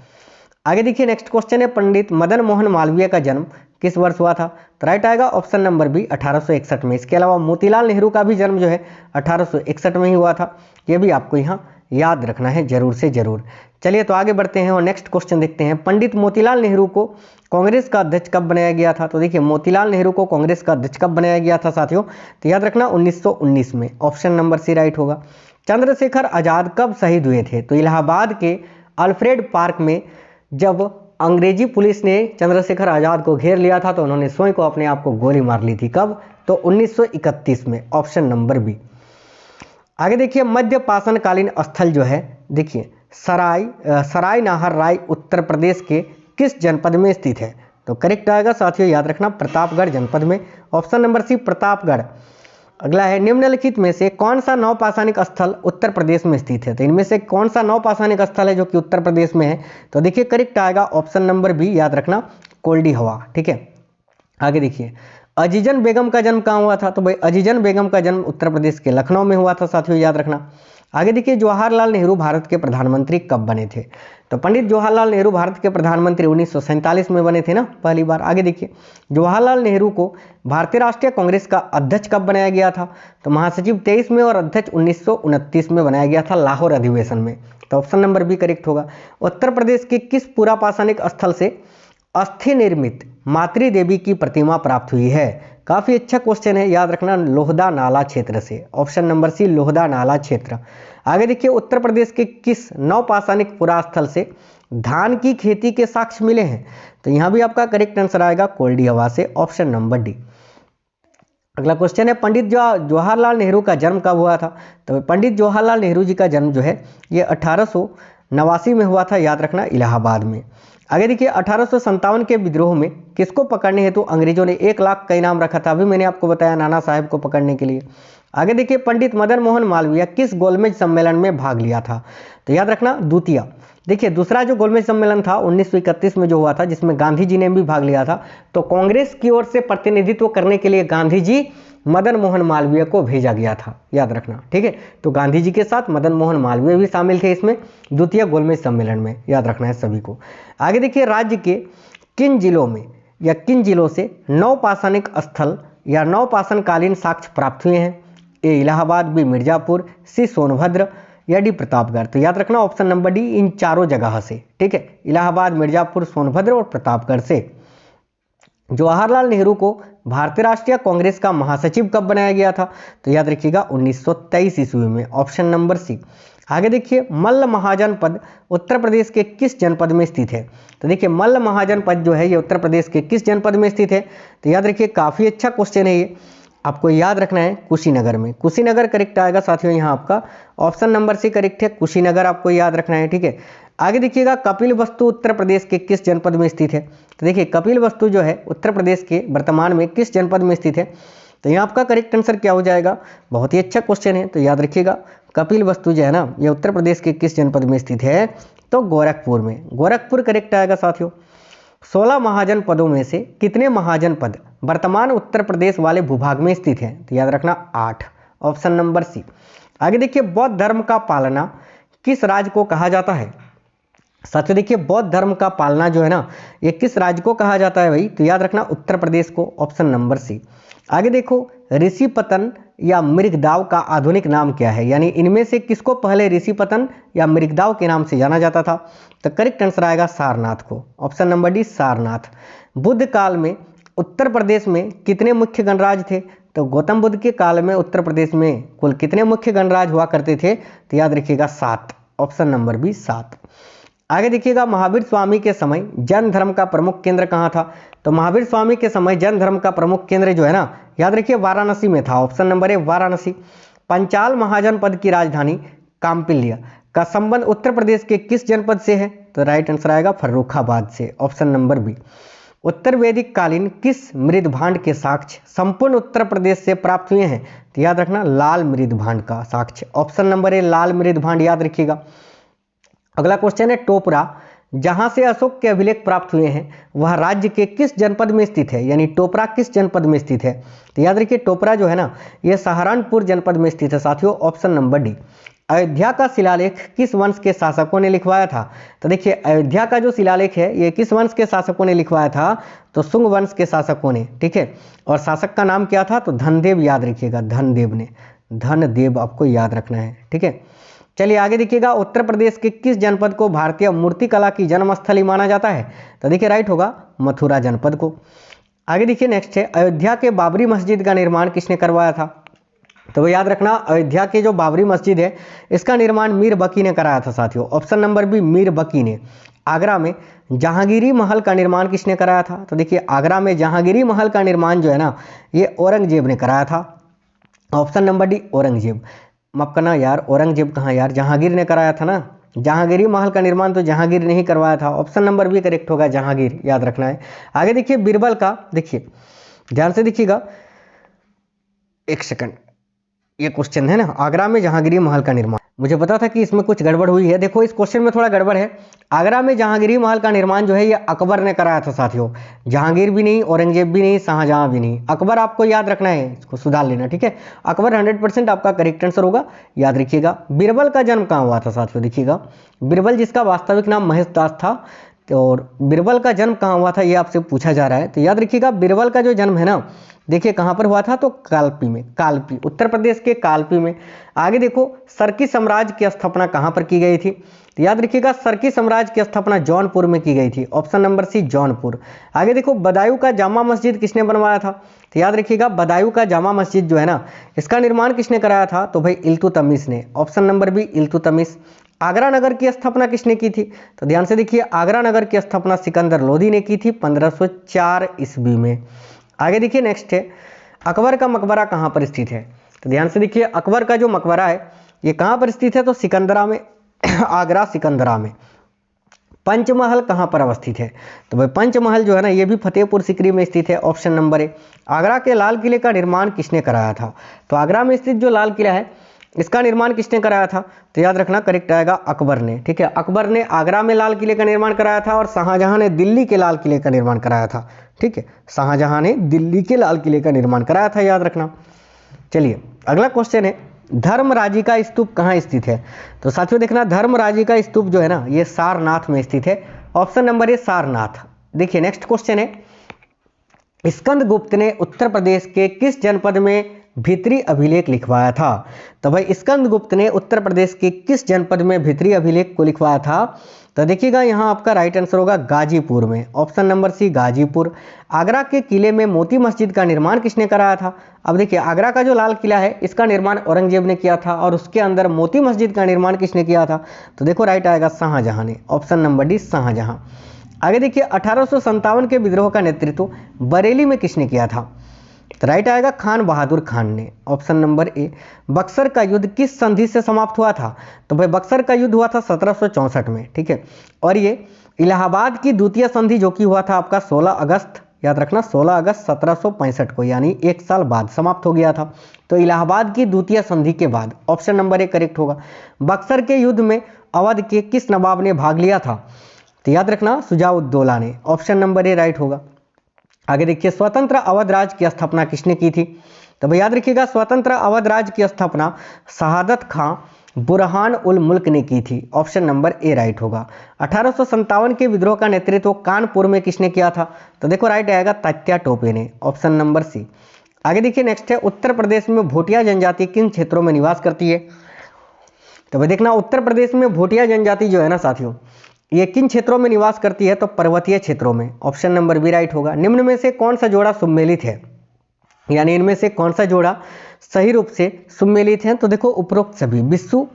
आगे देखिए नेक्स्ट क्वेश्चन है पंडित मदन मोहन मालवीय का जन्म किस वर्ष हुआ था? तो राइट आएगा ऑप्शन नंबर बी 1861 में। इसके अलावा मोतीलाल नेहरू का भी जन्म जो है 1861 में ही हुआ था, ये भी आपको यहाँ याद रखना है जरूर से जरूर। चलिए तो आगे बढ़ते हैं और नेक्स्ट क्वेश्चन देखते हैं। पंडित मोतीलाल नेहरू को कांग्रेस का अध्यक्ष कब बनाया गया था? तो देखिए मोतीलाल नेहरू को कांग्रेस का अध्यक्ष कब बनाया गया था साथियों? तो याद रखना 1919 में, ऑप्शन नंबर सी राइट होगा। चंद्रशेखर आजाद कब शहीद हुए थे? तो इलाहाबाद के अल्फ्रेड पार्क में जब अंग्रेजी पुलिस ने चंद्रशेखर आजाद को घेर लिया था तो उन्होंने स्वयं को अपने आप को गोली मार ली थी। कब? तो 1931 में, ऑप्शन नंबर बी। आगे देखिए मध्य पाषाणकालीन स्थल जो है, देखिए सराय नाहर राय उत्तर प्रदेश के किस जनपद में स्थित है? तो करेक्ट आएगा साथियों याद रखना प्रतापगढ़ जनपद में, ऑप्शन नंबर सी प्रतापगढ़। अगला है निम्नलिखित में से कौन सा नौपाषाणिक स्थल उत्तर प्रदेश में स्थित है? तो इनमें से कौन सा नौपाषाणिक स्थल है जो कि उत्तर प्रदेश में है? तो देखिए करेक्ट आएगा ऑप्शन नंबर बी, याद रखना कोल्डी हवा, ठीक है। आगे देखिए अजीजन बेगम का जन्म कहाँ हुआ था? तो भाई अजीजन बेगम का जन्म उत्तर प्रदेश के लखनऊ में हुआ था साथियों, याद रखना। आगे देखिए जवाहरलाल नेहरू भारत के प्रधानमंत्री कब बने थे? तो पंडित जवाहरलाल नेहरू भारत के प्रधानमंत्री 1947 में बने थे ना पहली बार। आगे देखिए जवाहरलाल नेहरू को भारतीय राष्ट्रीय कांग्रेस का अध्यक्ष कब बनाया गया था? तो महासचिव 23 में और अध्यक्ष 1929 में बनाया गया था लाहौर अधिवेशन में, तो ऑप्शन नंबर बी करेक्ट होगा। उत्तर प्रदेश के किस पुरापाषाणिक स्थल से अस्थि निर्मित मातृ देवी की प्रतिमा प्राप्त हुई है? काफी अच्छा क्वेश्चन है, याद रखना लोहदा नाला क्षेत्र से, ऑप्शन नंबर सी लोहदा नाला क्षेत्र। आगे देखिए उत्तर प्रदेश के किस नवपाषाणिक पुरास्थल से धान की खेती के साक्ष्य मिले हैं? तो यहां भी आपका करेक्ट आंसर आएगा कोल्डी हवा से, ऑप्शन नंबर डी। अगला क्वेश्चन है पंडित जवाहरलाल नेहरू का जन्म कब हुआ था? तो पंडित जवाहरलाल नेहरू जी का जन्म जो है ये 1889 में हुआ था, याद रखना इलाहाबाद में। आगे देखिए 1857 के विद्रोह में किसको पकड़ने हेतु अंग्रेजों ने 1 लाख का इनाम रखा था? अभी मैंने आपको बताया नाना साहब को पकड़ने के लिए। आगे देखिए पंडित मदन मोहन मालवीय किस गोलमेज सम्मेलन में भाग लिया था? तो याद रखना द्वितीय। देखिए दूसरा जो गोलमेज सम्मेलन था 1931 में जो हुआ था, जिसमें गांधी जी ने भी भाग लिया था, तो कांग्रेस की ओर से प्रतिनिधित्व करने के लिए गांधी जी मदन मोहन मालवीय को भेजा गया था, याद रखना। ठीक है, तो गांधी जी के साथ मदन मोहन मालवीय भी शामिल थे इसमें द्वितीय गोलमेज सम्मेलन में, याद रखना है सभी को। आगे देखिए राज्य के किन जिलों में या किन जिलों से नवपाषाणिक स्थल या नवपाषाणकालीन साक्ष्य प्राप्त हुए हैं? ए इलाहाबाद, बी मिर्जापुर, सी सोनभद्र या डी प्रतापगढ़? तो याद रखना ऑप्शन नंबर डी इन चारों जगह से। ठीक है, इलाहाबाद, मिर्जापुर, सोनभद्र और प्रतापगढ़ से। जवाहरलाल नेहरू को भारतीय राष्ट्रीय कांग्रेस का महासचिव कब बनाया गया था? तो याद रखिएगा 1923 ईस्वी में, ऑप्शन नंबर सी। आगे देखिए मल्ल महाजन पद उत्तर प्रदेश के किस जनपद में स्थित है? तो देखिए मल्ल महाजन पद जो है ये उत्तर प्रदेश के किस जनपद में स्थित है? तो याद रखिए काफ़ी अच्छा क्वेश्चन है ये, आपको याद रखना है कुशीनगर में। कुशीनगर करेक्ट आएगा साथियों, यहाँ आपका ऑप्शन नंबर सी करेक्ट है, कुशीनगर आपको याद रखना है। ठीक है, आगे देखिएगा कपिल वस्तु उत्तर प्रदेश के किस जनपद में स्थित है? तो देखिए कपिल वस्तु जो है उत्तर प्रदेश के वर्तमान में किस जनपद में स्थित है? तो यहाँ आपका करेक्ट आंसर क्या हो जाएगा? बहुत ही अच्छा क्वेश्चन है, तो याद रखिएगा कपिल वस्तु जो है ना ये उत्तर प्रदेश के किस जनपद में स्थित है? तो गोरखपुर में, गोरखपुर करेक्ट आएगा साथियों। 16 महाजन पदों में से कितने महाजन पद वर्तमान उत्तर प्रदेश वाले भूभाग में स्थित हैं? तो याद रखना 8, ऑप्शन नंबर सी। आगे देखिए बौद्ध धर्म का पालना किस राज्य को कहा जाता है? साथियों देखिए बौद्ध धर्म का पालना जो है ना ये किस राज्य को कहा जाता है भाई? तो याद रखना उत्तर प्रदेश को, ऑप्शन नंबर सी। आगे देखो ऋषिपतन या मृगदाव का आधुनिक नाम क्या है? यानी इनमें से किसको पहले ऋषिपतन या मृगदाव के नाम से जाना जाता था? तो करेक्ट आंसर आएगा सारनाथ को, option number D Sarnath. Buddha काल में उत्तर प्रदेश में कितने मुख्य गणराज्य थे? तो गौतम बुद्ध के काल में उत्तर प्रदेश में कुल कितने मुख्य गणराज्य हुआ करते थे? तो याद रखिएगा 7, ऑप्शन नंबर बी 7। आगे देखिएगा महावीर स्वामी के समय जैन धर्म का प्रमुख केंद्र कहाँ था? तो महावीर स्वामी के समय जैन धर्म का प्रमुख केंद्र जो है ना याद रखिए वाराणसी में था, option number A Varanasi. Panchal महाजन पद की राजधानी काम्पिल्य का संबंध उत्तर प्रदेश के किस जनपद से है? तो राइट आंसर आएगा फर्रुखाबाद से, ऑप्शन नंबर बी। उत्तर वैदिक कालीन किस मृदभांड के साक्ष्य संपूर्ण उत्तर प्रदेश से प्राप्त हुए हैं? तो याद रखना लाल मृदभांड का साक्ष्य, ऑप्शन नंबर ए लाल मृदभांड, याद रखिएगा। अगला क्वेश्चन है टोपरा जहां से अशोक के अभिलेख प्राप्त हुए हैं वह राज्य के किस जनपद में स्थित है? यानी टोपरा किस जनपद में स्थित है? तो याद रखिए टोपरा जो है ना यह सहारनपुर जनपद में स्थित है साथियों, ऑप्शन नंबर डी। अयोध्या का शिलालेख किस वंश के शासकों ने लिखवाया था? तो देखिए अयोध्या का जो शिलालेख है ये किस वंश के शासकों ने लिखवाया था? तो शुंग वंश के शासकों ने। ठीक है, और शासक का नाम क्या था? तो धनदेव, याद रखिएगा धनदेव ने, धनदेव आपको याद रखना है। ठीक है, चलिए आगे देखिएगा उत्तर प्रदेश के किस जनपद को भारतीय मूर्तिकला की जन्मस्थली माना जाता है? तो देखिए राइट होगा मथुरा जनपद को। आगे देखिए नेक्स्ट है अयोध्या के बाबरी मस्जिद का निर्माण किसने करवाया था? तो वो याद रखना अयोध्या के जो बाबरी मस्जिद है इसका निर्माण मीर बकी ने कराया था साथियों, ऑप्शन नंबर बी मीर बकी ने। आगरा में जहांगीरी महल का निर्माण किसने कराया था? तो देखिए आगरा में जहांगीरी महल का निर्माण जो है ना ये औरंगजेब ने कराया था, ऑप्शन नंबर डी औरंगजेब। माफ करना यार, औरंगजेब कहाँ यार, जहांगीर ने कराया था ना, जहांगीरी महल का निर्माण तो जहांगीर ने ही करवाया था, ऑप्शन नंबर बी करेक्ट होगा जहांगीर, याद रखना है। आगे देखिए बीरबल का, देखिए ध्यान से देखिएगा, एक सेकंड, ये क्वेश्चन है ना आगरा में जहांगीरी महल का निर्माण, मुझे पता था कि इसमें कुछ गड़बड़ हुई है। देखो इस क्वेश्चन में थोड़ा गड़बड़ है। आगरा में जहांगीरी महल का निर्माण जो है ये अकबर ने कराया था साथियों, जहांगीर भी नहीं, औरंगजेब भी नहीं, शाहजहां भी नहीं, अकबर आपको याद रखना है, इसको सुधार लेना। ठीक है, अकबर 100% आपका करेक्ट आंसर होगा, याद रखिएगा। बीरबल का जन्म कहाँ हुआ था साथियों? देखिएगा बीरबल जिसका वास्तविक नाम महेश दास था, और बीरबल का जन्म कहाँ हुआ था ये आपसे पूछा जा रहा है। तो याद रखिएगा बीरबल का जो जन्म है ना देखिए कहाँ पर हुआ था? तो कालपी में, कालपी उत्तर प्रदेश के कालपी में। आगे देखो सरकी साम्राज्य की स्थापना कहाँ पर की गई थी? तो याद रखिएगा सरकी साम्राज्य की स्थापना जौनपुर में की गई थी, ऑप्शन नंबर सी जौनपुर। आगे देखो बदायूं का जामा मस्जिद किसने बनवाया था? तो याद रखिएगा बदायूं का जामा मस्जिद जो है ना इसका निर्माण किसने कराया था? तो भाई इल्तुतमिश ने, option number B Iltutmish. Agra नगर की स्थापना किसने की थी? तो ध्यान से देखिए आगरा नगर की स्थापना सिकंदर लोदी ने की थी 1504 ईस्वी में। आगे देखिए नेक्स्ट है अकबर का मकबरा कहाँ पर स्थित है? तो ध्यान से देखिए अकबर का जो मकबरा है ये कहाँ पर स्थित है? तो सिकंदरा में, आगरा सिकंदरा में। पंचमहल कहाँ पर अवस्थित है? तो भाई पंचमहल जो है ना ये भी फतेहपुर सीकरी में स्थित है, ऑप्शन नंबर ए। आगरा के लाल किले का निर्माण किसने कराया था? तो आगरा में स्थित जो लाल किला है इसका निर्माण किसने कराया था? तो याद रखना करेक्ट आएगा अकबर ने। ठीक है, अकबर ने आगरा में लाल किले का निर्माण कराया था और शाहजहां ने दिल्ली के लाल किले का निर्माण कराया था। ठीक है, शाहजहां ने दिल्ली के लाल किले का निर्माण कराया था, याद रखना। चलिए अगला क्वेश्चन है, धर्मराजी का स्तूप कहाँ स्थित है? तो साथियों देखना धर्मराजी का स्तूप जो है ना ये सारनाथ में स्थित है, ऑप्शन नंबर ए सारनाथ। देखिए नेक्स्ट क्वेश्चन है, स्कंदगुप्त ने उत्तर प्रदेश के किस जनपद में भीतरी अभिलेख लिखवाया था? तो भाई स्कंदगुप्त ने उत्तर प्रदेश के किस जनपद में भीतरी अभिलेख को लिखवाया था? तो देखिएगा यहाँ आपका राइट आंसर होगा गाजीपुर में, option number C Ghazipur. Agra के किले में मोती मस्जिद का निर्माण किसने कराया था? अब देखिए आगरा का जो लाल किला है इसका निर्माण औरंगजेब ने किया था और उसके अंदर मोती मस्जिद का निर्माण किसने किया था? तो देखो राइट आएगा शाहजहां ने, ऑप्शन नंबर डी शाहजहां। आगे देखिए 1857 के विद्रोह का नेतृत्व बरेली में किसने किया था? तो राइट आएगा खान बहादुर खान ने, ऑप्शन नंबर ए। बक्सर का युद्ध किस संधि से समाप्त हुआ था? तो भाई बक्सर का युद्ध हुआ था 1764 में। ठीक है, और ये इलाहाबाद की द्वितीय संधि जो कि हुआ था आपका 16 अगस्त, याद रखना 16 अगस्त 1765 को, यानी एक साल बाद समाप्त हो गया था। तो इलाहाबाद की द्वितीय संधि के बाद ऑप्शन नंबर ए करेक्ट होगा। बक्सर के युद्ध में अवध के किस नवाब ने भाग लिया था? तो याद रखना शुजाउद्दौला ने, ऑप्शन नंबर ए राइट होगा। आगे देखिए स्वतंत्र अवध राज्य की स्थापना किसने की थी? तो भाई याद रखिएगा स्वतंत्र अवध राज्य की स्थापना शहादत खां बुरहान उल मुल्क ने की थी, ऑप्शन नंबर ए राइट होगा। 1857 के विद्रोह का नेतृत्व कानपुर में किसने किया था? तो देखो राइट आएगा तात्या टोपे ने, ऑप्शन नंबर सी। आगे देखिए नेक्स्ट है, उत्तर प्रदेश में भोटिया जनजाति किन क्षेत्रों में निवास करती है? तो भाई देखना उत्तर प्रदेश में भोटिया जनजाति जो है ना साथियों ये किन क्षेत्रों में निवास करती है? तो पर्वतीय क्षेत्रों में, ऑप्शन नंबर बी राइट होगा। निम्न में से कौन सा जोड़ा सुमेलित है, यानी इनमें से कौन सा जोड़ा सही रूप से सुमेलित है? तो देखो उपरोक्त सभी। बिस्सू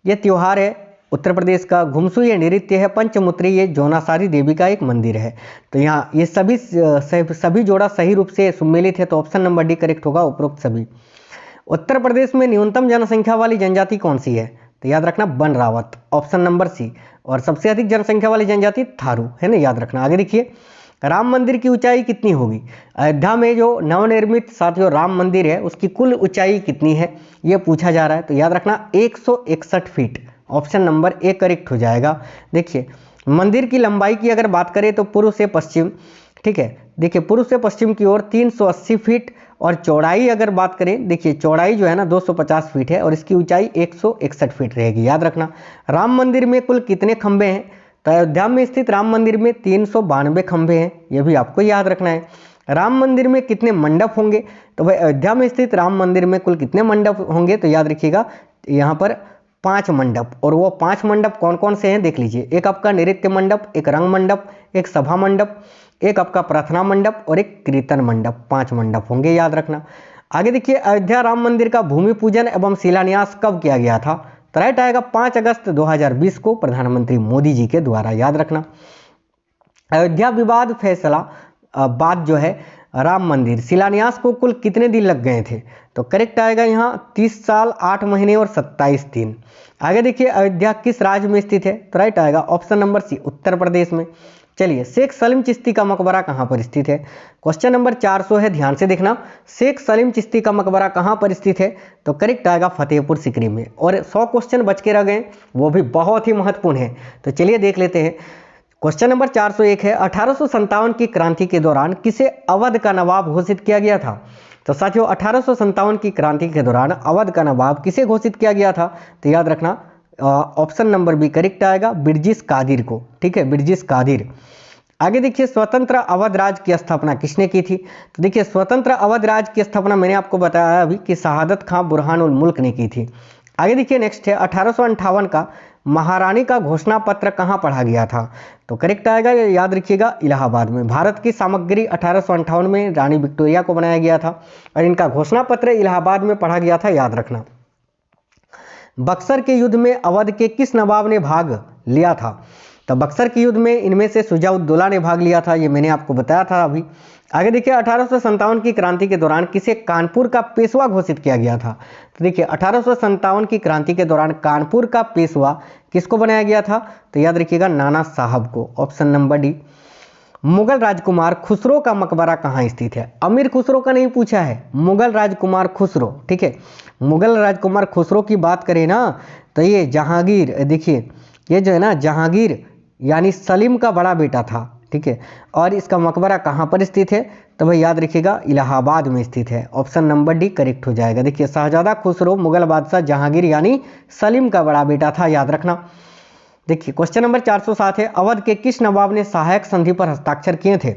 ये त्योहार है उत्तर प्रदेश का, घुमसू ये नृत्य है, पंचमुत्री ये जौनासारी देवी का एक मंदिर है। तो यहाँ ये सभी जोड़ा सही रूप से सुमेलित है, तो ऑप्शन नंबर डी करेक्ट होगा उपरोक्त सभी। उत्तर प्रदेश में न्यूनतम जनसंख्या वाली जनजाति कौन सी है? तो याद रखना बन रावत, ऑप्शन नंबर सी। और सबसे अधिक जनसंख्या वाली जनजाति थारू है ना, याद रखना। आगे देखिए राम मंदिर की ऊंचाई कितनी होगी? अयोध्या में जो नवनिर्मित साथियों राम मंदिर है उसकी कुल ऊंचाई कितनी है ये पूछा जा रहा है। तो याद रखना 161 feet, option number A correct हो जाएगा। देखिए मंदिर की लंबाई की अगर बात करें तो पूर्व से पश्चिम, ठीक है, देखिए पूर्व से पश्चिम की ओर 380 फीट, और चौड़ाई अगर बात करें देखिए चौड़ाई जो है ना 250 फीट है और इसकी ऊंचाई 161 फीट रहेगी, याद रखना। राम मंदिर में कुल कितने खंभे हैं? तो अयोध्या में स्थित राम मंदिर में 392 खंभे हैं, ये भी आपको याद रखना है। राम मंदिर में कितने मंडप होंगे? तो भाई अयोध्या में स्थित राम मंदिर में कुल कितने मंडप होंगे? तो याद रखिएगा यहाँ पर 5 मंडप, और वो 5 मंडप कौन कौन से हैं देख लीजिए। एक आपका नृत्य मंडप, एक रंग मंडप, एक सभा मंडप, एक आपका प्रार्थना मंडप और एक कीर्तन मंडप, 5 मंडप होंगे, याद रखना। आगे देखिए अयोध्या राम मंदिर का भूमि पूजन एवं शिलान्यास कब किया गया था? तो राइट आएगा 5 अगस्त 2020 को प्रधानमंत्री मोदी जी के द्वारा, याद रखना। अयोध्या विवाद फैसला बाद जो है राम मंदिर शिलान्यास को कुल कितने दिन लग गए थे? तो करेक्ट आएगा यहाँ 30 साल 8 महीने और 27 दिन। आगे देखिए अयोध्या किस राज्य में स्थित है? तो राइट आएगा option number C Uttar Pradesh में। चलिए शेख सलीम चिश्ती का मकबरा कहाँ पर स्थित है? क्वेश्चन नंबर 400 है, ध्यान से देखना। शेख सलीम चिश्ती का मकबरा कहाँ पर स्थित है? तो करेक्ट आएगा फतेहपुर सीकरी में। और 100 क्वेश्चन बच के रह गए, वो भी बहुत ही महत्वपूर्ण है, तो चलिए देख लेते हैं। क्वेश्चन नंबर 401 है, 1857 की क्रांति के दौरान किसे अवध का नवाब घोषित किया गया था? तो साथियों 1857 की क्रांति के दौरान अवध का नवाब किसे घोषित किया गया था? तो याद रखना ऑप्शन नंबर बी करेक्ट आएगा, बिरजिस कादिर को, ठीक है, बिरजिस कादिर। आगे देखिए स्वतंत्र अवध राज्य की स्थापना किसने की थी? तो देखिए स्वतंत्र अवध राज्य की स्थापना मैंने आपको बताया अभी कि शहादत खां बुरहान उल मुल्क ने की थी। आगे देखिए नेक्स्ट है 1858 का महारानी का घोषणा पत्र कहाँ पढ़ा गया था? तो करेक्ट आएगा, याद रखिएगा, इलाहाबाद में। भारत की सामग्री 1858 में रानी विक्टोरिया को बनाया गया था और इनका घोषणा पत्र इलाहाबाद में पढ़ा गया था, याद रखना। बक्सर के युद्ध में अवध के किस नवाब ने भाग लिया था? तो बक्सर के युद्ध में इनमें से शुजाउद्दौला ने भाग लिया था, ये मैंने आपको बताया था अभी। आगे देखिए 1857 की क्रांति के दौरान किसे कानपुर का पेशवा घोषित किया गया था। तो देखिए 1857 की क्रांति के दौरान कानपुर का पेशवा किसको बनाया गया था, तो याद रखिएगा नाना साहब को, ऑप्शन नंबर डी। मुगल राजकुमार खुसरो का मकबरा कहाँ स्थित है, अमीर खुसरो का नहीं पूछा है, मुगल राजकुमार खुसरो, ठीक है। मुगल राजकुमार खुसरो की बात करें ना तो ये जहांगीर, देखिए ये जो है ना जहांगीर यानी सलीम का बड़ा बेटा था, ठीक है। और इसका मकबरा कहाँ पर स्थित है, तो भाई याद रखिएगा इलाहाबाद में स्थित है, ऑप्शन नंबर डी करेक्ट हो जाएगा। देखिए शाहजादा खुसरो मुगल बादशाह जहांगीर यानी सलीम का बड़ा बेटा था, याद रखना। देखिए क्वेश्चन नंबर 407 है, अवध के किस नवाब ने सहायक संधि पर हस्ताक्षर किए थे,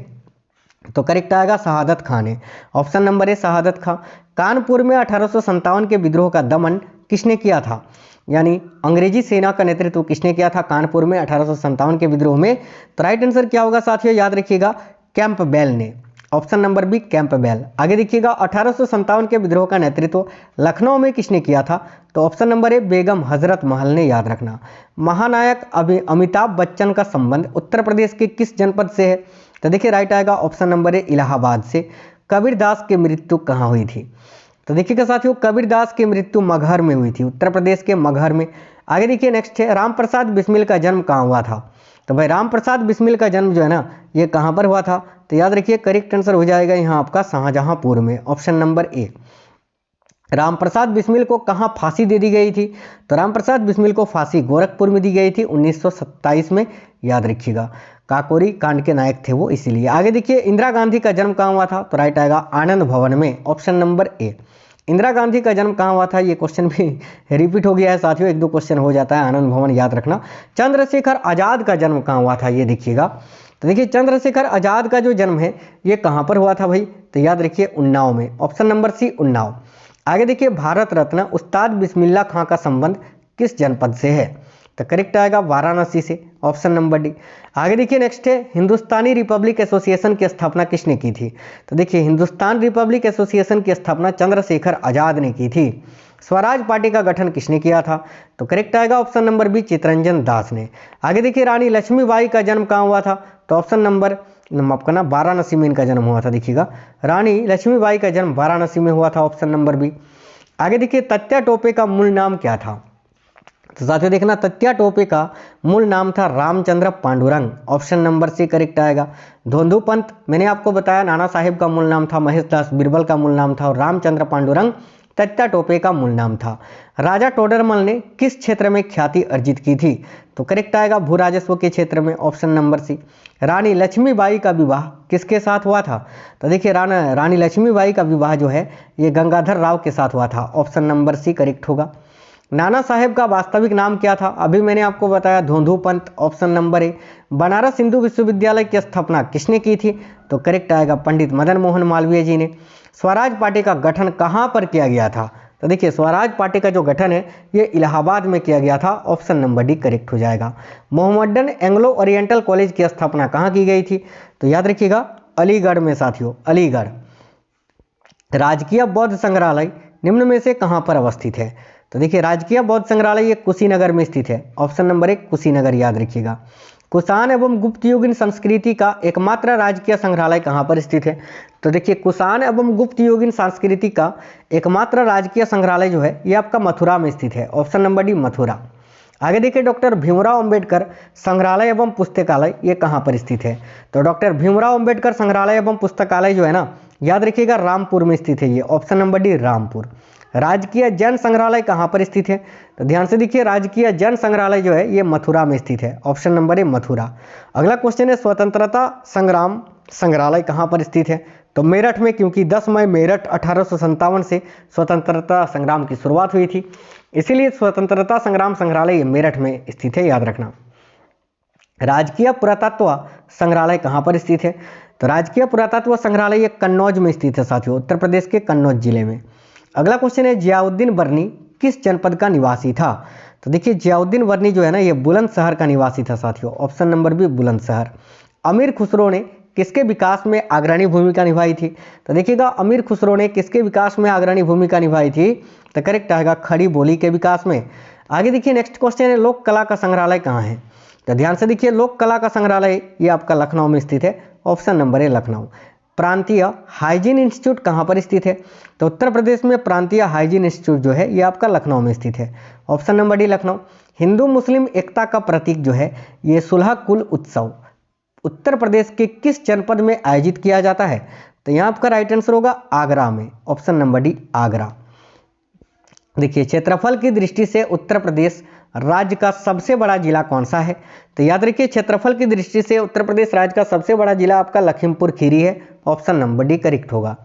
तो करेक्ट आएगा शहादत खान है, ऑप्शन नंबर ए शहादत खान। कानपुर में 1857 के विद्रोह का दमन किसने किया था, यानी अंग्रेजी सेना का नेतृत्व किसने किया था कानपुर में 1857 के विद्रोह में, तो राइट आंसर क्या होगा साथियों, याद रखिएगा कैंपबेल ने, ऑप्शन नंबर बी कैंपबेल। आगे देखिएगा 1857 के विद्रोह का नेतृत्व लखनऊ में किसने किया था, तो ऑप्शन नंबर ए बेगम हजरत महल ने, याद रखना। महानायक अमिताभ बच्चन का संबंध उत्तर प्रदेश के किस जनपद से है, तो देखिए राइट आएगा ऑप्शन नंबर ए इलाहाबाद से। कबीरदास की मृत्यु कहाँ हुई थी, तो देखिएगा साथियों कबीरदास की मृत्यु मगहर में हुई थी, उत्तर प्रदेश के मगहर में। आगे देखिए नेक्स्ट है, रामप्रसाद बिस्मिल का जन्म कहाँ हुआ था, तो भाई रामप्रसाद बिस्मिल का जन्म जो है ना ये कहाँ पर हुआ था, तो याद रखिए करेक्ट आंसर हो जाएगा यहाँ आपका शाहजहांपुर में, ऑप्शन नंबर ए। रामप्रसाद बिस्मिल को कहाँ फांसी दे दी गई थी, तो रामप्रसाद बिस्मिल को फांसी गोरखपुर में दी गई थी 1927 में, याद रखिएगा। काकोरी कांड के नायक थे वो, इसीलिए। आगे देखिए इंदिरा गांधी का जन्म कहाँ हुआ था, तो राइट आएगा आनंद भवन में, ऑप्शन नंबर ए। इंदिरा गांधी का जन्म कहाँ हुआ था, ये क्वेश्चन भी रिपीट हो गया है साथियों, एक दो क्वेश्चन हो जाता है, आनंद भवन याद रखना। चंद्रशेखर आजाद का जन्म कहाँ हुआ था, ये देखिएगा, तो देखिए चंद्रशेखर आजाद का जो जन्म है ये कहाँ पर हुआ था भाई, तो याद रखिए उन्नाव में, ऑप्शन नंबर सी उन्नाव। आगे देखिए भारत रत्न उस्ताद बिस्मिल्लाह खां का संबंध किस जनपद से है, तो करेक्ट आएगा वाराणसी से, ऑप्शन नंबर डी। आगे देखिए नेक्स्ट है, हिंदुस्तानी रिपब्लिक एसोसिएशन की स्थापना किसने की थी, तो देखिए हिंदुस्तान रिपब्लिक एसोसिएशन की स्थापना चंद्रशेखर आजाद ने की थी। स्वराज पार्टी का गठन किसने किया था, तो करेक्ट आएगा ऑप्शन नंबर बी चितरंजन दास ने। आगे देखिए रानी लक्ष्मीबाई का जन्म कहाँ हुआ था, तो ऑप्शन नंबर आपका ना वाराणसी में इनका जन्म हुआ था, देखिएगा रानी लक्ष्मीबाई का जन्म वाराणसी में हुआ था, ऑप्शन नंबर बी। आगे देखिए तत्या टोपे का मूल नाम क्या था, तो साथियों देखना तत्या टोपे का मूल नाम था Ramchandra Pandurang, option number C correct आएगा। धोंधू पंत मैंने आपको बताया नाना साहेब का मूल नाम था, महेश दास बिरबल का मूल नाम था, और रामचंद्र पांडुरंग तत्या टोपे का मूल नाम था। राजा टोडरमल ने किस क्षेत्र में ख्याति अर्जित की थी, तो करेक्ट आएगा भू राजस्व के क्षेत्र में, ऑप्शन नंबर सी। रानी लक्ष्मीबाई का विवाह किसके साथ हुआ था, तो देखिए रानी लक्ष्मीबाई का विवाह जो है ये गंगाधर राव के साथ हुआ था, ऑप्शन नंबर सी करेक्ट होगा। नाना साहेब का वास्तविक नाम क्या था, अभी मैंने आपको बताया Dhondhu Pant, option number A. Banaras Hindu विश्वविद्यालय की स्थापना किसने की थी, तो करेक्ट आएगा पंडित मदन मोहन मालवीय जी ने। स्वराज पार्टी का गठन कहाँ पर किया गया था, तो देखिए स्वराज पार्टी का जो गठन है ये इलाहाबाद में किया गया था, ऑप्शन नंबर डी करेक्ट हो जाएगा। मोहम्मदन एंग्लो ओरिएंटल कॉलेज की स्थापना कहाँ की गई थी, तो याद रखिएगा अलीगढ़ में साथियों, अलीगढ़। राजकीय बौद्ध संग्रहालय निम्न में से कहाँ पर अवस्थित है, तो देखिए राजकीय बौद्ध संग्रहालय ये कुशीनगर में स्थित है, ऑप्शन नंबर एक कुशीनगर, याद रखिएगा। कुषाण एवं गुप्त युगीन संस्कृति का एकमात्र राजकीय संग्रहालय कहाँ पर स्थित है, तो देखिए कुषाण एवं गुप्त युगीन संस्कृति का एकमात्र राजकीय संग्रहालय जो है ये आपका मथुरा में स्थित है, ऑप्शन नंबर डी मथुरा। आगे देखिए डॉक्टर भीमराव अंबेडकर संग्रहालय एवं पुस्तकालय ये कहाँ पर स्थित है, तो डॉक्टर भीमराव अंबेडकर संग्रहालय एवं पुस्तकालय जो है ना याद रखिएगा रामपुर में स्थित है ये, ऑप्शन नंबर डी रामपुर। राजकीय जन संग्रहालय कहाँ पर स्थित है, तो ध्यान से देखिए राजकीय जन संग्रहालय जो है ये मथुरा में स्थित है, ऑप्शन नंबर ए मथुरा। अगला क्वेश्चन है स्वतंत्रता संग्राम संग्रहालय कहाँ पर स्थित है, तो मेरठ में, क्योंकि 10 मई मेरठ 1857 से स्वतंत्रता संग्राम की शुरुआत हुई थी, इसीलिए स्वतंत्रता संग्राम संग्रहालय मेरठ में स्थित है, याद रखना। राजकीय पुरातत्व संग्रहालय कहाँ पर स्थित है, तो राजकीय पुरातत्व संग्रहालय ये कन्नौज में स्थित है साथियों, उत्तर प्रदेश के कन्नौज जिले में। अगला क्वेश्चन है जियाउद्दीन बर्नी किस जनपद का निवासी था, तो देखिए जियाउद्दीन बर्नी जो है ना ये बुलंदशहर का निवासी था साथियों, ऑप्शन नंबर बी बुलंदशहर। अमीर खुसरो ने किसके विकास में अग्रणी भूमिका निभाई थी, तो देखिएगा अमीर खुसरो ने किसके विकास में अग्रणी भूमिका निभाई थी, तो करेक्ट आएगा खड़ी बोली के विकास में। आगे देखिए नेक्स्ट क्वेश्चन है लोक कला का संग्रहालय कहाँ है, तो ध्यान से देखिए लोक कला का संग्रहालय ये आपका लखनऊ में स्थित है, ऑप्शन नंबर ए लखनऊ। प्रांतीय हाइजीन इंस्टीट्यूट कहाँ पर स्थित है? तो उत्तर प्रदेश में प्रांतीय हाइजीन इंस्टीट्यूट जो है ये आपका लखनऊ में स्थित है। Option number D Lucknow. हिंदू मुस्लिम एकता का प्रतीक जो है ये सुलह कुल उत्सव उत्तर प्रदेश के किस जनपद में आयोजित किया जाता है? तो यहाँ आपका राइट आंसर होगा आगरा में। Option number D Agra. देखिए क्षेत्रफल की दृष्टि से उत्तर प्रदेश राज्य का सबसे बड़ा जिला कौन सा है? तो याद रखिए क्षेत्रफल की दृष्टि से उत्तर प्रदेश राज्य का सबसे बड़ा जिला आपका लखीमपुर खीरी है। ऑप्शन नंबर डी करेक्ट होगा।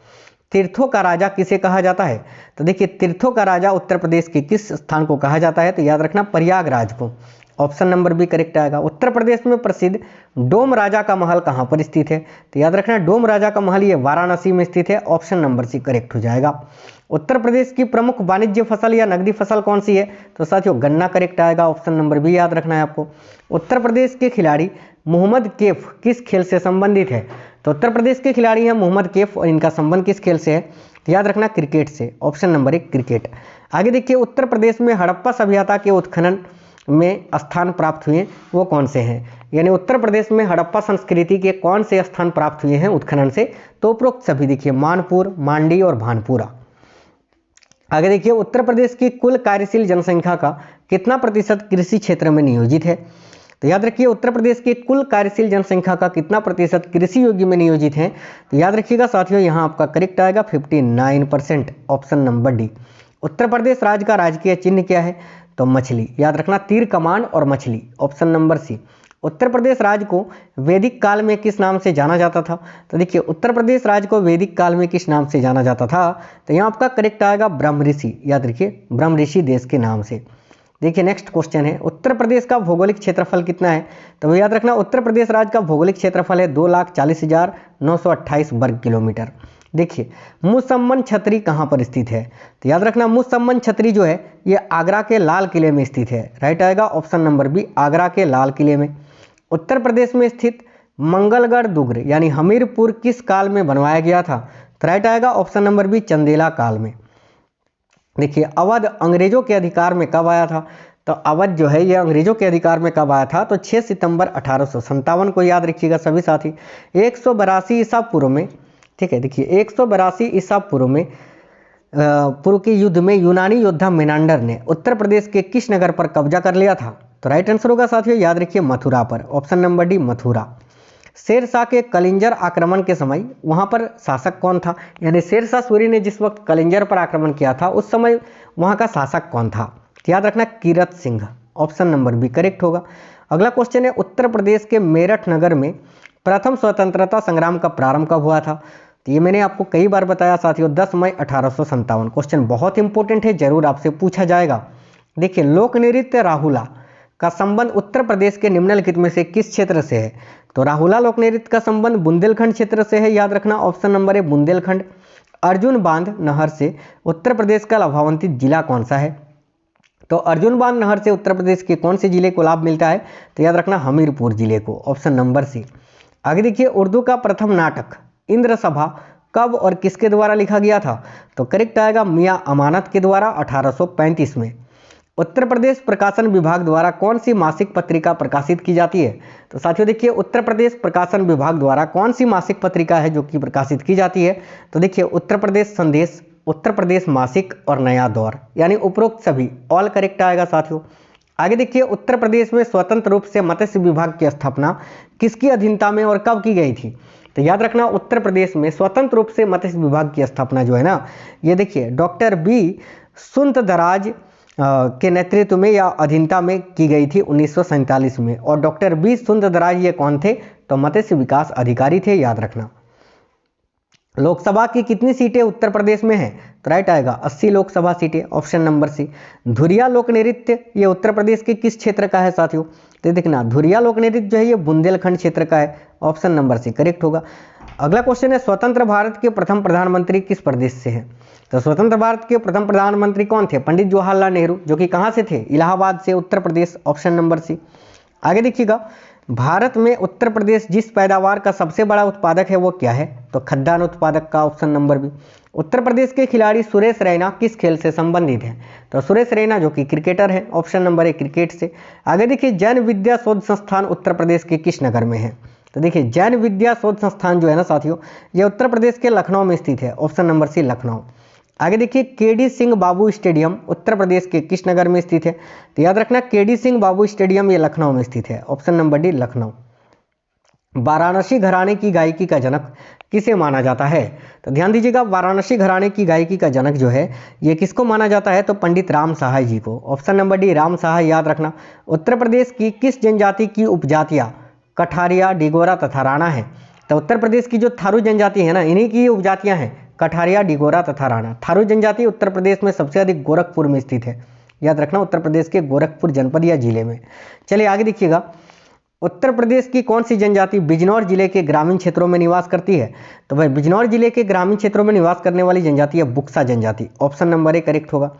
तीर्थों का राजा किसे कहा जाता है? तो देखिए तीर्थों का राजा उत्तर प्रदेश के किस स्थान को कहा जाता है? तो याद रखना प्रयागराज को। ऑप्शन नंबर बी करेक्ट आएगा। उत्तर प्रदेश में प्रसिद्ध डोम राजा का महल कहाँ पर स्थित है? तो याद रखना डोम राजा का महल ये वाराणसी में स्थित है। ऑप्शन नंबर सी करेक्ट हो जाएगा। उत्तर प्रदेश की प्रमुख वाणिज्य फसल या नगदी फसल कौन सी है? तो साथियों गन्ना करेक्ट आएगा। ऑप्शन नंबर बी याद रखना है आपको। उत्तर प्रदेश के खिलाड़ी मोहम्मद कैफ किस खेल से संबंधित है? तो उत्तर प्रदेश के खिलाड़ी हैं मोहम्मद कैफ और इनका संबंध किस खेल से है? तो याद रखना क्रिकेट से। ऑप्शन नंबर एक क्रिकेट। आगे देखिए उत्तर प्रदेश में हड़प्पा सभ्यता के उत्खनन में स्थान प्राप्त हुए वो कौन से हैं? यानी उत्तर प्रदेश में हड़प्पा संस्कृति के कौन से स्थान प्राप्त हुए हैं उत्खनन से? तो उपरोक्त सभी देखिए मानपुर, मांडी और भानपुरा। आगे देखिए उत्तर प्रदेश की कुल कार्यशील जनसंख्या का कितना प्रतिशत कृषि क्षेत्र में नियोजित है? तो याद रखिए उत्तर प्रदेश की कुल कार्यशील जनसंख्या का कितना प्रतिशत कृषि योग्य में नियोजित है? तो याद रखिएगा साथियों यहाँ आपका करेक्ट आएगा 59%। Option number D. Uttar Pradesh राज्य का राजकीय चिन्ह क्या है? तो मछली। याद रखना तीर कमान और मछली। Option number C. Uttar Pradesh राज्य को वैदिक काल में किस नाम से जाना जाता था? तो देखिए उत्तर प्रदेश राज्य को वैदिक काल में किस नाम से जाना जाता था? तो यहाँ आपका करेक्ट आएगा ब्रह्म ऋषि। याद रखिए ब्रह्म ऋषि देश के नाम से। देखिए नेक्स्ट क्वेश्चन है उत्तर प्रदेश का भौगोलिक क्षेत्रफल कितना है? तो याद रखना उत्तर प्रदेश राज्य का भौगोलिक क्षेत्रफल है 2,40,928 वर्ग किलोमीटर। देखिए मुसम्मन छतरी कहाँ पर स्थित है? तो याद रखना मुसम्मन छतरी जो है ये आगरा के लाल किले में स्थित है। राइट आएगा ऑप्शन नंबर बी आगरा के लाल किले में। उत्तर प्रदेश में स्थित मंगलगढ़ दुर्ग यानी हमीरपुर किस काल में बनवाया गया था? तो राइट आएगा ऑप्शन नंबर बी चंदेला काल में। देखिए अवध अंग्रेजों के अधिकार में कब आया था? तो अवध जो है ये अंग्रेजों के अधिकार में कब आया था? तो 6 सितंबर 1857 को। याद रखिएगा सभी साथी। 182 ईसा पूर्व में, ठीक है, देखिए 182 ईसा पूर्व में पूर्व के युद्ध में यूनानी योद्धा मेनांडर ने उत्तर प्रदेश के किस नगर पर कब्जा कर लिया था? तो राइट आंसर होगा साथियों याद रखिए मथुरा पर। Option number D Mathura. Sher Shah के कलिंजर आक्रमण के समय वहां पर शासक कौन था? यानी शेरशाह सूरी ने जिस वक्त कलिंजर पर आक्रमण किया था उस समय वहां का शासक कौन था? तो याद रखना Kirat Singh. Option number B correct होगा। अगला क्वेश्चन है उत्तर प्रदेश के मेरठ नगर में प्रथम स्वतंत्रता संग्राम का प्रारंभ कब हुआ था? तो ये मैंने आपको कई बार बताया साथियों 10 मई 1857। क्वेश्चन बहुत इंपॉर्टेंट है, जरूर आपसे पूछा जाएगा। देखिए लोक नृत्य राहुला का संबंध उत्तर प्रदेश के निम्नलिखित में से किस क्षेत्र से है? तो राहुला लोक नृत्य का संबंध बुंदेलखंड क्षेत्र से है। याद रखना ऑप्शन नंबर है बुंदेलखंड। अर्जुन बांध नहर से उत्तर प्रदेश का लाभान्वित जिला कौन सा है? तो अर्जुन बांध नहर से उत्तर प्रदेश के कौन से जिले को लाभ मिलता है? तो याद रखना हमीरपुर जिले को। Option number C. आगे देखिए उर्दू का प्रथम नाटक इंद्र सभा कब और किसके द्वारा लिखा गया था? तो करेक्ट आएगा मियां अमानत के द्वारा 1835 में। उत्तर प्रदेश प्रकाशन विभाग द्वारा कौन सी मासिक पत्रिका प्रकाशित की जाती है? तो साथियों देखिए उत्तर प्रदेश प्रकाशन विभाग द्वारा कौन सी मासिक पत्रिका है जो कि प्रकाशित की जाती है? तो देखिए उत्तर प्रदेश संदेश, उत्तर प्रदेश मासिक और नया दौर। यानी उपरोक्त सभी ऑल करेक्ट आएगा साथियों। आगे देखिए उत्तर प्रदेश में स्वतंत्र रूप से मत्स्य विभाग की स्थापना किसकी अधीनता में और कब की गई थी? तो याद रखना उत्तर प्रदेश में स्वतंत्र रूप से मत्स्य विभाग की स्थापना जो है ना ये देखिए डॉक्टर बी सुंदरराज के नेतृत्व में या अधीनता में की गई थी 1947 में। और डॉक्टर बी सुंदरराज ये कौन थे? तो मत्स्य विकास अधिकारी थे। याद रखना। लोकसभा की कितनी सीटें उत्तर प्रदेश में हैं? तो राइट आएगा 80 लोकसभा सीटें। ऑप्शन नंबर सी। धुरिया लोक नृत्य ये उत्तर प्रदेश के किस क्षेत्र का है साथियों? तो देखना धुरिया लोक नृत्य जो है ये बुंदेलखंड क्षेत्र का है। ऑप्शन नंबर सी करेक्ट होगा। अगला क्वेश्चन है स्वतंत्र भारत के प्रथम प्रधानमंत्री किस प्रदेश से हैं? तो स्वतंत्र भारत के प्रथम प्रधानमंत्री कौन थे? पंडित जवाहरलाल नेहरू, जो कि कहाँ से थे? इलाहाबाद से, उत्तर प्रदेश। Option number C. आगे देखिएगा भारत में उत्तर प्रदेश जिस पैदावार का सबसे बड़ा उत्पादक है वो क्या है? तो खाद्यान्न उत्पादक का। Option number B. Uttar Pradesh के खिलाड़ी सुरेश रैना किस खेल से संबंधित हैं? तो सुरेश रैना जो कि क्रिकेटर है। ऑप्शन नंबर ए क्रिकेट से। आगे देखिए जन विद्या शोध संस्थान उत्तर प्रदेश के किस नगर में है? तो देखिए जैन विद्या शोध संस्थान जो है ना साथियों, ये उत्तर प्रदेश के लखनऊ में स्थित है। Option number C Lucknow. आगे देखिए केडी सिंह बाबू स्टेडियम उत्तर प्रदेश के किस नगर में स्थित है? तो याद रखना केडी सिंह बाबू स्टेडियम ये लखनऊ में स्थित है। Option number D Lucknow. Varanasi घराने की गायकी का जनक किसे माना जाता है? तो ध्यान दीजिएगा, वाराणसी घराने की गायकी का जनक जो है ये किसको माना जाता है? तो पंडित राम सहाय जी को। ऑप्शन नंबर डी राम सहाय। याद रखना उत्तर प्रदेश की किस जनजाति की उपजातियाँ कठारिया, डिगोरा तथा राणा है? तो उत्तर प्रदेश की जो थारू जनजाति है ना, इन्हीं की उपजातियाँ हैं कठारिया, डिगोरा तथा राणा। थारू जनजाति उत्तर प्रदेश में सबसे अधिक गोरखपुर में स्थित है। याद रखना उत्तर प्रदेश के गोरखपुर जनपद या जिले में। चलिए आगे देखिएगा, उत्तर प्रदेश की कौन सी जनजाति बिजनौर जिले के ग्रामीण क्षेत्रों में निवास करती है? तो भाई बिजनौर जिले के ग्रामीण क्षेत्रों में निवास करने वाली जनजाति है बुक्सा जनजाति। ऑप्शन नंबर ए करेक्ट होगा।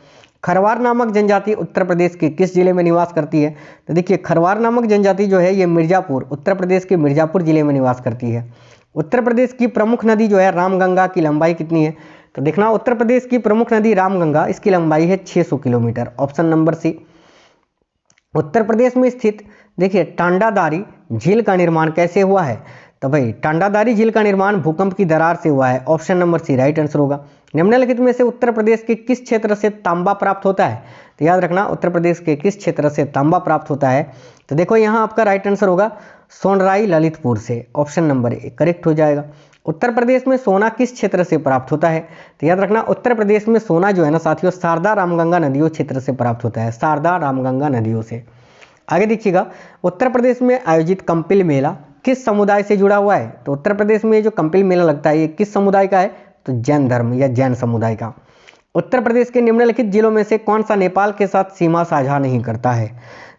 खरवार नामक जनजाति उत्तर प्रदेश के किस जिले में निवास करती है? तो देखिए खरवार नामक जनजाति जो है ये मिर्जापुर, उत्तर प्रदेश के मिर्जापुर जिले में निवास करती है। उत्तर प्रदेश की प्रमुख नदी जो है रामगंगा की लंबाई कितनी है? तो देखना उत्तर प्रदेश की प्रमुख नदी रामगंगा, इसकी लंबाई है 600 kilometre. Option number C. Uttar Pradesh में स्थित देखिए टांडादारी झील का निर्माण कैसे हुआ है? तो भाई टांडादारी झील का निर्माण भूकंप की दरार से हुआ है। Option number C right answer होगा। निम्नलिखित में से उत्तर प्रदेश के किस क्षेत्र से तांबा प्राप्त होता है? तो याद रखना उत्तर प्रदेश के किस क्षेत्र से तांबा प्राप्त होता है? तो देखो यहाँ आपका राइट आंसर होगा सोनराई ललितपुर से। ऑप्शन नंबर ए करेक्ट हो जाएगा। उत्तर प्रदेश में सोना किस क्षेत्र से प्राप्त होता है? तो याद रखना उत्तर प्रदेश में सोना जो है ना साथियों शारदा रामगंगा नदियों क्षेत्र से प्राप्त होता है, शारदा रामगंगा नदियों से। आगे देखिएगा, उत्तर प्रदेश में आयोजित कंपिल मेला किस समुदाय से जुड़ा हुआ है? तो उत्तर प्रदेश में जो कंपिल मेला लगता है ये किस समुदाय का है? तो जैन धर्म या जैन समुदाय का। उत्तर प्रदेश के निम्नलिखित जिलों में से कौन सा नेपाल के साथ सीमा साझा नहीं करता है?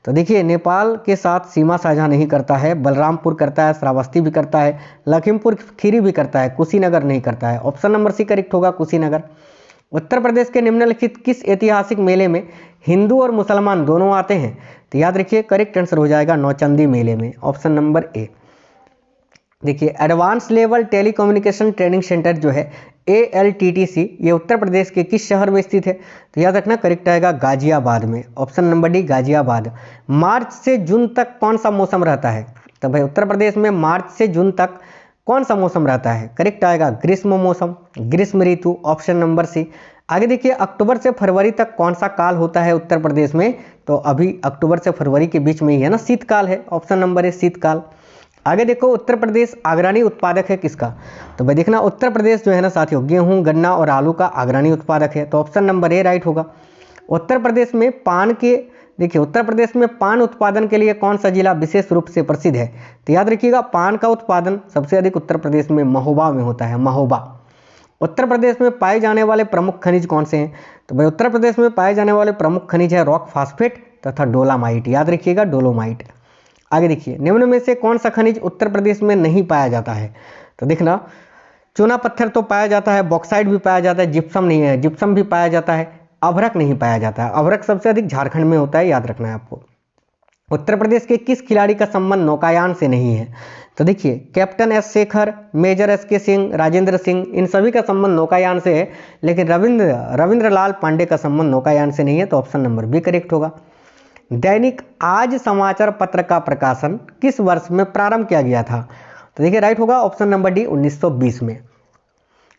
तो देखिए नेपाल के साथ सीमा साझा नहीं करता है, बलरामपुर करता है, श्रावस्ती भी करता है, लखीमपुर खीरी भी करता है, कुशीनगर नहीं करता है। ऑप्शन नंबर सी करेक्ट होगा कुशीनगर। उत्तर प्रदेश के निम्नलिखित किस ऐतिहासिक मेले में हिंदू और मुसलमान दोनों आते हैं? तो याद रखिए करेक्ट आंसर हो जाएगा नौचंदी मेले में। Option number A. देखिए advance level telecommunication training centre जो है ALTTC ये उत्तर प्रदेश के किस शहर में स्थित है? तो याद रखना करेक्ट आएगा गाजियाबाद में। Option number D Ghaziabad. मार्च से जून तक कौन सा मौसम रहता है? तो भाई उत्तर प्रदेश में मार्च से जून तक कौन सा मौसम रहता है? करेक्ट आएगा ग्रीष्म मौसम, ग्रीष्म ऋतु। Option number C. आगे देखिए अक्टूबर से फरवरी तक कौन सा काल होता है उत्तर प्रदेश में? तो अभी अक्टूबर से फरवरी के बीच में ही है ना, शीतकाल है। ऑप्शन नंबर ए शीतकाल। आगे देखो उत्तर प्रदेश अग्रणी उत्पादक है किसका? तो भाई देखना उत्तर प्रदेश जो है ना साथियों गेहूं, गन्ना और आलू का अग्रणी उत्पादक है। तो ऑप्शन नंबर ए राइट होगा। उत्तर प्रदेश में पान के देखिए उत्तर प्रदेश में पान उत्पादन के लिए कौन सा जिला विशेष रूप से प्रसिद्ध है? तो याद रखिएगा पान का उत्पादन सबसे अधिक उत्तर प्रदेश में महोबा में होता है, महोबा। उत्तर प्रदेश में पाए जाने वाले प्रमुख खनिज कौन से हैं? तो भाई उत्तर प्रदेश में पाए जाने वाले प्रमुख खनिज है रॉक फास्फेट तथा डोलामाइट। याद रखिएगा डोलोमाइट। आगे देखिए निम्न में से कौन सा खनिज उत्तर प्रदेश में नहीं पाया जाता है? तो देखना चूना पत्थर तो पाया जाता है, बॉक्साइट भी पाया जाता है, जिप्सम नहीं है, जिप्सम भी पाया जाता है, अभ्रक नहीं पाया जाता है। अभ्रक सबसे अधिक झारखंड में होता है, याद रखना है आपको। उत्तर प्रदेश के किस खिलाड़ी का संबंध नौकायान से नहीं है? तो देखिए captain S Shekhar, major SK Singh, Rajendra Singh, इन सभी का संबंध नौकायान से है, लेकिन रविंद्रलाल पांडे का संबंध नौकायान से नहीं है। तो ऑप्शन नंबर बी करेक्ट होगा। दैनिक आज समाचार पत्र का प्रकाशन किस वर्ष में प्रारंभ किया गया था? तो देखिए राइट होगा ऑप्शन नंबर डी 1920 में।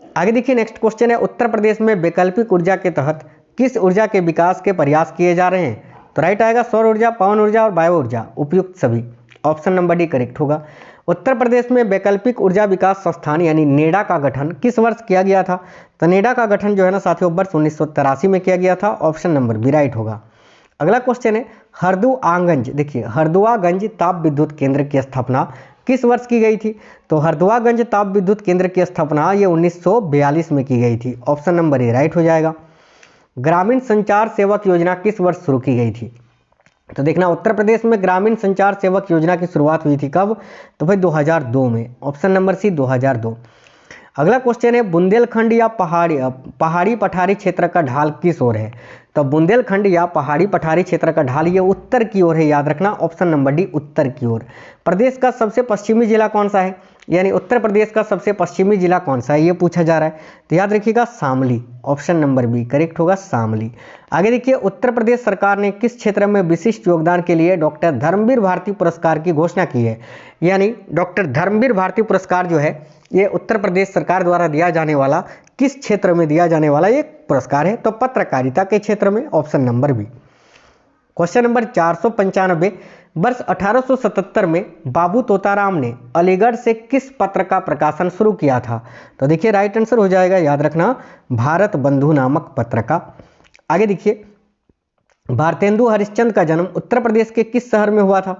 आगे देखिए नेक्स्ट क्वेश्चन है उत्तर प्रदेश में वैकल्पिक ऊर्जा के तहत किस ऊर्जा के विकास के प्रयास किए जा रहे हैं? तो राइट आएगा सौर ऊर्जा, पवन ऊर्जा और बायो ऊर्जा, उपयुक्त सभी। ऑप्शन नंबर डी करेक्ट होगा। उत्तर प्रदेश में वैकल्पिक ऊर्जा विकास संस्थान यानी नेडा का गठन किस वर्ष किया गया था? तो नेडा का गठन जो है ना साथियों वर्ष 1983 में किया गया था। ऑप्शन नंबर बी राइट होगा। अगला क्वेश्चन है हरदुआगंज। देखिए हरदुआगंज ताप विद्युत केंद्र की स्थापना किस वर्ष की गई थी? तो हरदुआगंज ताप विद्युत केंद्र की स्थापना ये 1942 में की गई थी। ऑप्शन नंबर ए राइट हो जाएगा। ग्रामीण संचार सेवक योजना किस वर्ष शुरू की गई थी? तो देखना उत्तर प्रदेश में ग्रामीण संचार सेवक योजना की शुरुआत हुई थी कब? तो भाई 2002 में। Option number C 2002। अगला क्वेश्चन है बुंदेलखंड या पहाड़ी पठारी क्षेत्र का ढाल किस ओर है? तो बुंदेलखंड या पहाड़ी पठारी क्षेत्र का ढाल ये उत्तर की ओर है, याद रखना। ऑप्शन नंबर डी उत्तर की ओर। प्रदेश का सबसे पश्चिमी जिला कौन सा है? यानी उत्तर प्रदेश का सबसे पश्चिमी जिला कौन सा है, ये पूछा जा रहा है। तो याद रखिएगा Shamli, option number B correct होगा शामली। आगे देखिए, उत्तर प्रदेश सरकार ने किस क्षेत्र में विशिष्ट योगदान के लिए डॉक्टर धर्मवीर भारती पुरस्कार की घोषणा की है। यानी डॉक्टर धर्मवीर भारती पुरस्कार जो है ये उत्तर प्रदेश सरकार द्वारा दिया जाने वाला किस क्षेत्र में दिया जाने वाला एक पुरस्कार है, तो पत्रकारिता के क्षेत्र में, option number B. Question number 495, वर्ष 1877 में बाबू तोताराम ने अलीगढ़ से किस पत्र का प्रकाशन शुरू किया था। तो देखिए राइट आंसर हो जाएगा, याद रखना, भारत बंधु नामक पत्र का। आगे देखिए, भारतेंदु हरिश्चंद्र का जन्म उत्तर प्रदेश के किस शहर में हुआ था।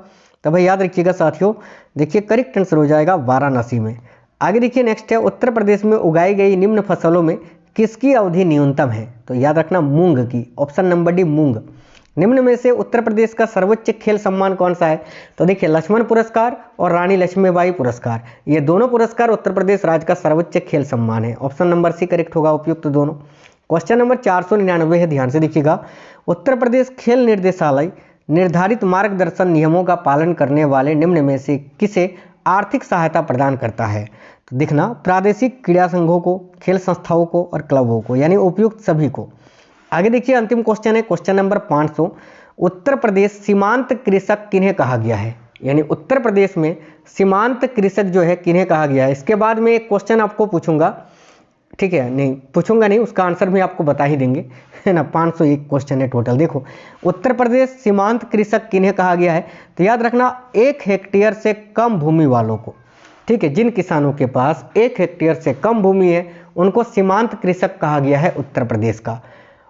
तो भाई याद रखिएगा साथियों, देखिए करेक्ट आंसर हो जाएगा वाराणसी में। आगे देखिए नेक्स्ट है, उत्तर प्रदेश में उगाई गई निम्न फसलों में किसकी अवधि न्यूनतम है। तो याद रखना मूंग की, ऑप्शन नंबर डी मूंग। निम्न में से उत्तर प्रदेश का सर्वोच्च खेल सम्मान कौन सा है। तो देखिए लक्ष्मण पुरस्कार और रानी लक्ष्मीबाई पुरस्कार, ये दोनों पुरस्कार उत्तर प्रदेश राज्य का सर्वोच्च खेल सम्मान है, ऑप्शन नंबर सी करेक्ट होगा, उपयुक्त दोनों। क्वेश्चन नंबर 499 है, ध्यान से देखिएगा, उत्तर प्रदेश खेल निर्देशालय निर्धारित मार्गदर्शन नियमों का पालन करने वाले निम्न में से किसे आर्थिक सहायता प्रदान करता है। तो देखना, प्रादेशिक क्रीड़ा संघों को, खेल संस्थाओं को और क्लबों को, यानी उपयुक्त सभी को। आगे देखिए अंतिम क्वेश्चन है, क्वेश्चन नंबर 500, उत्तर प्रदेश सीमांत कृषक किन्हें कहा गया है। यानी उत्तर प्रदेश में सीमांत कृषक जो है किन्हें कहा गया है। इसके बाद में एक क्वेश्चन आपको पूछूंगा, ठीक है, नहीं पूछूंगा नहीं, उसका आंसर भी आपको बता ही देंगे, है ना। 501 क्वेश्चन है टोटल। देखो, उत्तर प्रदेश सीमांत कृषक किन्हें कहा गया है। तो याद रखना, 1 हेक्टेयर से कम भूमि वालों को, ठीक है, जिन किसानों के पास 1 हेक्टेयर से कम भूमि है उनको सीमांत कृषक कहा गया है उत्तर प्रदेश का।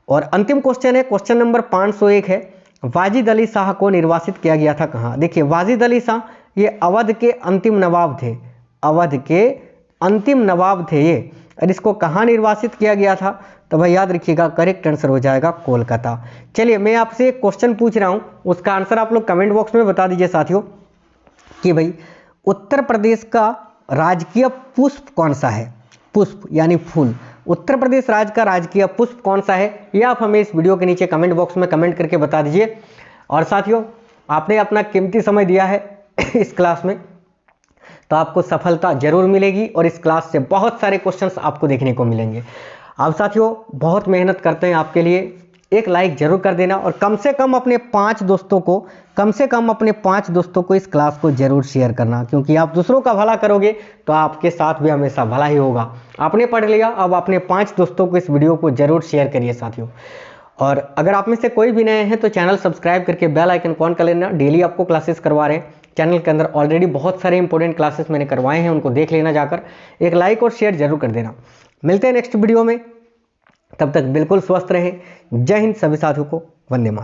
और अंतिम क्वेश्चन है, क्वेश्चन नंबर 501 है, वाजिद अली शाह को निर्वासित किया गया था कहाँ। देखिए वाजिद अली शाह ये अवध के अंतिम नवाब थे, अवध के अंतिम नवाब थे ये, और इसको कहाँ निर्वासित किया गया था। तो भाई याद रखिएगा करेक्ट आंसर हो जाएगा कोलकाता। चलिए मैं आपसे एक क्वेश्चन पूछ रहा हूँ, उसका आंसर आप लोग कमेंट बॉक्स में बता दीजिए साथियों, कि भाई उत्तर प्रदेश का राजकीय पुष्प कौन सा है। पुष्प यानी फूल, उत्तर प्रदेश राज्य का राजकीय पुष्प कौन सा है, ये आप हमें इस वीडियो के नीचे कमेंट बॉक्स में कमेंट करके बता दीजिए। और साथियों आपने अपना कीमती समय दिया है इस क्लास में, तो आपको सफलता जरूर मिलेगी और इस क्लास से बहुत सारे क्वेश्चंस आपको देखने को मिलेंगे। आप साथियों बहुत मेहनत करते हैं आपके लिए, एक लाइक जरूर कर देना और कम से कम अपने 5 दोस्तों को इस क्लास को जरूर शेयर करना, क्योंकि आप दूसरों का भला करोगे तो आपके साथ भी हमेशा भला ही होगा। आपने पढ़ लिया, अब अपने 5 दोस्तों को इस वीडियो को जरूर शेयर करिए साथियों। और अगर आप में से कोई भी नए हैं तो चैनल सब्सक्राइब करके बेल आइकन ऑन कर लेना। डेली आपको क्लासेस करवा रहे हैं चैनल के अंदर, ऑलरेडी बहुत सारे इंपॉर्टेंट क्लासेस मैंने करवाए हैं, उनको देख लेना जाकर। एक लाइक और शेयर जरूर कर देना। मिलते हैं नेक्स्ट वीडियो में, तब तक बिल्कुल स्वस्थ रहें। जय हिंद सभी साथियों को, वंदे मातरम।